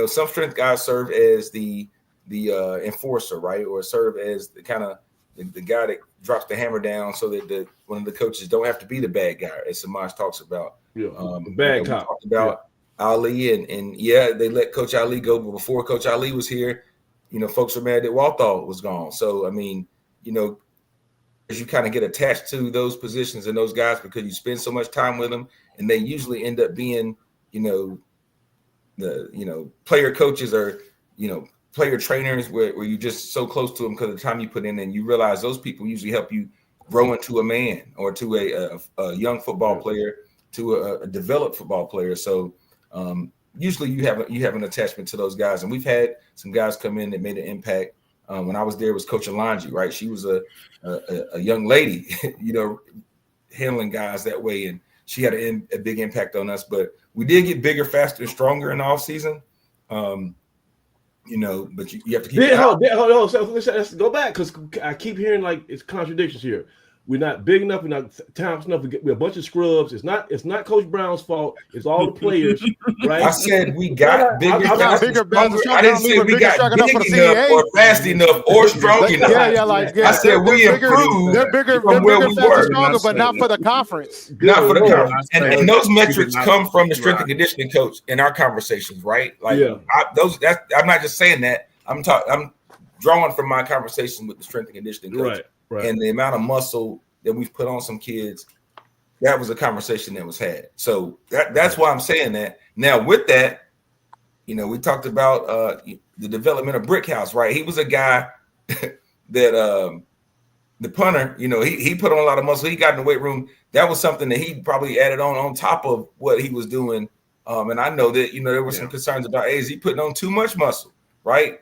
some strength guys serve as the enforcer, right, or serve as the kind of the guy that drops the hammer down so that one of the coaches don't have to be the bad guy, as Samaj talks about. The bad cop. Talked about Ali and they let Coach Ali go, but before Coach Ali was here, folks were mad that Walthall was gone. So I mean, as you kind of get attached to those positions and those guys because you spend so much time with them, and they usually end up being, the player coaches or, player trainers where you're just so close to them because of the time you put in, and you realize those people usually help you grow into a man or to a young football player, to a developed football player. So usually you have an attachment to those guys, and we've had some guys come in that made an impact. When I was there was Coach Alonji, right? She was a young lady, handling guys that way, and she had a big impact on us. But we did get bigger, faster, and stronger in the offseason. But you have to keep. Hold on. So let's go back because I keep hearing like it's contradictions here. We're not big enough. We're not talented enough. We're a bunch of scrubs. It's not Coach Brown's fault. It's all the players, right? I said we got bigger. I didn't say we got big enough or fast enough or strong enough. I said we improved. They're bigger, from where we were, stronger, but not for the conference. Not for the conference. And those metrics come from the strength and conditioning coach in our conversations, right? Like I'm not just saying that. I'm drawing from my conversation with the strength and conditioning coach. Right. And the amount of muscle that we've put on some kids, that was a conversation that was had. So that's why I'm saying that. Now, with that, we talked about the development of Brickhouse, right? He was a guy that the punter, he put on a lot of muscle. He got in the weight room. That was something that he probably added on top of what he was doing. And I know that, there were some concerns about, is he putting on too much muscle, right?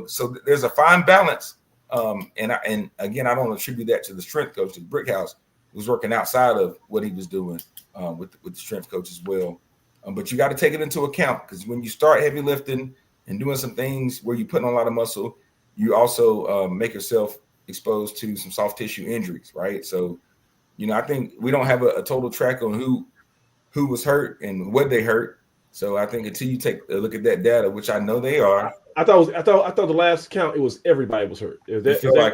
So there's a fine balance. And again, I don't attribute that to the strength coach. The Brickhouse was working outside of what he was doing with the strength coach as well. But you got to take it into account because when you start heavy lifting and doing some things where you're putting on a lot of muscle, you also make yourself exposed to some soft tissue injuries, right? So, I think we don't have a total track on who was hurt and what they hurt. So I think until you take a look at that data, which I know they are. I thought the last count it was everybody was hurt. It felt like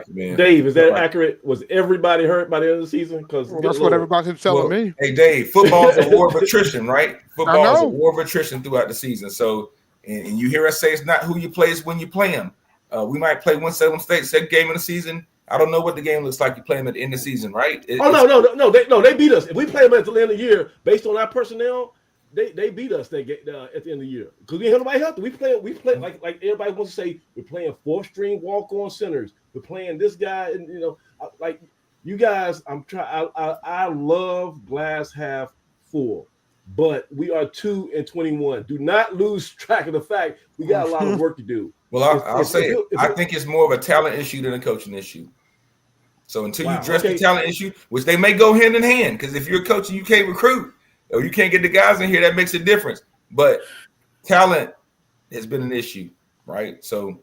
it, man. Dave, is that accurate? Was everybody hurt by the end of the season? Because that's what everybody's telling me. Hey, Dave, football is a war of attrition, right? Football is a war of attrition throughout the season. So, and you hear us say it's not who you play, it's when you play them. We might play Winston State second game of the season. I don't know what the game looks like. You play them at the end of the season, right? No, they beat us. If we play them at the end of the year, based on our personnel. they beat us at the end of the year because we had nobody healthy. We play like everybody wants to say we're playing 4-string walk-on centers. We're playing this guy, and like you guys. I love glass half full, but we are 2-21. Do not lose track of the fact we got a lot of work to do. Well, I'll say it. I think it's more of a talent issue than a coaching issue. So until you address the talent issue, which they may go hand in hand, because if you're a coach and you can't recruit or you can't get the guys in here, that makes a difference. But talent has been an issue, right? So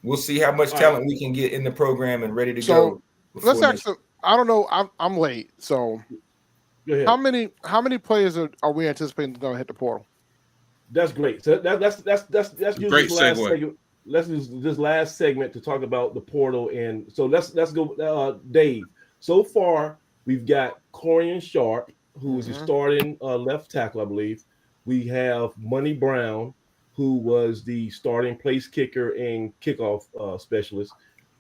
we'll see how much talent we can get in the program and ready to go. Let's actually. I don't know. I'm late. So how many players are we anticipating going to hit the portal? That's great. So that's great segue. Let's use this last segment to talk about the portal, and so let's go, Dave. So far, we've got Corian Sharp, who is the starting left tackle, I believe. We have Money Brown, who was the starting place kicker and kickoff specialist.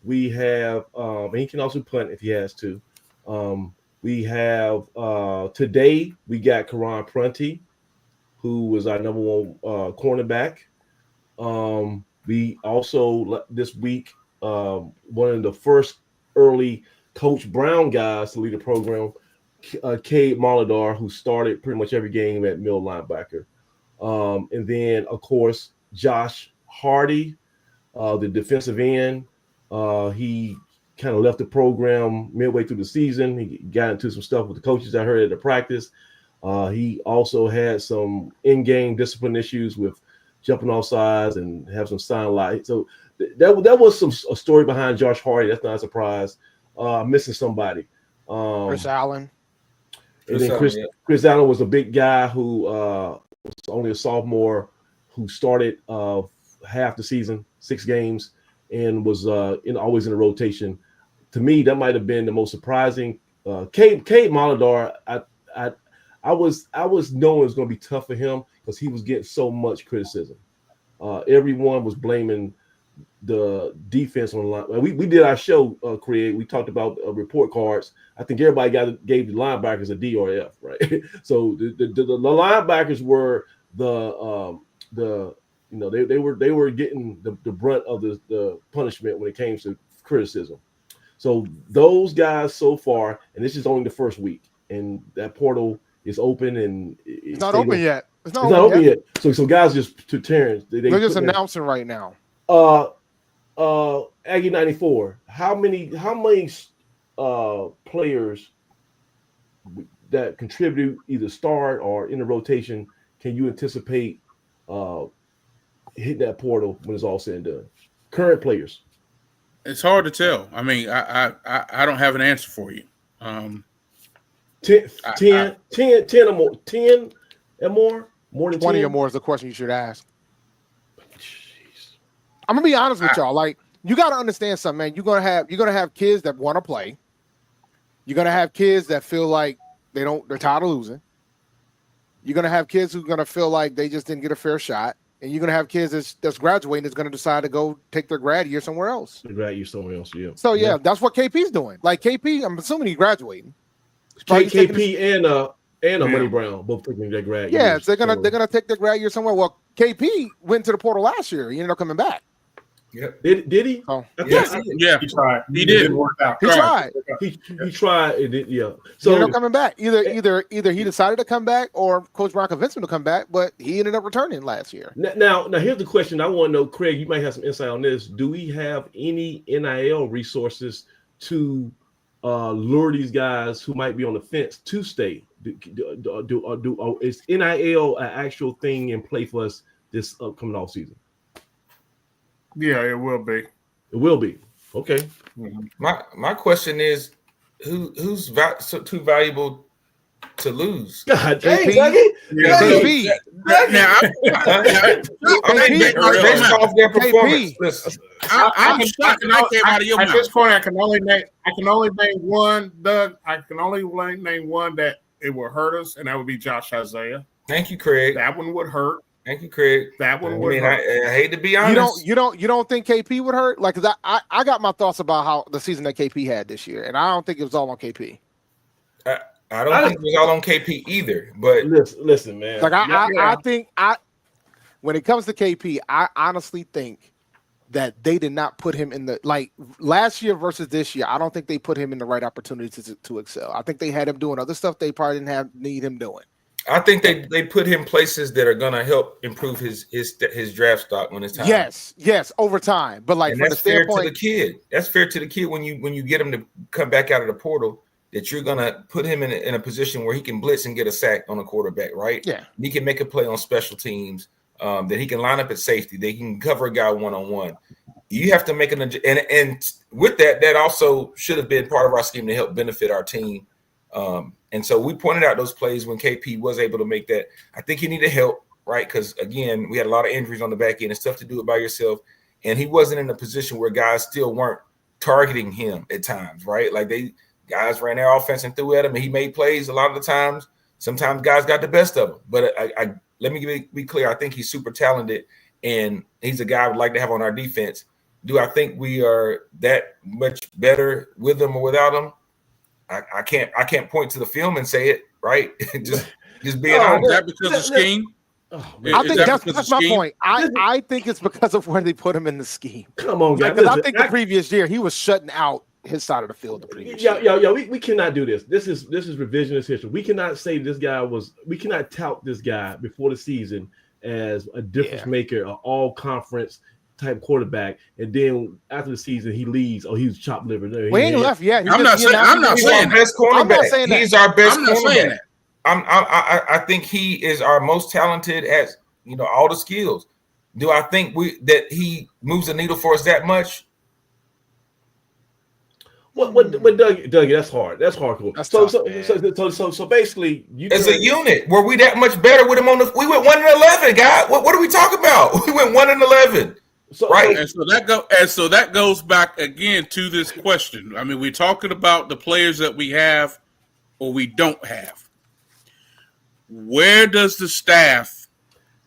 We have, and he can also punt if he has to. We have today we got Karan Prunty, who was our number one cornerback. We also this week one of the first early Coach Brown guys to lead the program, Cade Moladar, who started pretty much every game at middle linebacker. And then, of course, Josh Hardy, the defensive end. He kind of left the program midway through the season. He got into some stuff with the coaches I heard at the practice. He also had some in-game discipline issues with jumping off sides and have some sign light. So that was a story behind Josh Hardy. That's not a surprise. Missing somebody. Chris Allen. And then Chris Allen was a big guy who was only a sophomore who started half the season, 6 games, and was always in the rotation. To me, that might have been the most surprising. Cade Moladar, I was knowing it was going to be tough for him because he was getting so much criticism. Everyone was blaming the defense on the line. We did our show, Craig. We talked about report cards. I think everybody gave the linebackers a D or F, right? So the linebackers were they were getting the brunt of the punishment when it came to criticism. So those guys so far, and this is only the first week, and that portal is open and it's not open yet. It's not open yet. So guys just to Terrence. They're just announcing right now. Aggie 94. How many players that contribute either start or in the rotation can you anticipate hitting that portal when it's all said and done? Current players. It's hard to tell. I mean, I don't have an answer for you. 10 or more. 10 and more? More than 20 10? or more is the question you should ask. Jeez. I'm gonna be honest with y'all. Like, you gotta understand something, man. You're gonna have kids that want to play. You're gonna have kids that feel like they're tired of losing. You're gonna have kids who are gonna feel like they just didn't get a fair shot. And you're gonna have kids that's graduating that's gonna decide to go take their grad year somewhere else. Grad year somewhere else, yeah. So yeah, that's what KP's doing. Like KP, I'm assuming he's graduating. KP and Money Brown both taking their grad year. Yeah, they're gonna take their grad year somewhere. Well, KP went to the portal last year. He ended up coming back. Yep. Did he? Oh. Yeah. He tried. He did. It didn't work out. He tried. He tried. It did, yeah. So he ended up coming back. Either he decided to come back or Coach Brown convinced him to come back, but he ended up returning last year. Now here's the question I want to know, Craig. You might have some insight on this. Do we have any NIL resources to lure these guys who might be on the fence to stay? Is NIL an actual thing in play for us this upcoming off season? Yeah, it will be. It will be. Okay. My question is, who's too valuable to lose? God dang, KP. Now, based off their performance. I'm shocked that came out of your mouth. At this point, I can only name one, Doug. I can only name one that it will hurt us, and that would be Josh Isaiah. Thank you, Craig. That one would hurt. Thank you, Craig. That one would hurt. I hate to be honest. You don't think KP would hurt? Like, 'cause I got my thoughts about how the season that KP had this year, and I don't think it was all on KP. I don't think it was all on KP either. But listen, man. Like I think when it comes to KP, I honestly think that they did not put him in the last year versus this year. I don't think they put him in the right opportunity to excel. I think they had him doing other stuff they probably didn't need him doing. I think they put him places that are going to help improve his draft stock when it's time. Yes, over time. But like, and from that's the standpoint, fair to the kid. That's fair to the kid when you get him to come back out of the portal. That you're going to put him in a position where he can blitz and get a sack on a quarterback, right? Yeah. He can make a play on special teams. That he can line up at safety. They can cover a guy one-on-one. You have to make and with that also should have been part of our scheme to help benefit our team. And so we pointed out those plays when KP was able to make that. I think he needed help, right? Because again, we had a lot of injuries on the back end. It's tough to do it by yourself. And he wasn't in a position where guys still weren't targeting him at times, right? Like guys ran their offense and threw at him, and he made plays a lot of the times. Sometimes guys got the best of him. But let me be clear. I think he's super talented, and he's a guy I would like to have on our defense. Do I think we are that much better with him or without him? I can't point to the film and say it, right? just being honest. Is that because of scheme? I think that's my point. I think it's because of where they put him in the scheme. Come on, guys. Because I think the previous year he was shutting out his side of the field. The previous year. We cannot do this. This is revisionist history. We cannot say this guy was. We cannot tout this guy before the season as a difference maker, an all conference type quarterback, and then after the season he leaves. Oh, he was chopped liver. We ain't left yet. I'm not saying that. He's our best cornerback. I'm not saying that. I think he is our most talented at all the skills. Do I think that he moves the needle for us that much? What Dougie, that's hard. That's hardcore. So basically, as a unit, were we that much better with him we went 1-11, guy. What are we talking about? We went 1-11. Right. And so that goes back again to this question. I mean, we're talking about the players that we have or we don't have. Where does the staff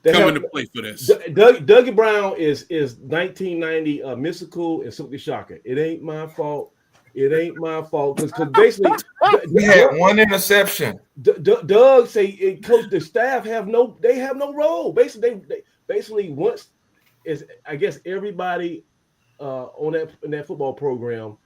come into play for this? Dougie Brown is 1990 mystical and simply shocking. It ain't my fault. Because basically we had one interception. Doug say, Coach, the staff have no role. Basically once is, I guess, everybody in that football program,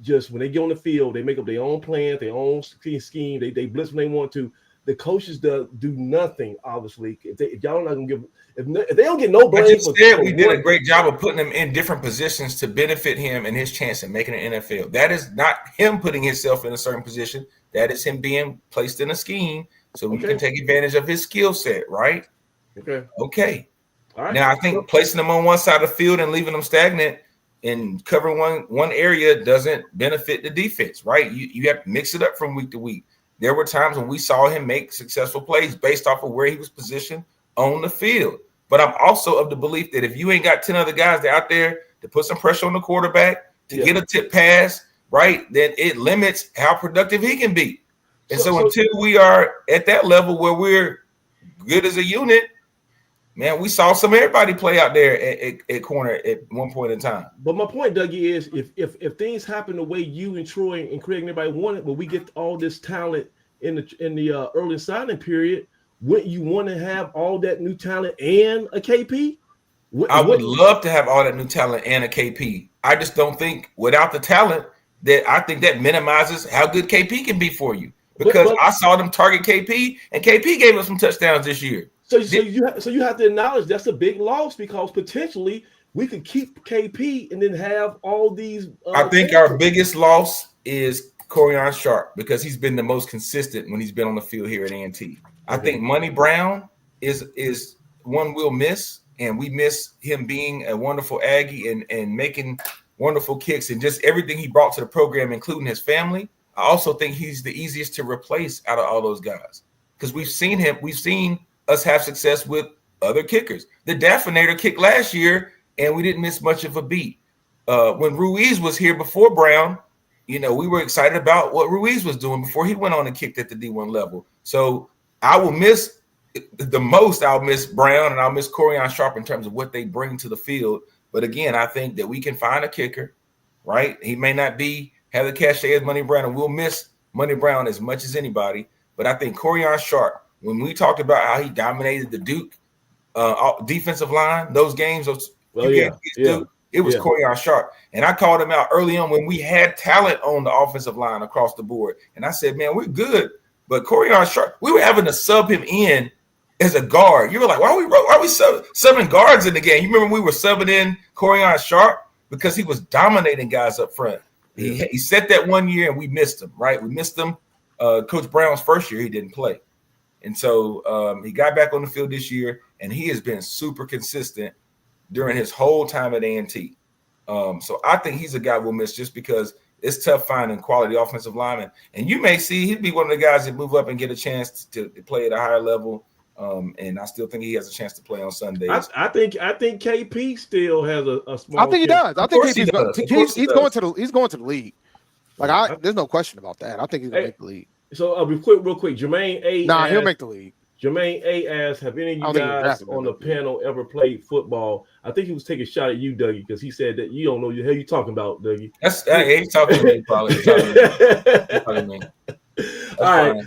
just when they get on the field, they make up their own plans, their own scheme. They blitz when they want to. The coaches do nothing, obviously. If y'all not gonna give, if they don't get no blame, we did a great job of putting him in different positions to benefit him and his chance of making an NFL. That is not him putting himself in a certain position. That is him being placed in a scheme so we can take advantage of his skill set, right? Okay. All right. Now I think placing him on one side of the field and leaving him stagnant and covering one area doesn't benefit the defense, right? You have to mix it up from week to week. There were times when we saw him make successful plays based off of where he was positioned on the field. But I'm also of the belief that if you ain't got 10 other guys that out there to put some pressure on the quarterback, to get a tip pass, right, then it limits how productive he can be. And so until we are at that level where we're good as a unit, man, we saw everybody play out there at corner at one point in time. But my point, Dougie, is if things happen the way you and Troy and Craig and everybody wanted, but we get all this talent in the early signing period, wouldn't you want to have all that new talent and a KP? I would love to have all that new talent and a KP. I just don't think without the talent I think that minimizes how good KP can be for you. Because I saw them target KP, and KP gave us some touchdowns this year. So you have to acknowledge that's a big loss because potentially we could keep KP and then have all these. I think our biggest loss is Corian Sharp because he's been the most consistent when he's been on the field here at A&T. I think Money Brown is one we'll miss, and we miss him being a wonderful Aggie and making wonderful kicks and just everything he brought to the program, including his family. I also think he's the easiest to replace out of all those guys because we've seen us have success with other kickers. The Daffinator kicked last year, and we didn't miss much of a beat. When Ruiz was here before Brown, we were excited about what Ruiz was doing before he went on and kicked at the D1 level. So I will miss the most. I'll miss Brown, and I'll miss Corian Sharp in terms of what they bring to the field. But again, I think that we can find a kicker, right? He may not have the cachet as Money Brown, and we'll miss Money Brown as much as anybody, but I think Corian Sharp, when we talked about how he dominated the Duke defensive line, those games, Duke, it was Corian Sharp. And I called him out early on when we had talent on the offensive line across the board. And I said, man, we're good. But Corian Sharp, we were having to sub him in as a guard. You were like, why are we subbing guards in the game? You remember we were subbing in Corian Sharp because he was dominating guys up front. He set that one year and we missed him, right? We missed him. Coach Brown's first year, he didn't play. And so he got back on the field this year, and he has been super consistent during his whole time at A&T. So I think he's a guy we'll miss just because it's tough finding quality offensive linemen. And you may see he'd be one of the guys that move up and get a chance to play at a higher level. And I still think he has a chance to play on Sundays. I think KP still has a small. I think he does. I think he's going to the league. Like there's no question about that. I think he's going to make the league. So real quick, Jermaine A. Nah, he'll make the league. Jermaine A. asked, have any of you guys on the panel ever played football? I think he was taking a shot at you, Dougie, because he said that you don't know the hell you talking about, Dougie. He's talking to me, probably. He's talking to me. All right.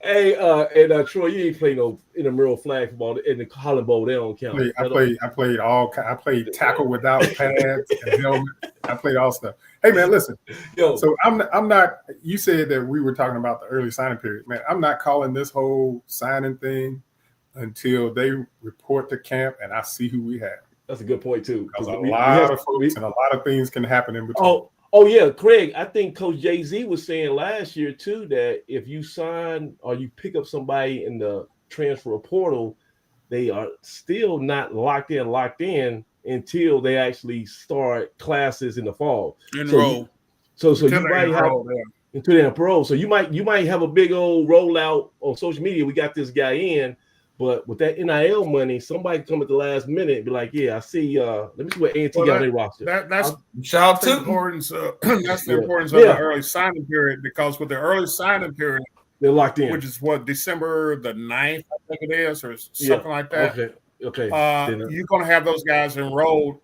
Hey, and Troy, you ain't played no intramural flag football in the Holland Bowl. They don't count. I played tackle without pads and helmet. I played all stuff. Hey man, listen. So I'm not. You said that we were talking about the early signing period, man. I'm not calling this whole signing thing until they report to camp and I see who we have. That's a good point too. Because a lot of folks and a lot of things can happen in between. Oh yeah, Craig. I think Coach Jay-Z was saying last year too that if you sign or you pick up somebody in the transfer portal, they are still not locked in until they actually start classes in the fall. Enroll. So you might have until they're enrolled. So you might have a big old rollout on social media. We got this guy in. But with that NIL money, somebody come at the last minute and be like, "Yeah, I see. Let me see what A&T got on their roster." That's shout out to importance. That's the importance of the early signing period, because with the early signing period, they're locked in, which is what, December the 9th, I think it is, or something like that. Okay. You're going to have those guys enrolled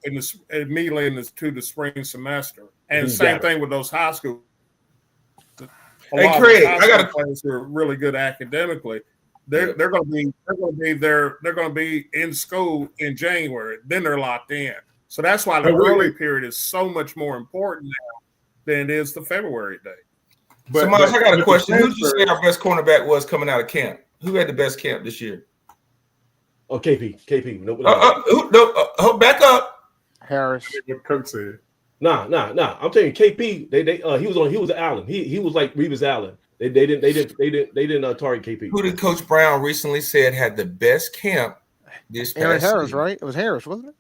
immediately into the spring semester, and same thing with those high schools. Hey, Craig, I got to players who are really good academically. They're going to be in school in January. Then they're locked in. So that's why the early period is so much more important now than it is the February date. But Miles, I got a question. Who did you say our best cornerback was coming out of camp? Who had the best camp this year? Oh, KP. No, back up. Harris. What Coach said. Nah. I'm telling you, KP. He was Allen. He was like Revis Allen. They didn't target KP. Who did Coach Brown recently said had the best camp this past Aaron Harris, season? right? It was Harris, wasn't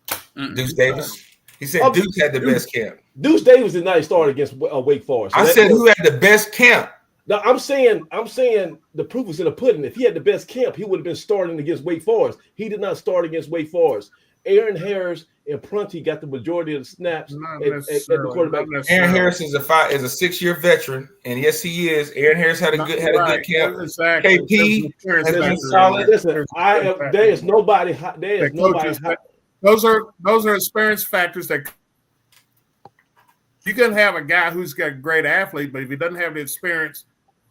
it? Deuce Davis. He said Deuce had the best camp. Deuce Davis did not start against Wake Forest. So I said who had the best camp. No, I'm saying the proof was in the pudding. If he had the best camp, he would have been starting against Wake Forest. He did not start against Wake Forest. Aaron Harris and Prunty got the majority of the snaps at the quarterback. Aaron Harris is a 6-year veteran, and yes, he is. Aaron Harris had a good camp. Exactly. KP has been solid. Listen, there is nobody. Those are experience factors that you can have a guy who's got a great athlete, but if he doesn't have the experience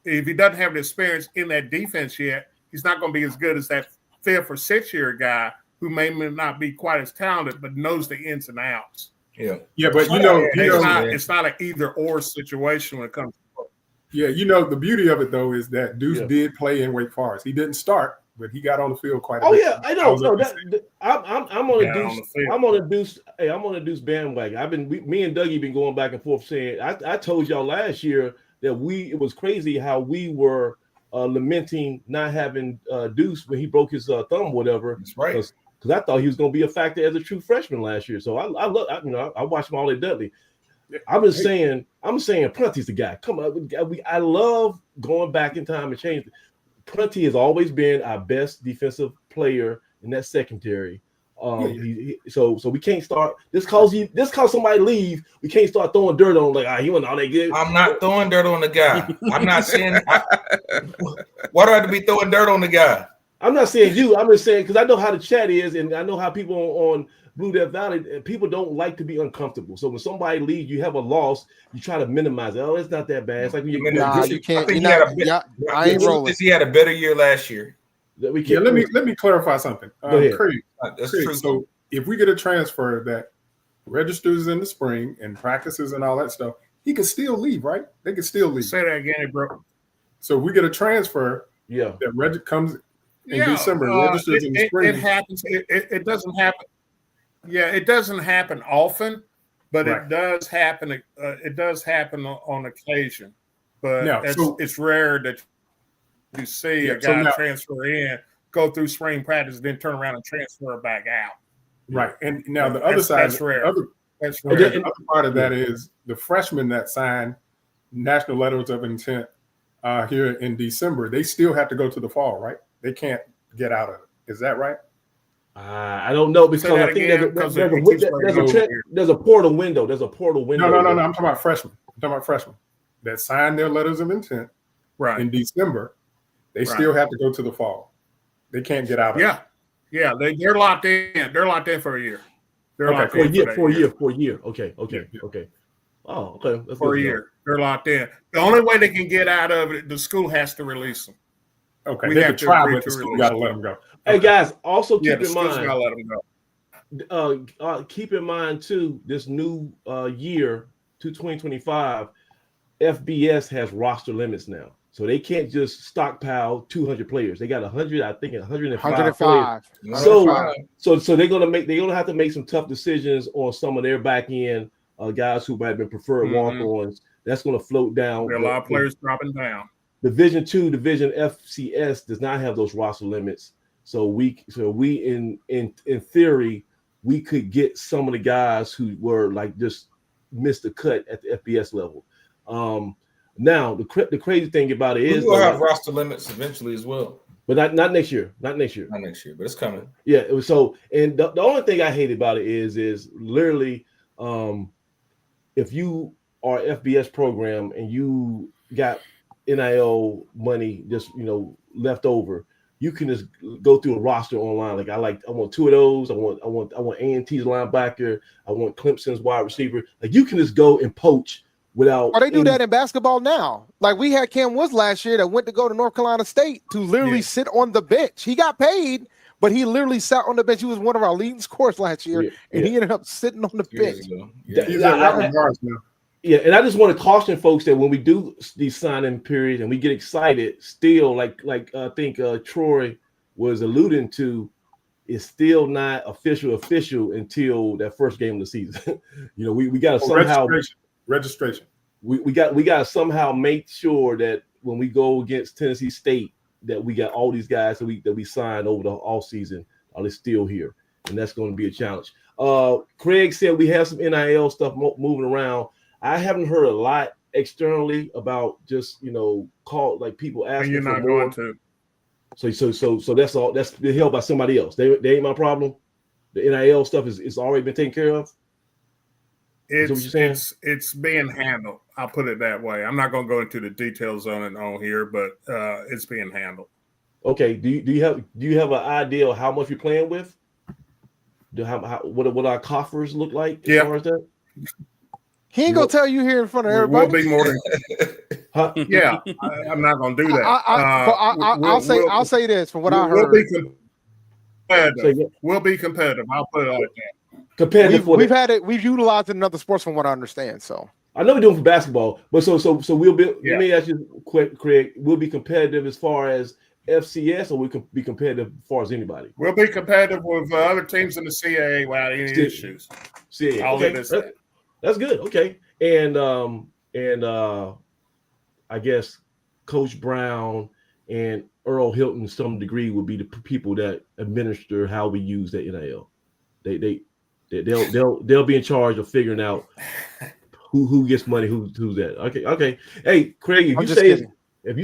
in that defense yet, he's not going to be as good as that 5th or 6-year guy who may not be quite as talented, but knows the ins and outs. Yeah, but it's not an either or situation when it comes to football. Yeah, the beauty of it though is that Deuce did play in Wake Forest. He didn't start, but he got on the field quite a bit. Oh yeah, I know. I'm on a Deuce bandwagon. Me and Dougie been going back and forth saying I told y'all last year that it was crazy how we were lamenting not having Deuce when he broke his thumb or whatever. That's right. Because I thought he was going to be a factor as a true freshman last year. So I watched him all at Dudley. I'm saying Prunty's the guy. Come on, I love going back in time and changing. Prunty has always been our best defensive player in that secondary. So we can't start this cause somebody leave. We can't start throwing dirt on he wasn't all that good. I'm not throwing dirt on the guy. I'm not saying why do I have to be throwing dirt on the guy? I'm not saying you. I'm just saying because I know how the chat is, and I know how people on Blue Death Valley, people don't like to be uncomfortable. So when somebody leaves, you have a loss, you try to minimize it. Oh, it's not that bad. It's like you can't. I ain't rolling. He had a better year last year. Let me clarify something. Go ahead. Craig, That's true. So if we get a transfer that registers in the spring and practices and all that stuff, he can still leave, right? They can still leave. Say that again, bro. So if we get a transfer, that comes in December, registers in the spring. It happens. It doesn't happen. Yeah, it doesn't happen often, but it does happen. It does happen on occasion, but it's rare that you see a guy transfer in, go through spring practice, then turn around and transfer back out. Right, and now the other side, that's rare. The other part of that is the freshmen that signed national letters of intent here in December. They still have to go to the fall, right? They can't get out of it. Is that right? I don't know because I think there's a portal window. There's a portal window. No. I'm talking about freshmen. That signed their letters of intent in December. They still have to go to the fall. They can't get out of it. Yeah, they're locked in. They're locked in for a year. For a year. Okay. Oh, okay. That's for a year. They're locked in. The only way they can get out of it, the school has to release them. Okay, they have to try, but the school got to let them go. Hey guys, also keep in mind. Gotta let them go. Keep in mind too, this new year to 2025, FBS has roster limits now, so they can't just stockpile 200 players. They got 100, I think 105 players. So they're gonna have to make some tough decisions on some of their back end guys who might have been preferred walk-ons. That's going to float down. There are a lot of players dropping down. Division II, Division FCS does not have those roster limits. So we in theory, we could get some of the guys who were like just missed the cut at the FBS level. Now the crazy thing about it is we'll have roster limits eventually as well. But not next year. Not next year, but it's coming. Yeah, it was so and the only thing I hate about it is literally if you are FBS program and you got NIL money just left over, you can just go through a roster online. Like I want two of those. I want A&T's linebacker. I want Clemson's wide receiver. Like you can just go and poach without. They do that in basketball now. Like we had Cam Woods last year that went to go to North Carolina State to literally sit on the bench. He got paid, but he literally sat on the bench. He was one of our leading scorers last year, and he ended up sitting on the bench. He's at Robert Morris now. Yeah, and I just want to caution folks that when we do these sign-in periods and we get excited, still like I think Troy was alluding to, it's still not official until that first game of the season. We got to somehow registration. We got to somehow make sure that when we go against Tennessee State, that we got all these guys that we signed over the off season are they still here, and that's going to be a challenge. Craig said we have some NIL stuff moving around. I haven't heard a lot externally about just call like people asking. And you're not for more. going to. So that's all. That's been held by somebody else. They ain't my problem. The NIL stuff is already been taken care of. It's being handled. I'll put it that way. I'm not going to go into the details on it on here, but it's being handled. Okay. Do you have an idea of how much you're playing with? What our coffers look like as far as that? He ain't gonna tell you here in front of everybody. We'll be more than. I'm not gonna do that. I'll say this from what I heard. We'll be competitive. I'll put it like that. Competitive. We've utilized it in other sports from what I understand. So I know we're doing for basketball, but so we'll be. Let me ask you quick, Craig. We'll be competitive as far as FCS, or we can be competitive as far as anybody. We'll be competitive with other teams in the CAA without any issues. CAA. That's good. Okay. And I guess Coach Brown and Earl Hilton to some degree would be the people that administer how we use that NIL. They'll be in charge of figuring out who gets money, who's that. Okay. Hey, Craig, if you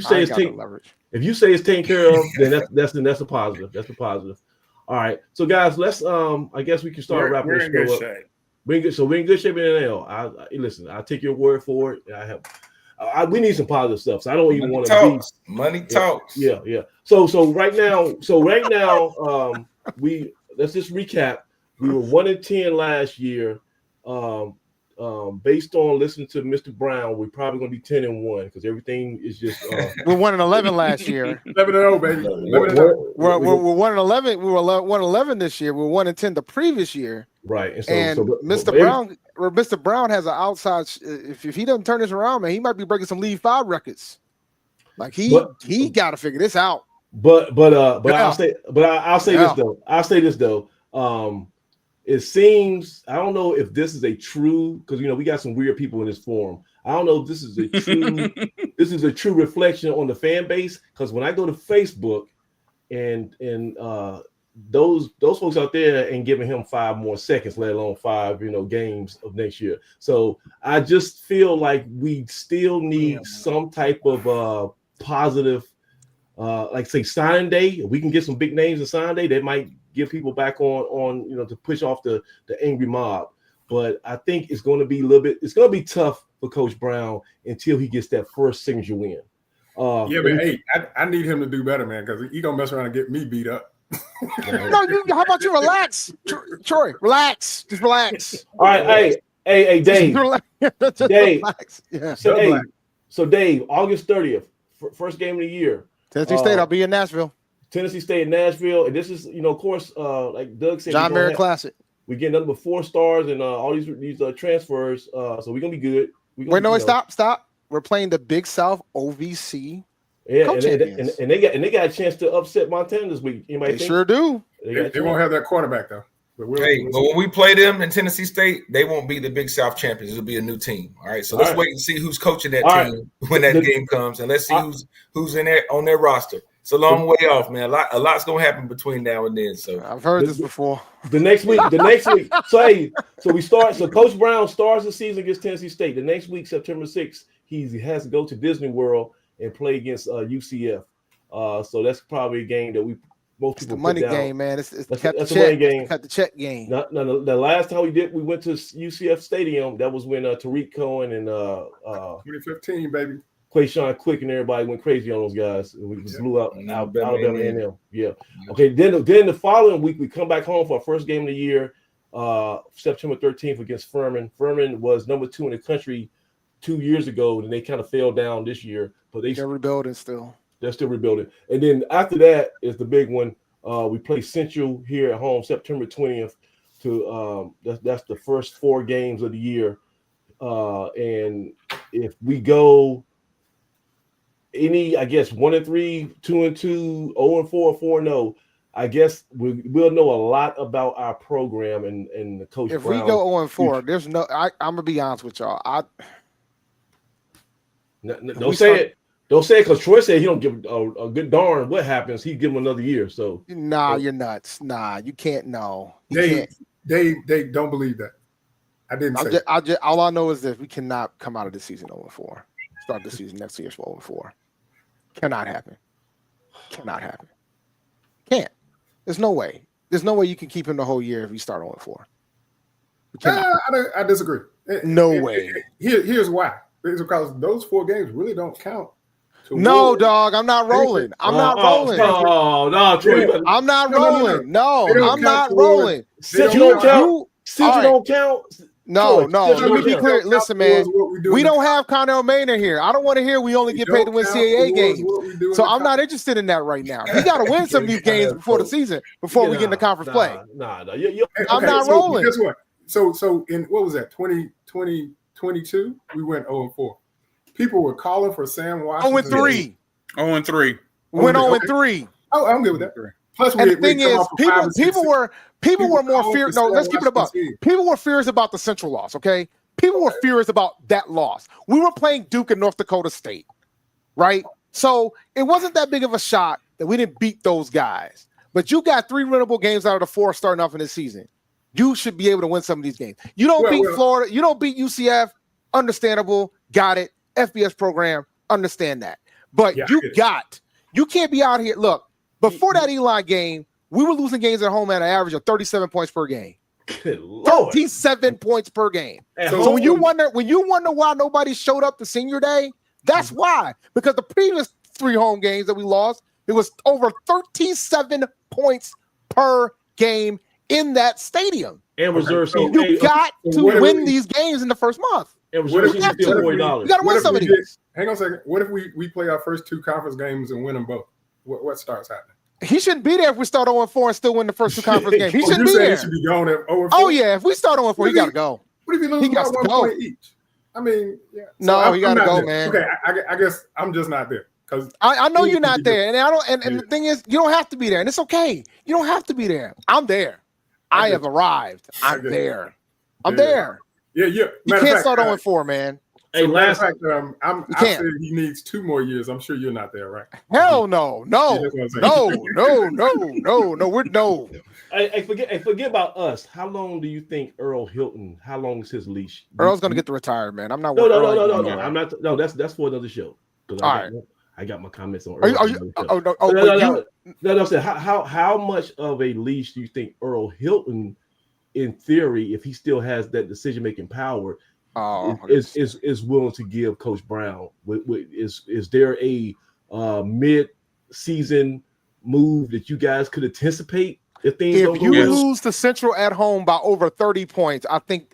say it's taken care of, then that's a positive. That's a positive. All right. So guys, let's I guess we can start wrapping this show up. We're in good shape in NIL. Listen, I'll take your word for it. we need some positive stuff. So I don't even want to be money talks. Yeah. So right now, let's just recap. We were 1-10 last year. Based on listening to Mr. Brown, we're probably going to be 10-1 because everything is just. We're 1-11 last year. 11-0, baby. We're 1-11. We were 1-11 this year. We were 1-10 the previous year. Right. And Mr. Brown has an outside. If he doesn't turn this around, man, he might be breaking some League 5 records. Like he got to figure this out. But I'll say this though. It seems, I don't know if this is a true, because we got some weird people in this forum. I don't know if this is a true reflection on the fan base. Because when I go to Facebook and those folks out there ain't giving him 5 more seconds, let alone 5 games of next year. So I just feel like we still need some type of positive, like say signing day. If we can get some big names in signing day, that might give people back on to push off the angry mob. But I think it's going to be it's going to be tough for Coach Brown until he gets that first signature win. But hey, I need him to do better, man, because he gonna mess around and get me beat up. No, how about you relax, Troy? Relax, just relax. All right, hey, Dave. Dave. Relax. Yeah. So Dave, August 30th, first game of the year. Tennessee State. I'll be in Nashville. Tennessee State in Nashville, and this is, of course, like Doug said, John Merritt Classic. We get nothing but 4 stars and all these transfers, so we're gonna be good. Stop. We're playing the Big South OVC. Yeah, and they got a chance to upset Montana this week. They sure do. They won't have that quarterback though. But when we play them in Tennessee State, they won't be the Big South champions. It'll be a new team. All right, so let's wait and see who's coaching that team when that game comes, and let's see who's in there on their roster. It's a long way off, man. A lot's gonna happen between now and then. So I've heard this before. The next week. So we start. So Coach Brown starts the season against Tennessee State. The next week, September 6th, he has to go to Disney World and play against UCF. So that's probably a game that most people. It's the money game, man. It's the money game. Cut the check game. No, the last time we went to UCF Stadium. That was when Tariq Cohen and 2015, baby. Quayshawn Quick and everybody went crazy on those guys. We just blew out Alabama A&M. Yeah. Okay. Then the following week we come back home for our first game of the year, September 13th against Furman. Furman was number 2 in the country 2 years ago, and they kind of fell down this year. But they're rebuilding still. They're still rebuilding. And then after that is the big one. We play Central here at home September 20th. That's the first 4 games of the year. And if we go I guess 1-3, 2-2, 0-4, 4-0. I guess we'll know a lot about our program and the coach. If Brown. We go 0-4, there's no. I'm gonna be honest with y'all. Don't say it because Troy said he don't give a good darn what happens. He give him another year. So you're nuts. You can't know. They don't believe that. I didn't say. All I know is that we cannot come out of this season 0-4. Start the season next year 0-4. Cannot happen. Can't. There's no way. There's no way you can keep him the whole year if you start 0-4. I disagree. No way. Here's why. It's because those 4 games really don't count. No, dog. I'm not rolling. I'm not rolling. No, Troy. I'm not rolling. No, I'm not rolling. Since you don't count. Since you don't count. No. Let me be clear. Listen, man. We don't have Connell Maynard here. I don't want to hear we only get paid to win CAA games. So I'm not interested in that right now. We got to win some of these games before the season, before we get into conference play. I'm not rolling. Guess what? So in what was that? 2022, we went 0-4. People were calling for Sam Washington. 0-3. 0-3. We went 0-3 Oh, I'm good with that. Plus, and the thing is, people were more feared. No, let's keep it about. People were furious about the Central loss. Okay, people were furious about that loss. We were playing Duke and North Dakota State, right? So it wasn't that big of a shock that we didn't beat those guys. But you got 3 winnable games out of the 4 starting off in this season. You should be able to win some of these games. You don't beat Florida. You don't beat UCF. Understandable. Got it. FBS program. Understand that. But you can't be out here. Look. Before that Eli game, we were losing games at home at an average of 37 points per game. Good Lord. 37 points per game. So when you wonder why nobody showed up to senior day, That's why. Because the previous 3 home games that we lost, it was over 37 points per game in that stadium. And reserve season. You got to win these games in the first month. And reserve season still $40. You got to win some of these. Hang on a second. What if we play our first 2 conference games and win them both? What starts happening? He shouldn't be there if we start 0-4 and still win the first 2 conference games. He shouldn't be there. He should be going at 0-4? Oh, yeah. If we start 0-4, he got to go. What if he loses by 1 point each? I mean, yeah. No, he got to go, there. man. Okay, I guess I'm just not there. Because I know you're not there. And I don't. And the thing is, you don't have to be there. And it's okay. You don't have to be there. I'm there. I have arrived. I'm there. I'm there. Yeah. You can't start 0-4, man. Hey, last fact, I said he needs 2 more years. I'm sure you're not there, right? Hell no. No. We're no. Hey, forget about us. How long do you think Earl Hilton? How long is his leash? Earl's gonna get to retire, man. I'm not. No. I'm not. No, that's for another show. All right. I got my comments on Earl. No. How much of a leash do you think Earl Hilton, in theory, if he still has that decision-making power, is willing to give Coach Brown? Is there a mid-season move that you guys could anticipate? If you lose to Central at home by over 30 points, I think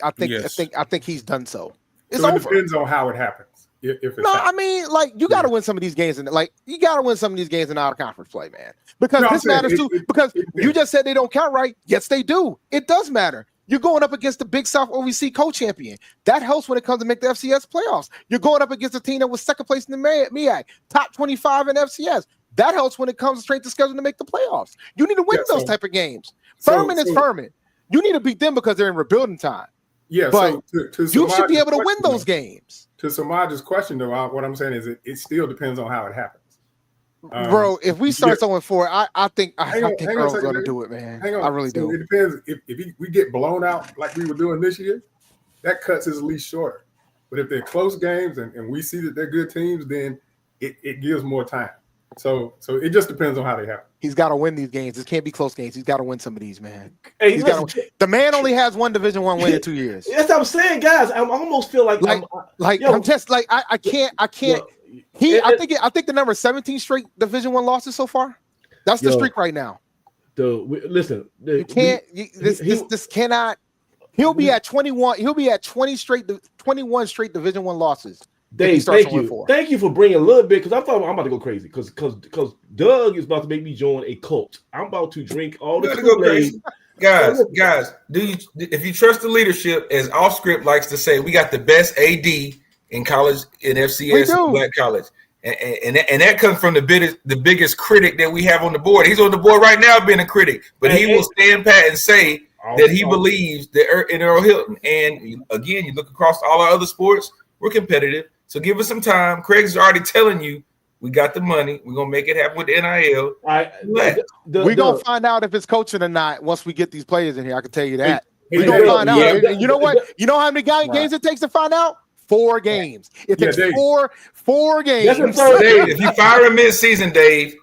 he's done so. It's over. It depends on how it happens. If it's I mean, like you got to win some of these games, and you got to win some of these games in out of conference play, man. Because this matters too. Because you just said they don't count, right? Yes, they do. It does matter. You're going up against the Big South OVC co-champion. That helps when it comes to make the FCS playoffs. You're going up against a team that was second place in the MEAC, top 25 in FCS. That helps when it comes to strength of schedule to make the playoffs. You need to win those type of games. Furman is Furman. You need to beat them because they're in rebuilding time. Yeah, but you should be able to win those games. To Samaj's question, though, what I'm saying is it still depends on how it happens. Bro, if we start 0-4, I think Earl's going to do it, man. Hang on. I really do. It depends. If we get blown out like we were doing this year, that cuts his leash shorter. But if they're close games and we see that they're good teams, then it gives more time. So it just depends on how they happen. He's got to win these games. This can't be close games. He's got to win some of these, man. Hey, the man only has 1 Division I win in 2 years. That's what I'm saying, guys. I almost feel like I'm just like I can't. I think the number is 17 straight Division I losses so far. That's the streak right now. This cannot. He'll be at 21. He'll be at 21 straight Division I losses. Dave, thank you for bringing a little bit, because I thought I'm about to go crazy because Doug is about to make me join a cult. I'm about to drink all the Kool-Aid. Guys, if you trust the leadership, as Off Script likes to say, we got the best AD in college, in FCS, Black college, and that comes from the biggest critic that we have on the board. He's on the board right now, being a critic, but he will stand pat and say that he believes that in Earl Hilton. And again, you look across all our other sports, we're competitive. So give us some time. Craig's already telling you we got the money. We're going to make it happen with the NIL. We're going to find out if it's coaching or not once we get these players in here. I can tell you that. We're going to find out. You know what? You know how many games it takes to find out? 4 games. It takes four games. Dave, if you fire a mid-season, Dave,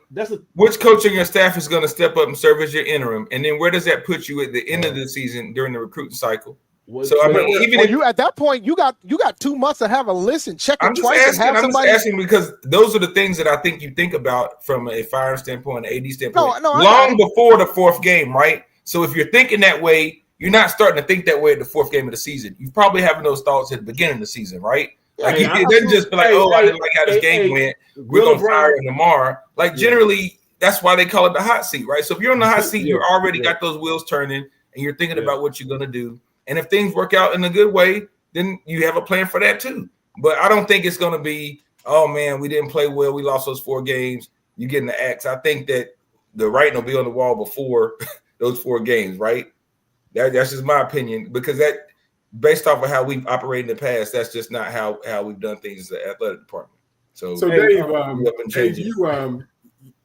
which coach on your staff is going to step up and serve as your interim? And then where does that put you at the end of the season during the recruiting cycle? So I mean, even if you at that point, you got 2 months to have a listen, check it twice. I'm just asking because those are the things that I think you think about from a firing standpoint, an AD standpoint, long before the 4th game, right? So if you're thinking that way, you're not starting to think that way at the 4th game of the season. You're probably having those thoughts at the beginning of the season, right? Like it doesn't just be like, I didn't like how this game went. We're gonna fire him tomorrow. Like generally, that's why they call it the hot seat, right? So if you're on the hot seat, you're already got those wheels turning, and you're thinking about what you're gonna do. And if things work out in a good way, then you have a plan for that too. But I don't think it's going to be, oh, man, we didn't play well. We lost those 4 games. You're getting the axe. I think that the writing will be on the wall before those 4 games, right? That's just my opinion, because that, based off of how we've operated in the past, that's just not how we've done things in the athletic department. So Dave,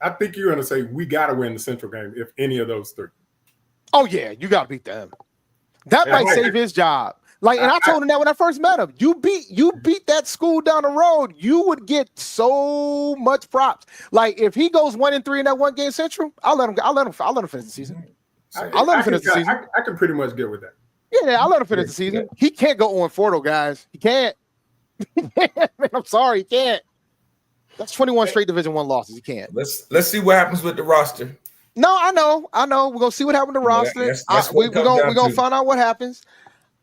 I think you're going to say we got to win the Central game if any of those 3. Oh, yeah, you got to beat them. That might save his job. And I told him that when I first met him. You beat that school down the road, you would get so much props. Like if he goes 1-3 in that 1 game Central, I'll let him finish the season. I'll let him finish the season. I can pretty much get with that. Yeah, I'll let him finish the season. He can't go 0-4 though, guys. He can't. Man, I'm sorry, he can't. That's 21 straight Division I losses. You can't. Let's see what happens with the roster. No, I know. We're gonna see what happens with the roster. We're gonna find out what happens.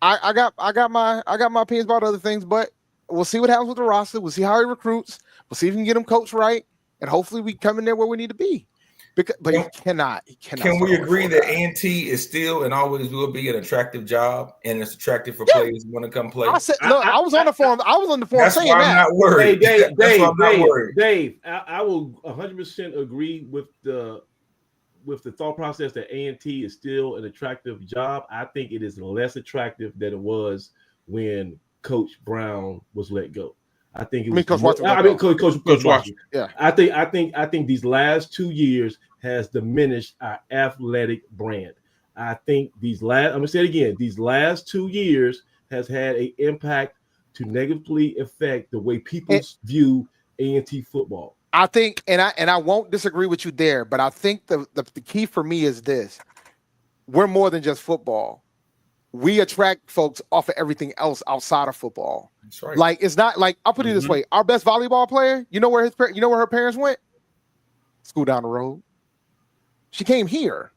I got my opinions about other things, but we'll see what happens with the roster. We'll see how he recruits. We'll see if we can get him coached right, and hopefully we come in there where we need to be. But he cannot. Can we agree that A&T is still and always will be an attractive job, and it's attractive for players who want to come play? I said, look, I was on the forum. I was on the forum that's saying why that. I'm not worried. Dave, I will 100% agree with the thought process that A&T is still an attractive job. I think it is less attractive than it was when Coach Brown was let go. I think it was Coach Washington. Yeah. I think these last 2 years has diminished our athletic brand. I think I'm gonna say it again. These last 2 years has had an impact to negatively affect the way people view A&T football. I think, and I won't disagree with you there, but I think the key for me is this: we're more than just football. We attract folks off of everything else outside of football. That's right. Like, it's not like, I'll put it this way: our best volleyball player, you know where her parents went? School down the road. She came here.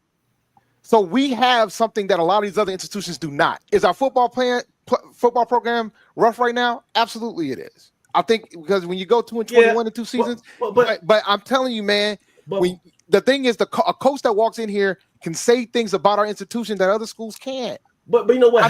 So we have something that a lot of these other institutions do not. Is our football program rough right now? Absolutely, it is. I think because when you go 2-21 in 2 seasons, but I'm telling you, man, the thing is, a coach that walks in here can say things about our institution that other schools can't. But you know what?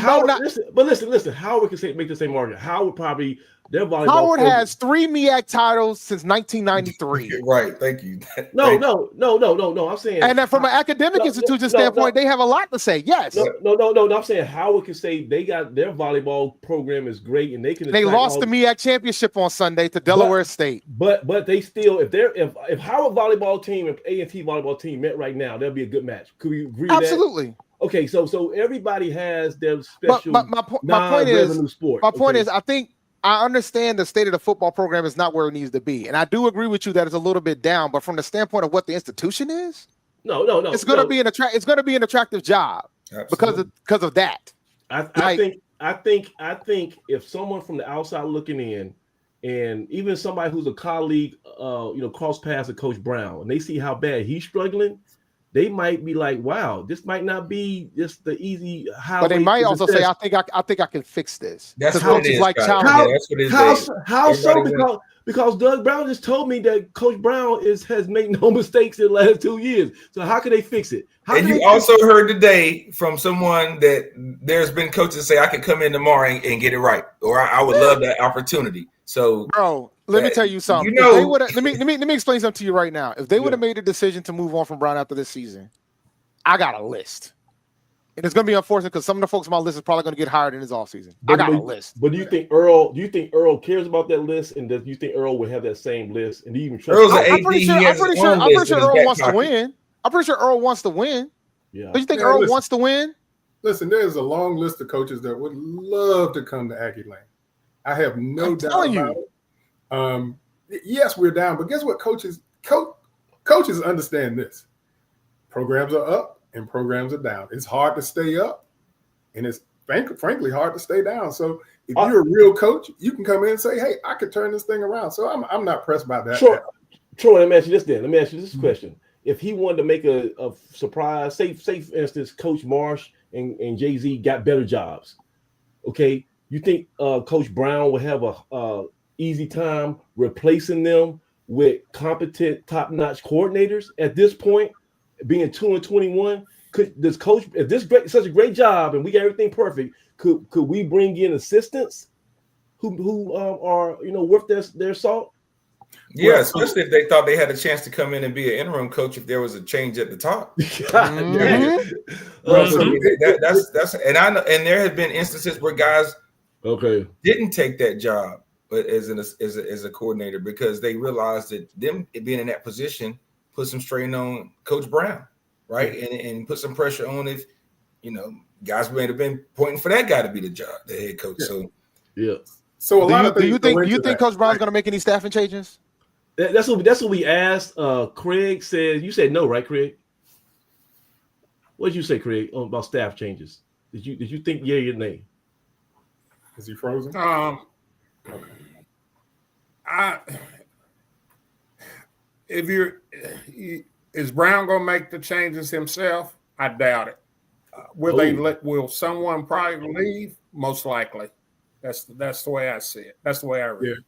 Listen. Howard can make the same argument. Howard probably their volleyball. Howard has 3 MEAC titles since 1993. Right. Thank you. No. I'm saying, and then from an academic institution standpoint, they have a lot to say. Yes. No. I'm saying Howard can say they got their volleyball program is great, and they can. They lost the MEAC championship on Sunday to Delaware State. But they still, if Howard volleyball team and A&T volleyball team met right now, that'd be a good match. Could we agree? Absolutely. Okay, so everybody has their special. But my point is, I think I understand the state of the football program is not where it needs to be, and I do agree with you that it's a little bit down. But from the standpoint of what the institution is, no, it's going to be an attractive job. Absolutely. because of that. I think if someone from the outside looking in, and even somebody who's a colleague, cross paths with Coach Brown, and they see how bad he's struggling, they might be like, "Wow, this might not be just the easy highway." But they might also say, "I think I can fix this." That's what it is. Like that's what it is. How so? Because Doug Brown just told me that Coach Brown has made no mistakes in the last 2 years. So how can they fix it? And you also heard today from someone that there's been coaches say, "I could come in tomorrow and get it right," or "I would love that opportunity." So, bro, let me tell you something. Let me explain something to you right now. If they would have made a decision to move on from Brown after this season, I got a list. And it's going to be unfortunate because some of the folks on my list is probably going to get hired in his offseason. I got a list. But do you think Earl cares about that list? And do you think Earl would have that same list? And do you even trust Earl's I'm pretty sure Earl wants to win. I'm pretty sure Earl wants to win. Yeah. Do you think Earl wants to win? Listen, there's a long list of coaches that would love to come to Aggie Lane. I have no doubt about it. Yes, we're down, but guess what? Coaches understand this. Programs are up and programs are down. It's hard to stay up, and it's frankly hard to stay down. So if you're a real coach, you can come in and say, "Hey, I could turn this thing around." So I'm not pressed by that. Troy, let me ask you this then. Let me ask you this question. If he wanted to make a surprise, say for instance, Coach Marsh and Jay-Z got better jobs, okay? You think Coach Brown will have a easy time replacing them with competent, top-notch coordinators at this point, being 2-21? If this such a great job and we got everything perfect, could we bring in assistants who are worth their salt? Yeah, especially if they thought they had a chance to come in and be an interim coach if there was a change at the top. That's and I know, and there have been instances where guys didn't take that job, but as a coordinator because they realized that them being in that position put some strain on Coach Brown, right, and put some pressure on if guys may have been pointing for that guy to be the head coach. So So a lot of things. Do you think Coach Brown's going to make any staffing changes? That's what we asked. Craig said you said no, right, Craig? What did you say, Craig, about staff changes? Did you think yay or nay? Is he frozen? is Brown gonna make the changes himself? I doubt it. Will someone probably leave? Most likely. That's the way I see it. That's the way I read it.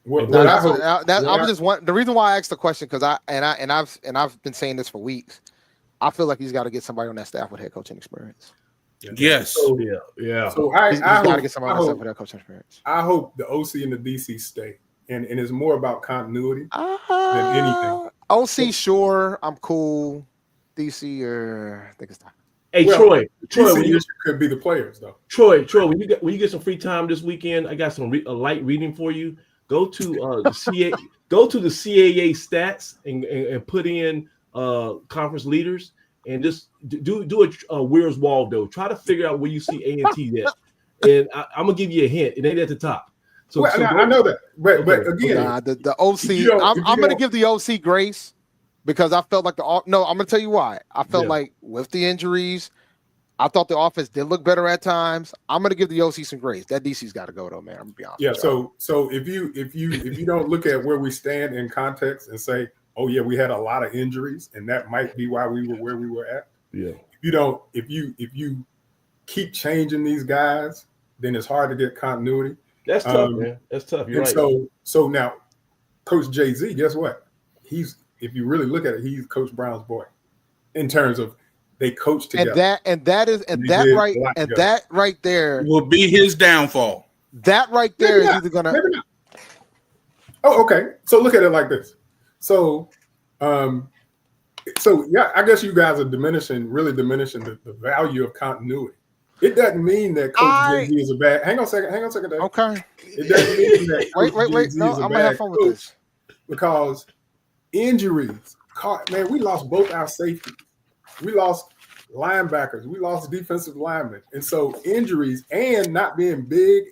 The reason why I asked the question because I've been saying this for weeks. I feel like he's got to get somebody on that staff with head coaching experience. Yes. So, yeah. So he's got to get somebody on that staff with head coaching experience. I hope the OC and the DC stay, and it's more about continuity than anything. OC, sure, I'm cool. DC, or I think it's time. Hey, Troy, could be the players though. Troy, when you get some free time this weekend, I got some a light reading for you. Go to the CAA stats and put in conference leaders and just do a Where's Waldo. Try to figure out where you see A&T at, and I'm gonna give you a hint. It ain't at the top. I know that, but again, the OC. I'm gonna give the OC grace. Because I felt like I'm going to tell you why. I felt like with the injuries, I thought the offense did look better at times. I'm going to give the OC some grace. That DC's got to go though, man. I'm going to be honest. Yeah. So if you don't look at where we stand in context and say, oh yeah, we had a lot of injuries, and that might be why we were where we were at. Yeah. If you keep changing these guys, then it's hard to get continuity. That's tough, man. That's tough. You're right. So now, Coach Jay-Z, guess what? If you really look at it, he's Coach Brown's boy in terms of they coach together. And that right there will be his downfall. That right there is either gonna. Oh, okay. So look at it like this. So yeah, I guess you guys are really diminishing the value of continuity. It doesn't mean that Coach Jay-Z is a bad. Hang on a second, Dave. Okay. It doesn't mean that. Wait. No, I'm gonna have fun with this because. Injuries, man, we lost both our safeties. We lost linebackers. We lost defensive linemen. And so injuries and not being big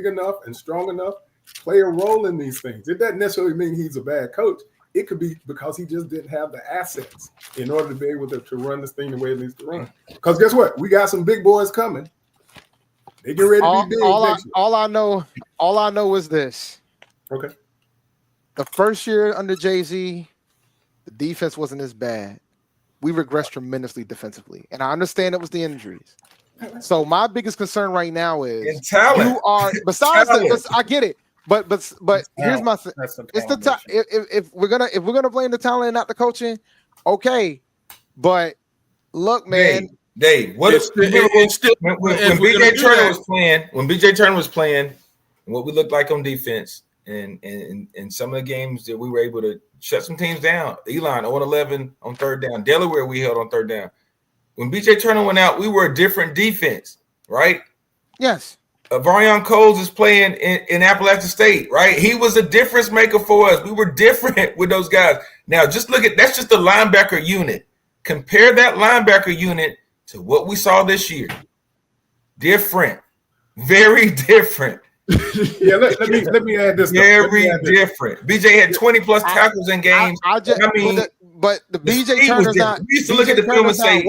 enough and strong enough play a role in these things. It doesn't necessarily mean he's a bad coach. It could be because he just didn't have the assets in order to be able to run this thing the way it needs to run. Because guess what? We got some big boys coming. They get ready to be big. All I know is this. Okay. The first year under Jay-Z, the defense wasn't as bad. We regressed tremendously defensively. And I understand it was the injuries. So my biggest concern right now is you are besides I get it. But here's my thing. It's the time. If we're gonna blame the talent and not the coaching, okay. But look, man. Dave, what if when BJ Turner was playing, and what we looked like on defense? And some of the games that we were able to shut some teams down. Elon 0-11 on third down. Delaware we held on third down. When BJ Turner went out, we were a different defense, right? Yes. Varion Coles is playing in Appalachian State, right? He was a difference maker for us. We were different with those guys. Now, just look at that's just the linebacker unit. Compare that linebacker unit to what we saw this year. Different. Very different. Yeah, let me add this. Very different. BJ had 20 plus tackles in games. But the BJ Turner's not. We used to look at the film and say,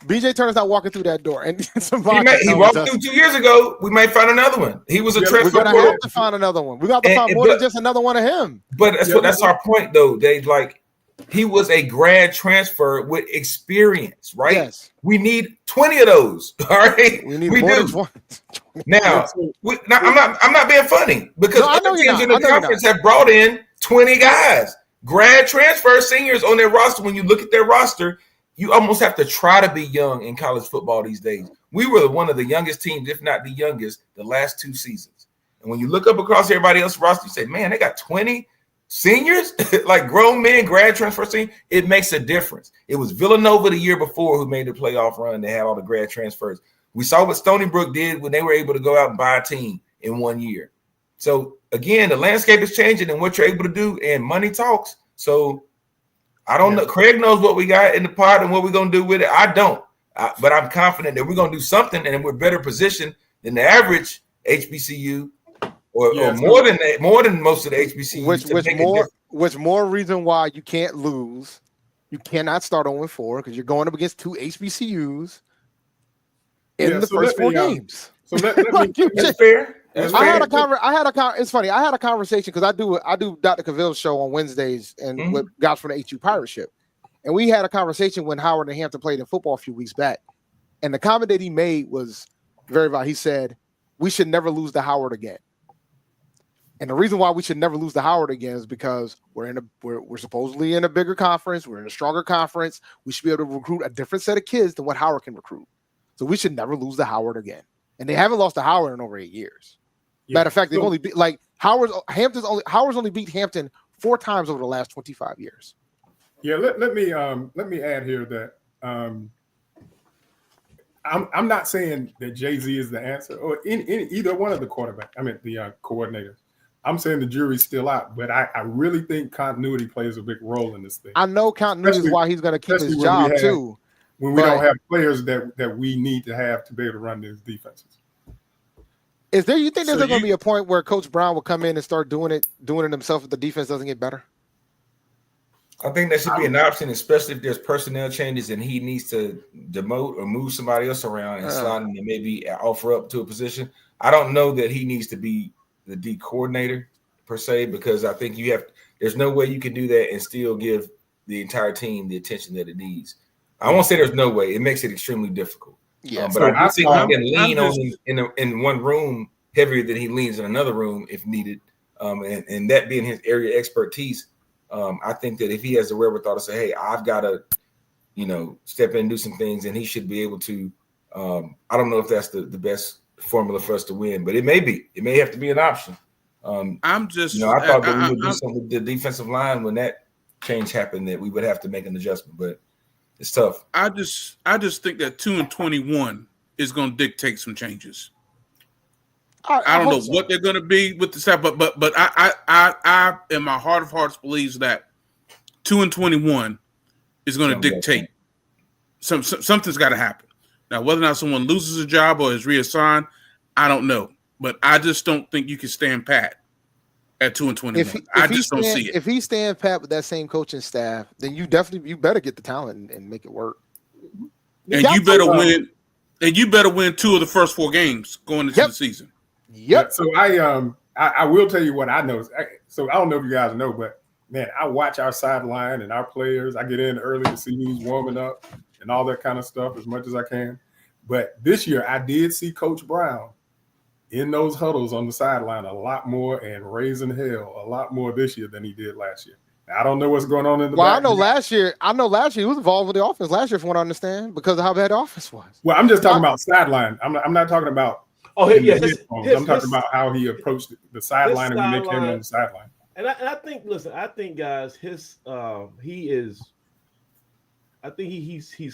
BJ Turner's not walking through that door. And he walked through 2 years ago. We might find another one. He was a transfer. We're gonna have to find another one. We got to find more than just another one of him. But that's our point, though, Dave. Like he was a grad transfer with experience, right? Yes. We need 20 of those. All right, we do. Now, I'm not being funny because other teams in the conference have brought in 20 guys, grad transfer seniors on their roster. When you look at their roster, you almost have to try to be young in college football these days. We were one of the youngest teams, if not the youngest, the last 2 seasons. And when you look up across everybody else's roster, you say, man, they got 20 seniors, like grown men, grad transfer seniors. It makes a difference. It was Villanova the year before who made the playoff run. They had all the grad transfers. We saw what Stony Brook did when they were able to go out and buy a team in 1 year. So, again, the landscape is changing and what you're able to do, and money talks. So, I don't know. Craig knows what we got in the pot and what we're going to do with it. I don't. But I'm confident that we're going to do something, and we're better positioned than the average HBCU or more than most of the HBCUs. Which more reason why you can't lose. You cannot start 0-4 because you're going up against 2 HBCUs. In the first 4 games. So let me that's fair. It's funny. I had a conversation because I do Dr. Cavill's show on Wednesdays and with guys from the HU Pirate Ship. And we had a conversation when Howard and Hampton played in football a few weeks back. And the comment that he made was very valid. He said, we should never lose to Howard again. And the reason why we should never lose to Howard again is because we're supposedly in a bigger conference. We're in a stronger conference. We should be able to recruit a different set of kids than what Howard can recruit. So we should never lose to Howard again. And they haven't lost to Howard in over 8 years. Yeah. Matter of fact, they've only beat Howard's only beat Hampton 4 times over the last 25 years. Yeah, let me add here that I'm not saying that Jay-Z is the answer or in either one of the coordinators. I'm saying the jury's still out, but I really think continuity plays a big role in this thing. I know continuity is why he's going to keep his job too. When we don't have players that we need to have to be able to run these defenses. You think there's going to be a point where Coach Brown will come in and start doing it himself if the defense doesn't get better? I think that should be an option, especially if there's personnel changes and he needs to demote or move somebody else around and slide in and maybe offer up to a position. I don't know that he needs to be the D coordinator per se, because I think there's no way you can do that and still give the entire team the attention that it needs. I won't say there's no way. It makes it extremely difficult. Yeah, but I think he can lean on him in one room heavier than he leans in another room if needed. And that being his area expertise, I think that if he has the wherewithal to say, hey, I've got to, step in and do some things, and he should be able to. I don't know if that's the best formula for us to win, but it may be. It may have to be an option. I thought that we would do something with the defensive line when that change happened, that we would have to make an adjustment, but it's tough. I just think that 2-21 is going to dictate some changes. I don't know what they're going to be with the staff, but I in my heart of hearts believes that 2-21 is going to dictate. Something's got to happen. Now, whether or not someone loses a job or is reassigned, I don't know. But I just don't think you can stand pat at 2-21. I just don't see it. If he's staying pat with that same coaching staff, then you better get the talent and make it work. And you better win. And you better win 2 of the first 4 games going into the season. Yep. So I will tell you what I know. So I don't know if you guys know, but man, I watch our sideline and our players. I get in early to see who's warming up and all that kind of stuff as much as I can. But this year I did see Coach Brown in those huddles on the sideline a lot more and raising hell a lot more this year than he did last year. Now, I don't know what's going on in the back. I know last year he was involved with the offense last year, from what I understand, because of how bad the offense was. Well, I'm just talking about sideline. I'm not talking about. I'm talking about how he approached the sideline and when they came on the sideline. And I think, guys, he's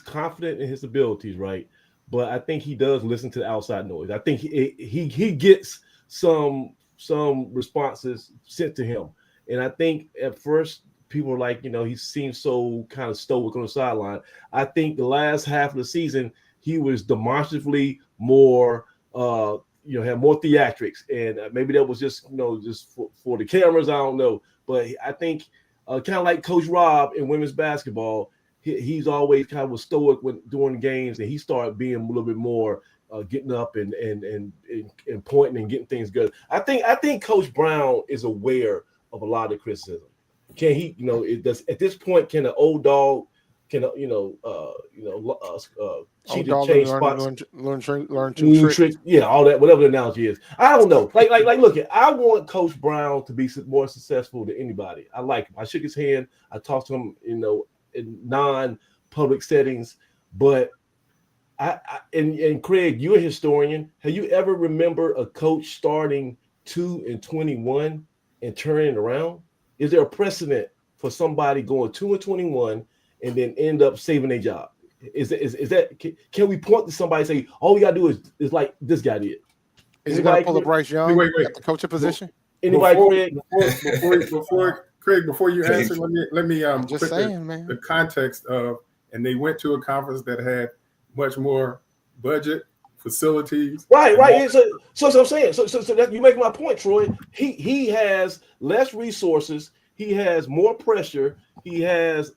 confident in his abilities, right? But I think he does listen to the outside noise. I think he gets some responses sent to him, and I think at first people were like, he seems so kind of stoic on the sideline. I think the last half of the season he was demonstratively more. Had more theatrics, and maybe that was just for the cameras. I don't know, but I think kind of like Coach Rob in women's basketball, he's always kind of was stoic during games, and he started being a little bit more getting up and pointing and getting things good. I think Coach Brown is aware of a lot of the criticism. Can he? At this point, can an old dog? Can cheat and change spots, learn tricks, all that, whatever the analogy is. I don't know. Like, look, I want Coach Brown to be more successful than anybody. I like him. I shook his hand. I talked to him, in non-public settings. But and Craig, you're a historian. Have you ever remember a coach starting 2-21 and turning it around? Is there a precedent for somebody going 2-21? And then end up saving their job? Is that can we point to somebody and say all we gotta do is like this guy did? Is he gonna pull up Bryce Young at the coaching position? Anybody, Craig? Before you answer, let me just saying, man. The context of, and they went to a conference that had much more budget, facilities. Right. So I'm saying, so that you make my point, Troy. He has less resources. He has more pressure. He has,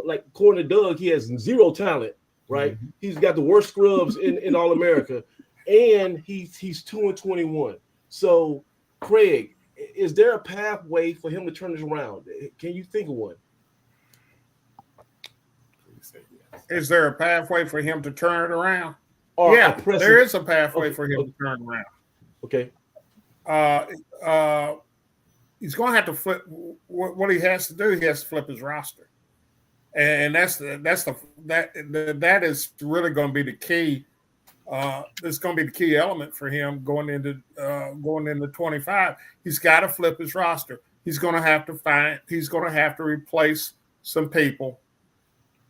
like according to Doug, he has 0 talent, right? Mm-hmm. He's got the worst scrubs in All America, and he's 2-21. So, Craig, is there a pathway for him to turn this around? Can you think of one? Is there a pathway for him to turn it around? Or yeah, there is a pathway for him to turn around. Okay. He's going to have to flip. What he has to do, he has to flip his roster, and that is really going to be the key. It's going to be the key element for him going into 25. He's got to flip his roster. He's going to have to replace some people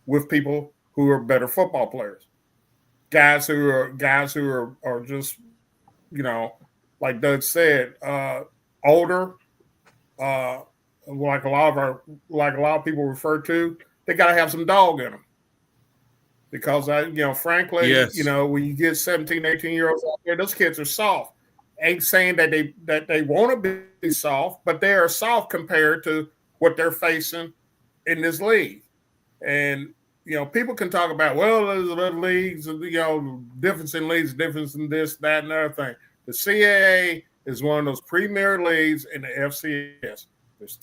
with people who are better football players, guys who are just, like Doug said, older. Like a lot of people refer to, they got to have some dog in them. Because frankly, yes. When you get 17, 18-year-olds out there, those kids are soft. Ain't saying that they want to be soft, but they are soft compared to what they're facing in this league. And people can talk about, well, there's other leagues, difference in leagues, difference in this, that, and other thing. The CAA is one of those premier leagues in the FCS. There's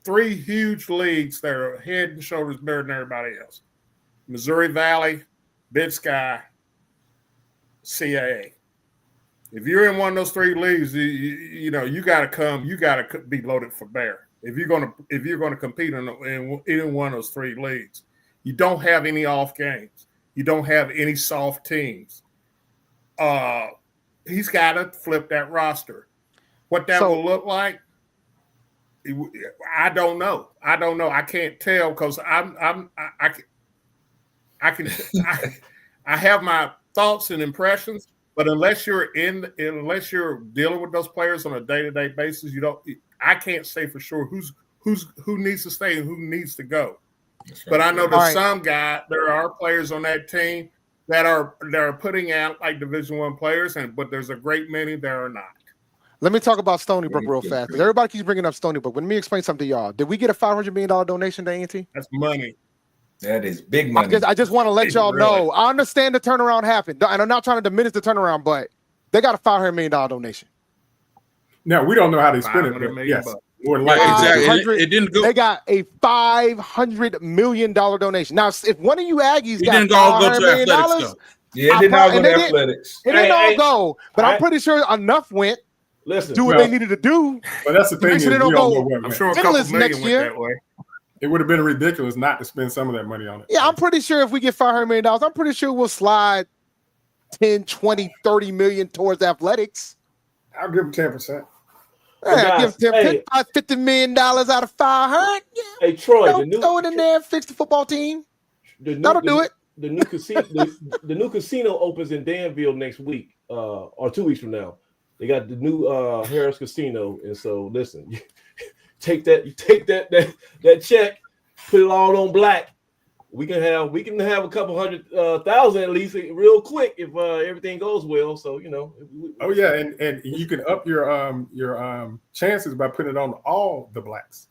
three huge leagues that are head and shoulders better than everybody else. Missouri Valley, Big Sky, CAA. If you're in one of those three leagues, you got to be loaded for bear. If you're going to compete in one of those three leagues, you don't have any off games. You don't have any soft teams. He's got to flip that roster. What that will look like, I don't know. I can't tell because I have my thoughts and impressions, but unless you're dealing with those players on a day-to-day basis, I can't say for sure who needs to stay and who needs to go. Right. But I know that there are players on that team that are putting out like Division I players, but there's a great many that are not. Let me talk about Stony Brook real fast, because everybody keeps bringing up Stony Brook. But let me explain something to y'all. Did we get a $500 million donation to A&T? That's money. That is big money. I just want to let y'all know. I understand the turnaround happened, and I'm not trying to diminish the turnaround, but they got a $500 million donation. Now, we don't know how they spent it. Yes. Exactly. It didn't go. They got a $500 million donation. Now, if one of you Aggies got $500 million, it didn't all go to athletics. It didn't all go, but I'm pretty sure enough went. Do what they needed to do. But that's the thing. Sure I'm sure a couple million next year. Went that way. It would have been ridiculous not to spend some of that money on it. Yeah, I'm pretty sure if we get $500 million, I'm pretty sure we'll slide 10, 20, 30 million towards athletics. I'll give them 10%. Yeah, give them $50 million out of 500. Yeah. Hey, Troy, throw it in there and fix the football team. That'll do it. The new casino opens in Danville next week, or 2 weeks from now. They got the new Harris Casino, and so listen, take that check, put it all on black. We can have a couple 100,000 at least real quick if everything goes well. So and you can up your chances by putting it on all the blacks.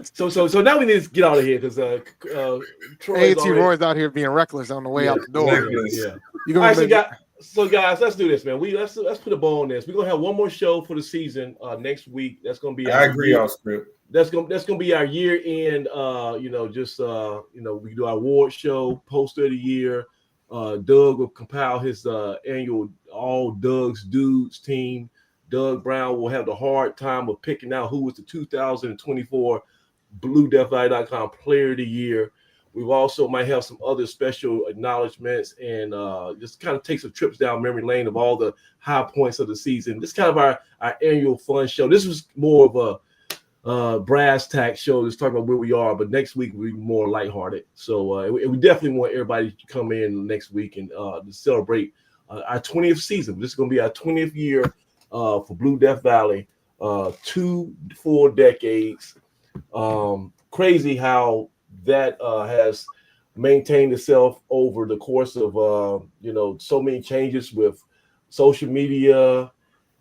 So now we need to get out of here because Roy's out here being reckless on the way out the door. Yeah. So guys, let's do this, man. Let's put a bow on this. We're gonna have one more show for the season next week. That's gonna be. I agree, off script. That's gonna be our year end. We do our award show, poster of the year. Doug will compile his annual All Doug's Dudes team. Doug Brown will have the hard time of picking out who was the 2024 BlueDeathValley.com Player of the Year. We also might have some other special acknowledgments and just kind of take some trips down memory lane of all the high points of the season. This is kind of our annual fun show. This was more of a brass tack show, just talking about where we are, but next week we'll be more lighthearted. So we definitely want everybody to come in next week and to celebrate our 20th season. This is going to be our 20th year for Blue Death Valley, 2 full decades. Crazy how that has maintained itself over the course of so many changes with social media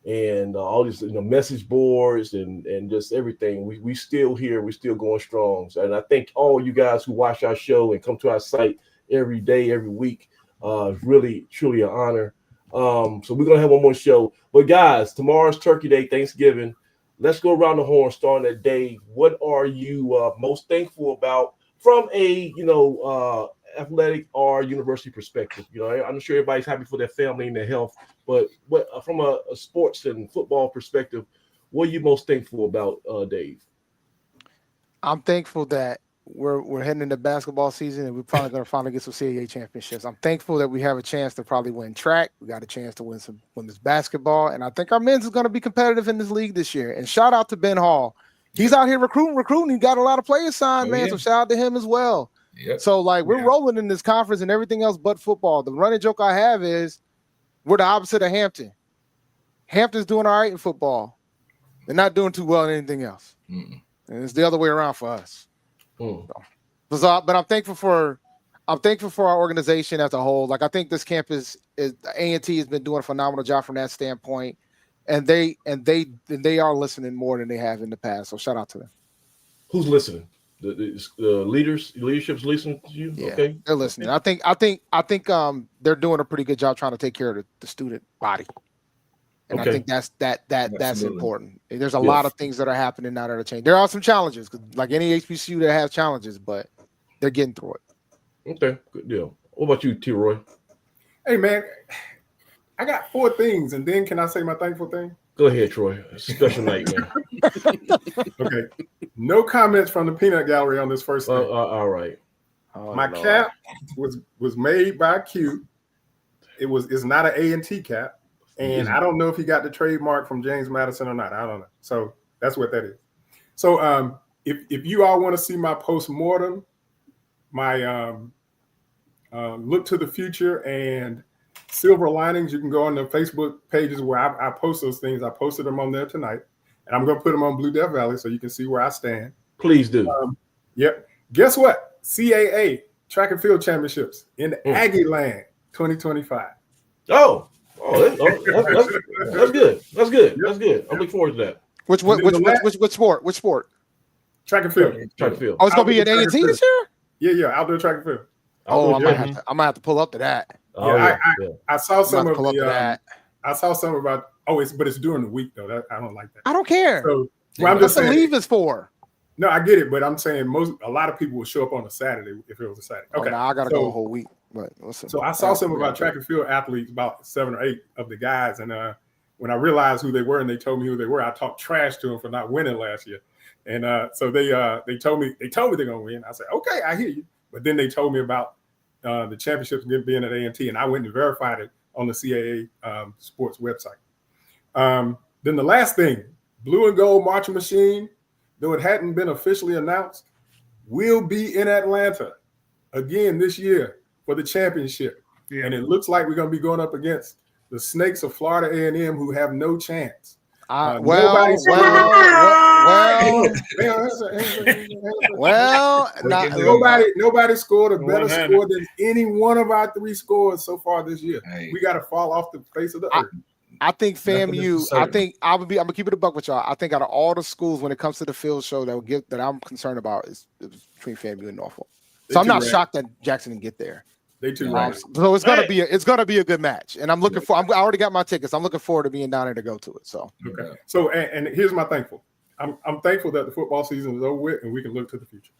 and all these message boards and just everything. We still here, we're still going strong. And I thank all you guys who watch our show and come to our site every day, every week. Really, truly an honor. So we're gonna have one more show. But guys, tomorrow's Turkey Day, Thanksgiving. Let's go around the horn starting that day. What are you most thankful about from a athletic or university perspective? I'm sure everybody's happy for their family and their health, but what from a sports and football perspective, what are you most thankful about, Dave? I'm thankful that we're heading into basketball season and we're probably going to finally get some CAA championships. I'm thankful that we have a chance to probably win track. We got a chance to win some women's basketball, and I think our men's is going to be competitive in this league this year. And shout out to Ben Hall. He's out here recruiting. He got a lot of players signed, man. Yeah. So shout out to him as well. Yep. So we're rolling in this conference and everything else but football. The running joke I have is we're the opposite of Hampton. Hampton's doing all right in football. They're not doing too well in anything else. And it's the other way around for us. But I'm thankful for our organization as a whole. I think this campus A&T has been doing a phenomenal job from that standpoint, and they are listening more than they have in the past. So shout out to them. Who's listening? The leadership's listening to you. Yeah, okay, they're listening. I think they're doing a pretty good job trying to take care of the student body. And I think that's important. There's a lot of things that are happening now that are changing. There are some challenges, like any HBCU that has challenges, but they're getting through it. Okay, good deal. What about you, T. Roy? Hey, man, I got 4 things, and then can I say my thankful thing? Go ahead, Troy. It's a special night, man. Okay. No comments from the peanut gallery on this first thing. All right. My cap was made by Q. It's not an A&T cap. And I don't know if he got the trademark from James Madison or not. I don't know. So that's what that is. So if you all want to see my post-mortem, my look to the future and silver linings, you can go on the Facebook pages where I post those things. I posted them on there tonight. And I'm going to put them on Blue Death Valley so you can see where I stand. Please do. Yep. Guess what? CAA Track and Field Championships in Aggie Land 2025. That's good. That's good. That's good. I'm looking forward to that. Which sport? Which sport? Track and field. Track and field. Oh, it's gonna be at A&T this year? Yeah, outdoor track and field. Oh, I might have to pull up to that. I saw some of the. I saw some about. But it's during the week though. I don't like that. I don't care. So I'm just saying, leave is for. No, I get it, but I'm saying a lot of people will show up on a Saturday if it was a Saturday. Okay, I gotta go a whole week. But listen, so I saw some about track and field athletes, about 7 or 8 of the guys, and when I realized who they were and they told me who they were, I talked trash to them for not winning last year, and so they told me they're gonna win. I said, okay, I hear you, but then they told me about the championships being at A&T, and I went and verified it on the CAA sports website. Then the last thing, Blue and Gold Marching Machine, though it hadn't been officially announced, will be in Atlanta again this year for the championship. Yeah. And it looks like we're going to be going up against the Snakes of Florida A&M, who have no chance. Nobody scored a better score than any one of our 3 scores so far this year. Hey. We got to fall off the face of the earth. I think FAMU. I'm gonna keep it a buck with y'all. I think out of all the schools, when it comes to the field show, that I'm concerned about is between FAMU and Norfolk. So I'm not shocked that Jackson didn't get there. They too right. So it's gonna be a good match, and I'm looking for. I already got my tickets. I'm looking forward to being down there to go to it. So okay. So and here's my thankful. I'm thankful that the football season is over with and we can look to the future.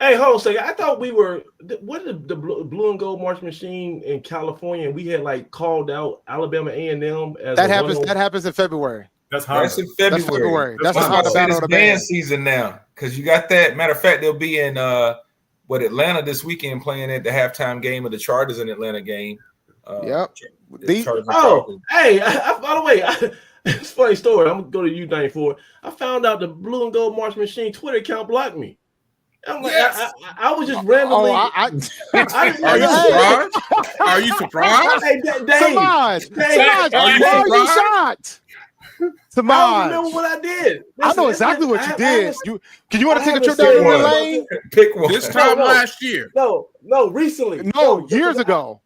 Hey, hold on a second. I thought we were what the Blue and Gold March Machine in California, and we had called out Alabama A&M as that happens. That happens in February. That's in February. That's the band season now, because you got that. Matter of fact, they'll be in Atlanta this weekend playing at the halftime game of the Chargers in Atlanta game. Yep. Hey, by the way, it's a funny story. I'm gonna go to U94. I found out the Blue and Gold March Machine Twitter account blocked me. I'm like, yes. I was just randomly. Are you surprised? Hey, Samaj, are you shocked? Samaj, I don't remember what I did. I know exactly what you did. You want to take a trip down memory lane? Pick one. This time last year. No, recently. No, years ago.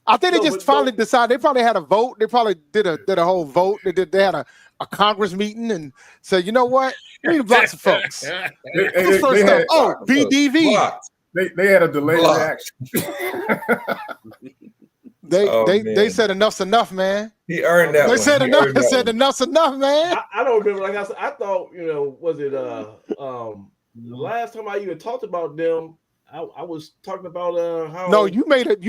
I think they just finally decided. They probably had a vote. They probably did a whole vote. They had a Congress meeting and said, you know what? We need to block some folks. BDV. They had a delayed reaction. They said enough's enough, man. He earned that. They said enough. They said enough's enough, man. I don't remember. Like I said, I thought, was it the last time I even talked about them? I was talking about how. No, you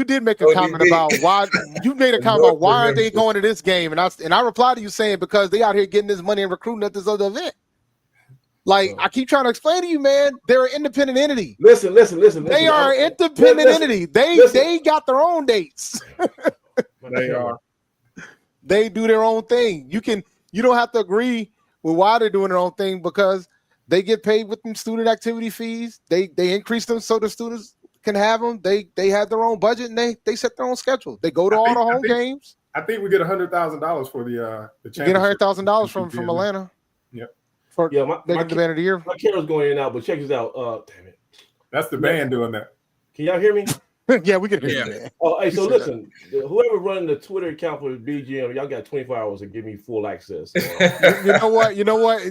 did make a comment about why you made a comment about why aren't they going to this game, and I replied to you saying because they out here getting this money and recruiting at this other event. Like I keep trying to explain to you, man, they're an independent entity. Listen. They are an independent entity. They got their own dates. They are. They do their own thing. You don't have to agree with why they're doing their own thing because they get paid with them student activity fees. They increase them so the students can have them. They have their own budget and they set their own schedule. They go to all the home games. I think we get $100,000 for the championship. Get $100,000 from Atlanta. Yep. For making the band of the year. My camera's going in and out, but check this out. Damn it. That's the band doing that. Can y'all hear me? Yeah, we can hear you. Oh, hey, so listen, whoever running the Twitter account for BGM, y'all got 24 hours to give me full access. You know what?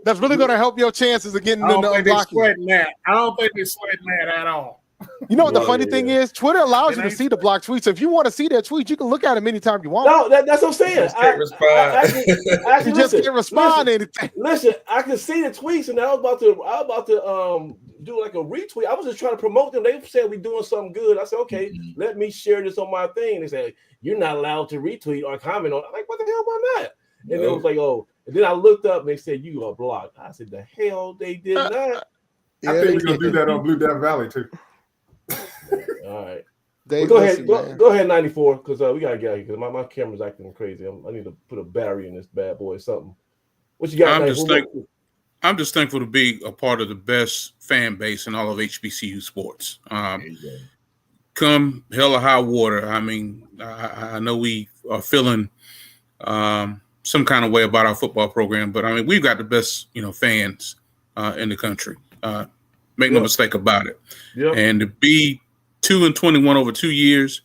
That's really gonna help your chances of getting into unblocking. I don't think they're sweating that at all. You know what the funny thing is? Twitter allows you to see the blocked tweets. So if you want to see their tweets, you can look at them anytime you want. No, that's what I'm saying. You just can't respond to anything. Listen, I can see the tweets, and I was about to do like a retweet. I was just trying to promote them. They said we're doing something good. I said, okay, let me share this on my thing. They said you're not allowed to retweet or comment on it. I'm like, what the hell am I not? And it was like, oh, and then I looked up and they said you are blocked. I said, the hell they did not. I think we're gonna do that on Blue Death Valley too. All right. Go ahead, 94, because we gotta get out here because my camera's acting crazy. I need to put a battery in this bad boy or something. What you got? I'm just thankful to be a part of the best fan base in all of HBCU sports. Come hell or high water. I mean, I know we are feeling some kind of way about our football program, but I mean, we've got the best, fans in the country. Make no mistake about it. Yep. And to be 2-21 over 2 years,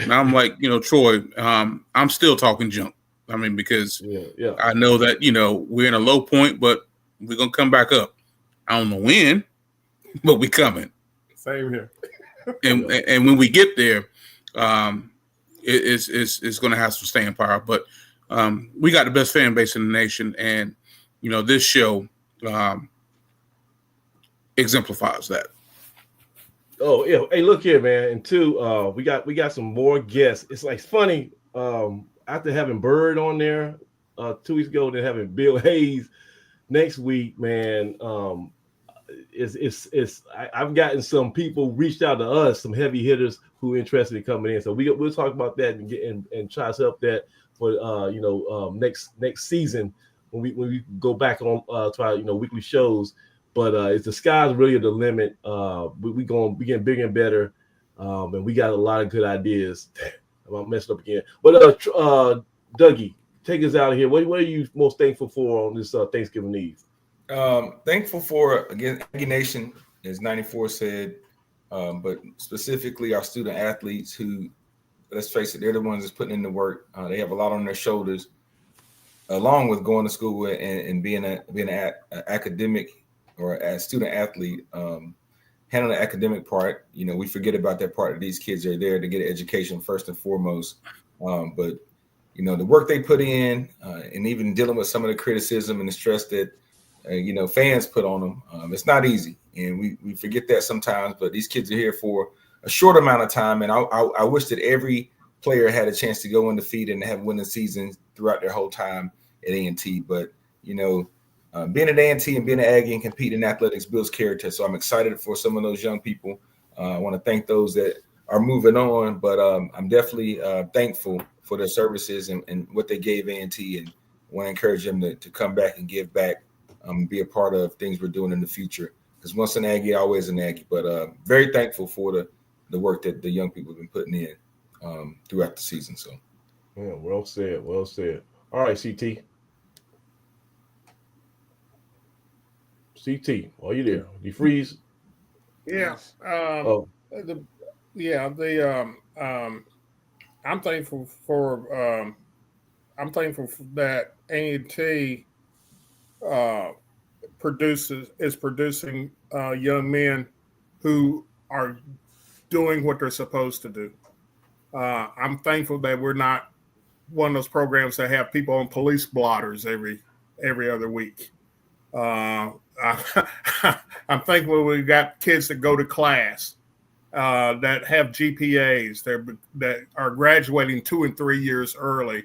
and I'm like, Troy, I'm still talking junk. I mean, because I know that, we're in a low point, but we're going to come back up. I don't know when, but we coming. Same here. and when we get there, it's going to have some staying power. But we got the best fan base in the nation. And, this show exemplifies that. Oh yeah. Hey, look here, man. And two, we got some more guests. It's like funny. After having Bird on there 2 weeks ago, then having Bill Hayes next week, man. I've gotten some people reached out to us, some heavy hitters who are interested in coming in. So we'll talk about that and try to set up that for next season when we go back on to our weekly shows. But it's the sky's really the limit. We getting bigger and better, and we got a lot of good ideas. I'm messing up again. But Dougie, take us out of here. What are you most thankful for on this Thanksgiving Eve? Thankful for, again, Aggie Nation, as 94 said, but specifically our student athletes who, let's face it, they're the ones that's putting in the work. They have a lot on their shoulders, along with going to school and being an academic or a student athlete, handling the academic part. We forget about that part. These kids are there to get an education first and foremost. But the work they put in, and even dealing with some of the criticism and the stress that fans put on them, it's not easy, and we forget that sometimes. But these kids are here for a short amount of time, and I wish that every player had a chance to go undefeated and have winning seasons throughout their whole time at A&T. But being at A&T and being an Aggie and competing in athletics builds character. So I'm excited for some of those young people. I want to thank those that are moving on, but I'm definitely thankful for their services and what they gave A&T, and want to encourage them to come back and give back, be a part of things we're doing in the future. Because once an Aggie, always an Aggie. But very thankful for the work that the young people have been putting in throughout the season. So, yeah, well said. Well said. All right, CT. Are you there? You freeze? Yeah. I'm thankful for that A&T is producing young men who are doing what they're supposed to do. I'm thankful that we're not one of those programs that have people on police blotters every other week. I'm thankful we've got kids that go to class, that have GPAs, that are graduating 2 and 3 years early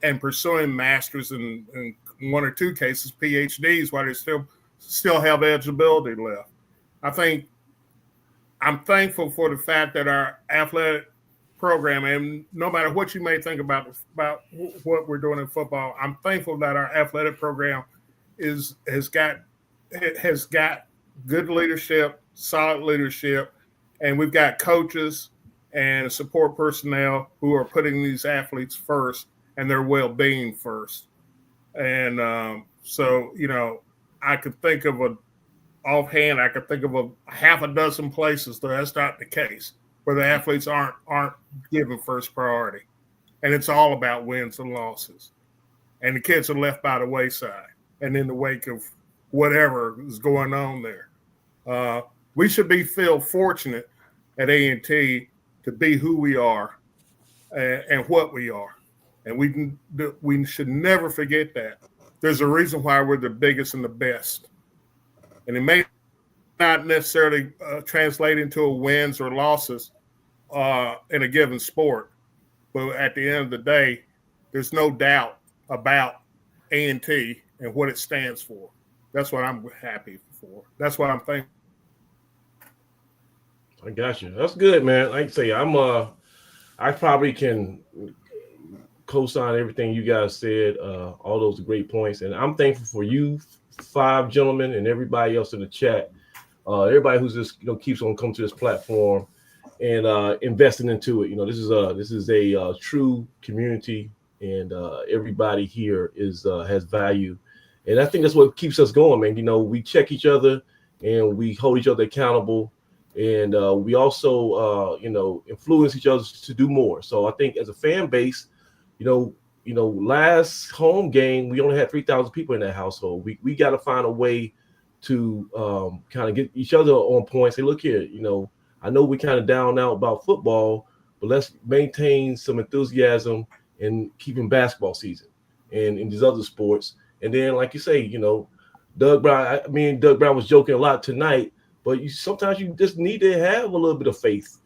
and pursuing masters and in 1 or 2 cases PhDs while they still have eligibility left. I'm thankful for the fact that our athletic program, and no matter what you may think about what we're doing in football, I'm thankful that our athletic program has got good leadership, solid leadership, and we've got coaches and support personnel who are putting these athletes first and their well-being first. And so, I could think of offhand a half a dozen places that that's not the case, where the athletes aren't given first priority. And it's all about wins and losses. And the kids are left by the wayside and in the wake of whatever is going on there. We should feel fortunate at A&T to be who we are and what we are. And we should never forget that. There's a reason why we're the biggest and the best. And it may not necessarily translate into wins or losses in a given sport. But at the end of the day, there's no doubt about A&T and what it stands for. That's what I'm happy for. That's what I'm thankful. I got you. That's good, man. Like I say, I probably can co-sign everything you guys said, all those great points. And I'm thankful for you 5 gentlemen and everybody else in the chat. Everybody who's just keeps on coming to this platform and investing into it. This is a true community, and everybody here has value. And I think that's what keeps us going, man. We check each other and we hold each other accountable. And we also, influence each other to do more. So I think as a fan base, last home game, we only had 3,000 people in that household. We got to find a way to kind of get each other on point. Say, look here, I know we kind of down out about football, but let's maintain some enthusiasm and keeping basketball season and in these other sports. And then, like you say, Doug Brown, me and Doug Brown was joking a lot tonight. But sometimes you just need to have a little bit of faith,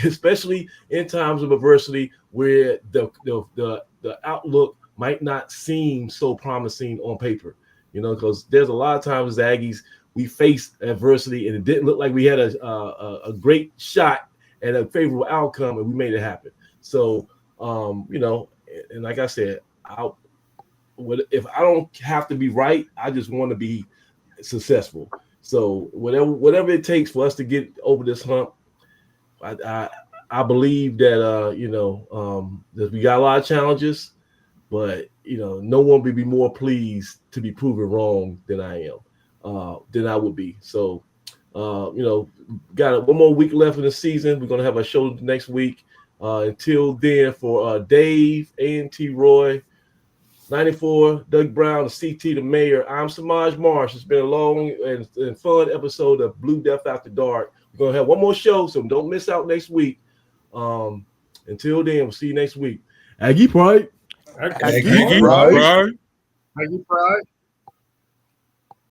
especially in times of adversity where the outlook might not seem so promising on paper, because there's a lot of times as Aggies, we faced adversity and it didn't look like we had a great shot at a favorable outcome, and we made it happen. So, and like I said, if I don't have to be right, I just want to be successful. So whatever it takes for us to get over this hump, I believe that that we got a lot of challenges, but no one would be more pleased to be proven wrong than I am, than I would be. So got one more week left in the season. We're gonna have a show next week. Until then, for Dave, A&T Roy, 94, Doug Brown, the CT, the mayor. I'm Samaj Marsh. It's been a long and fun episode of Blue Death After Dark. We're going to have one more show, so don't miss out next week. Until then, we'll see you next week. Aggie Pride. Aggie Pride. Aggie Pride.